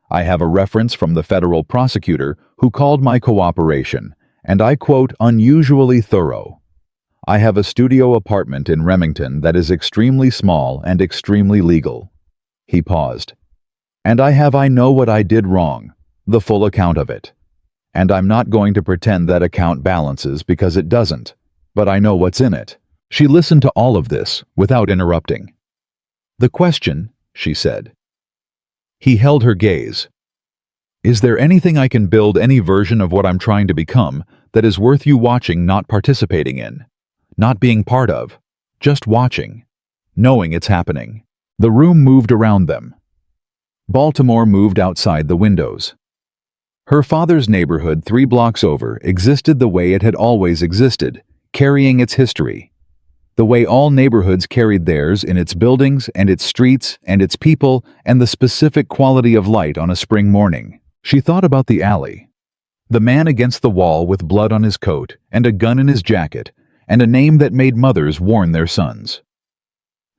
I have a reference from the federal prosecutor who called my cooperation, and I quote, unusually thorough. I have a studio apartment in Remington that is extremely small and extremely legal." He paused. "And I know what I did wrong, the full account of it. And I'm not going to pretend that account balances because it doesn't, but I know what's in it." She listened to all of this without interrupting. "The question," she said. He held her gaze. "Is there anything I can build any version of what I'm trying to become that is worth you watching, not participating in? Not being part of, just watching, knowing it's happening." The room moved around them. Baltimore moved outside the windows. Her father's neighborhood 3 blocks over existed the way it had always existed, carrying its history. The way all neighborhoods carried theirs in its buildings and its streets and its people and the specific quality of light on a spring morning. She thought about the alley. The man against the wall with blood on his coat and a gun in his jacket, and a name that made mothers warn their sons.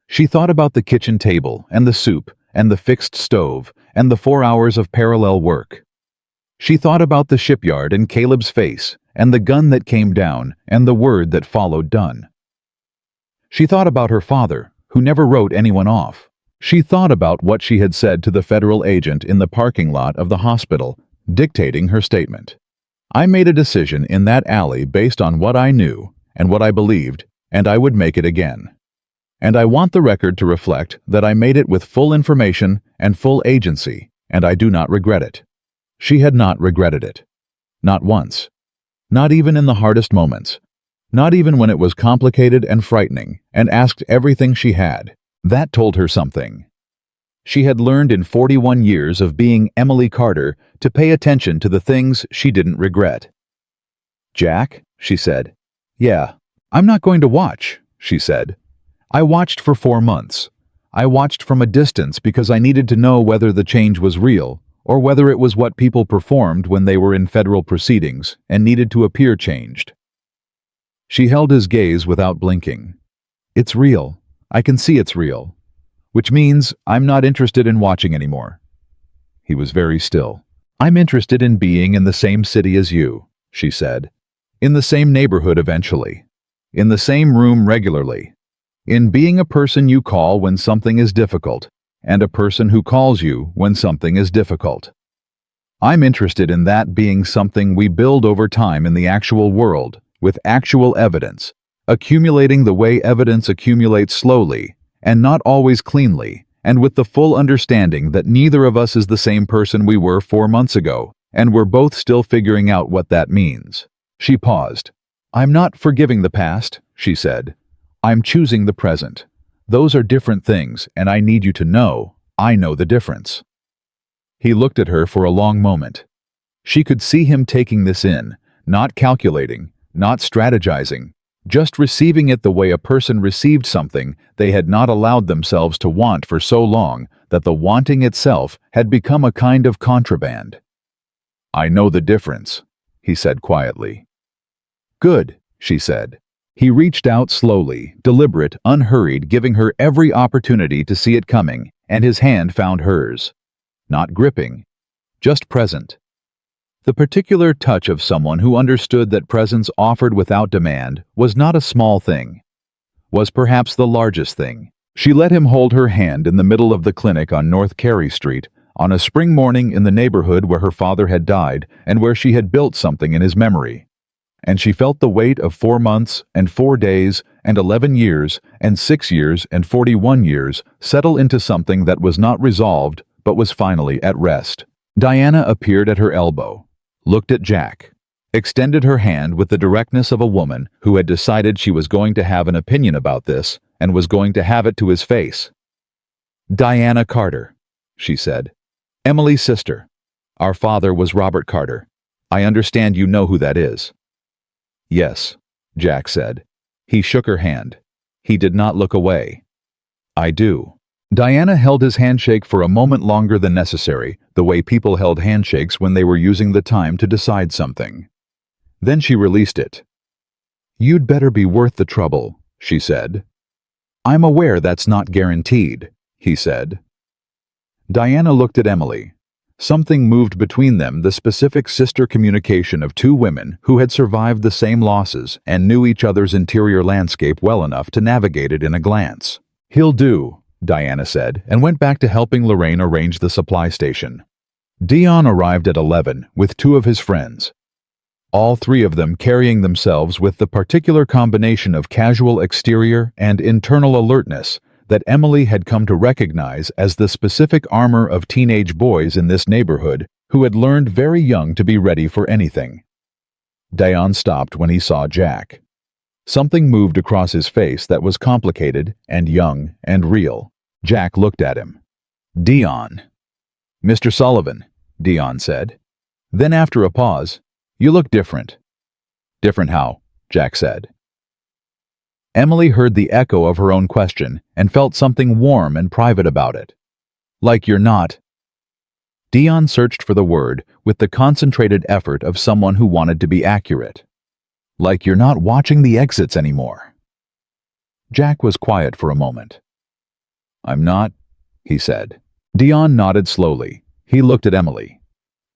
She thought about the kitchen table and the soup and the fixed stove and the 4 hours of parallel work. She thought about the shipyard and Caleb's face and the gun that came down and the word that followed done. She thought about her father, who never wrote anyone off. She thought about what she had said to the federal agent in the parking lot of the hospital, dictating her statement. "I made a decision in that alley based on what I knew and what I believed, and I would make it again. And I want the record to reflect that I made it with full information and full agency, and I do not regret it. She had not regretted it. Not once. Not even in the hardest moments. Not even when it was complicated and frightening and asked everything she had. That told her something. She had learned in 41 years of being Emily Carter to pay attention to the things she didn't regret. "Jack," she said. "Yeah, I'm not going to watch," she said. "I watched for 4 months. I watched from a distance because I needed to know whether the change was real, or whether it was what people performed when they were in federal proceedings and needed to appear changed." She held his gaze without blinking. "It's real. I can see it's real. Which means I'm not interested in watching anymore." He was very still. "I'm interested in being in the same city as you," she said. "In the same neighborhood eventually. In the same room regularly. In being a person you call when something is difficult, and a person who calls you when something is difficult. I'm interested in that being something we build over time in the actual world, with actual evidence, accumulating the way evidence accumulates slowly, and not always cleanly, and with the full understanding that neither of us is the same person we were 4 months ago, and we're both still figuring out what that means." She paused. "I'm not forgiving the past," she said. "I'm choosing the present. Those are different things, and I need you to know I know the difference." He looked at her for a long moment. She could see him taking this in, not calculating, not strategizing, just receiving it the way a person received something they had not allowed themselves to want for so long that the wanting itself had become a kind of contraband. "I know the difference," he said quietly. "Good," she said. He reached out slowly, deliberate, unhurried, giving her every opportunity to see it coming, and his hand found hers. Not gripping, just present. The particular touch of someone who understood that presence offered without demand was not a small thing, was perhaps the largest thing. She let him hold her hand in the middle of the clinic on North Carey Street, on a spring morning in the neighborhood where her father had died and where she had built something in his memory. And she felt the weight of 4 months and 4 days and 11 years and 6 years and 41 years settle into something that was not resolved but was finally at rest. Diana appeared at her elbow, looked at Jack, extended her hand with the directness of a woman who had decided she was going to have an opinion about this and was going to have it to his face. "Diana Carter," she said. "Emily's sister. Our father was Robert Carter. I understand you know who that is." "Yes," Jack said. He shook her hand. He did not look away. "I do." Diana held his handshake for a moment longer than necessary, the way people held handshakes when they were using the time to decide something. Then she released it. "You'd better be worth the trouble," she said. "I'm aware that's not guaranteed," he said. Diana looked at Emily. Something moved between them, the specific sister communication of two women who had survived the same losses and knew each other's interior landscape well enough to navigate it in a glance. "He'll do," Diana said, and went back to helping Lorraine arrange the supply station. Dion arrived at 11 with 2 of his friends, all 3 of them carrying themselves with the particular combination of casual exterior and internal alertness that Emily had come to recognize as the specific armor of teenage boys in this neighborhood who had learned very young to be ready for anything. Dion stopped when he saw Jack. Something moved across his face that was complicated and young and real. Jack looked at him. "Dion." "Mr. Sullivan," Dion said. Then after a pause, "You look different." "Different how?" Jack said. Emily heard the echo of her own question and felt something warm and private about it. "Like you're not." Dion searched for the word with the concentrated effort of someone who wanted to be accurate. "Like you're not watching the exits anymore." Jack was quiet for a moment. "I'm not," he said. Dion nodded slowly. He looked at Emily.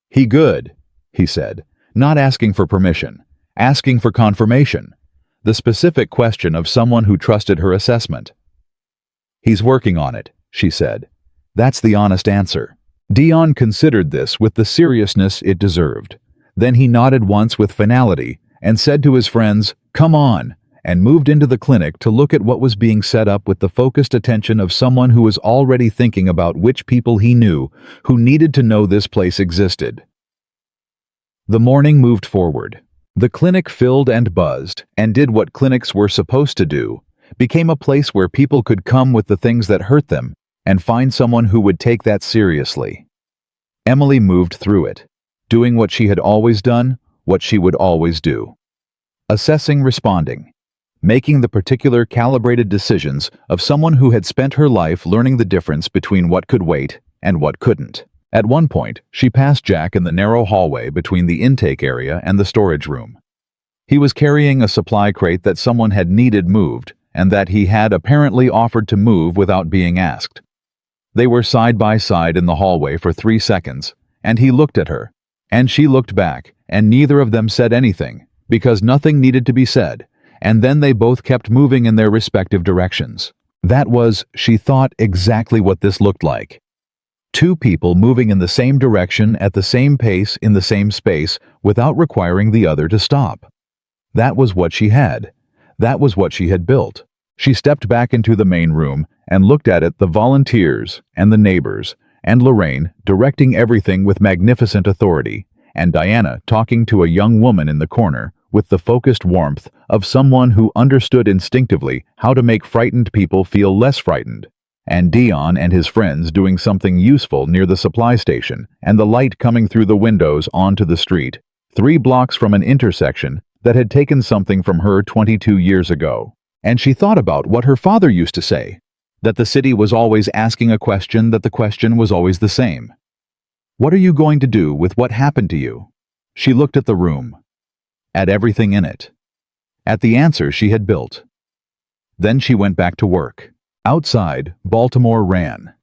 "He good," he said, not asking for permission, asking for confirmation, the specific question of someone who trusted her assessment. "He's working on it," she said. That's the honest answer. Dion considered this with the seriousness it deserved. Then he nodded once with finality and said to his friends, "Come on," and moved into the clinic to look at what was being set up with the focused attention of someone who was already thinking about which people he knew who needed to know this place existed. The morning moved forward. The clinic filled and buzzed and did what clinics were supposed to do, became a place where people could come with the things that hurt them and find someone who would take that seriously. Emily moved through it, doing what she had always done, what she would always do. Assessing, responding, making the particular calibrated decisions of someone who had spent her life learning the difference between what could wait and what couldn't. At one point, she passed Jack in the narrow hallway between the intake area and the storage room. He was carrying a supply crate that someone had needed moved, and that he had apparently offered to move without being asked. They were side by side in the hallway for 3 seconds, and he looked at her, and she looked back, and neither of them said anything, because nothing needed to be said, and then they both kept moving in their respective directions. That was, she thought, exactly what this looked like. Two people moving in the same direction at the same pace in the same space without requiring the other to stop. That was what she had. That was what she had built. She stepped back into the main room and looked at it, the volunteers and the neighbors, and Lorraine directing everything with magnificent authority, and Diana talking to a young woman in the corner with the focused warmth of someone who understood instinctively how to make frightened people feel less frightened, and Dion and his friends doing something useful near the supply station, and the light coming through the windows onto the street, 3 blocks from an intersection that had taken something from her 22 years ago. And she thought about what her father used to say, that the city was always asking a question, that the question was always the same. What are you going to do with what happened to you? She looked at the room, at everything in it, at the answer she had built. Then she went back to work. Outside, Baltimore ran.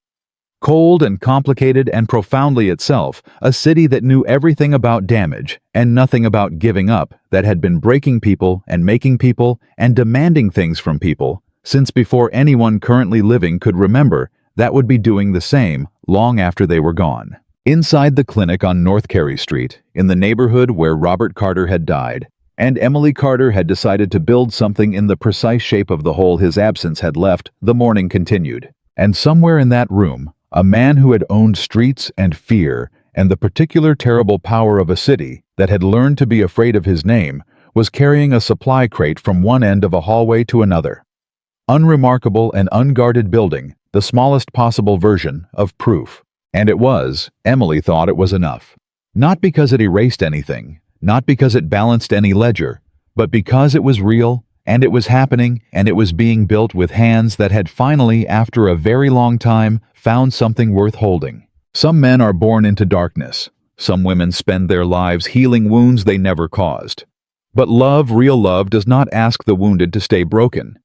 Cold and complicated and profoundly itself, a city that knew everything about damage and nothing about giving up, that had been breaking people and making people and demanding things from people, since before anyone currently living could remember, that would be doing the same long after they were gone. Inside the clinic on North Carey Street, in the neighborhood where Robert Carter had died, and Emily Carter had decided to build something in the precise shape of the hole his absence had left, the morning continued. And somewhere in that room, a man who had owned streets and fear and the particular terrible power of a city that had learned to be afraid of his name was carrying a supply crate from one end of a hallway to another. Unremarkable and unguarded building, the smallest possible version of proof. And it was, Emily thought it was enough. Not because it erased anything, not because it balanced any ledger, but because it was real, and it was happening, and it was being built with hands that had finally, after a very long time, found something worth holding. Some men are born into darkness. Some women spend their lives healing wounds they never caused. But love, real love, does not ask the wounded to stay broken.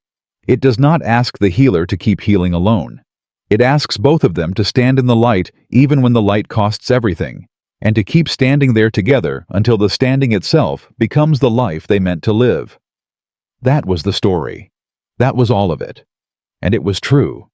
It does not ask the healer to keep healing alone. It asks both of them to stand in the light even when the light costs everything, and to keep standing there together until the standing itself becomes the life they meant to live. That was the story. That was all of it. And it was true.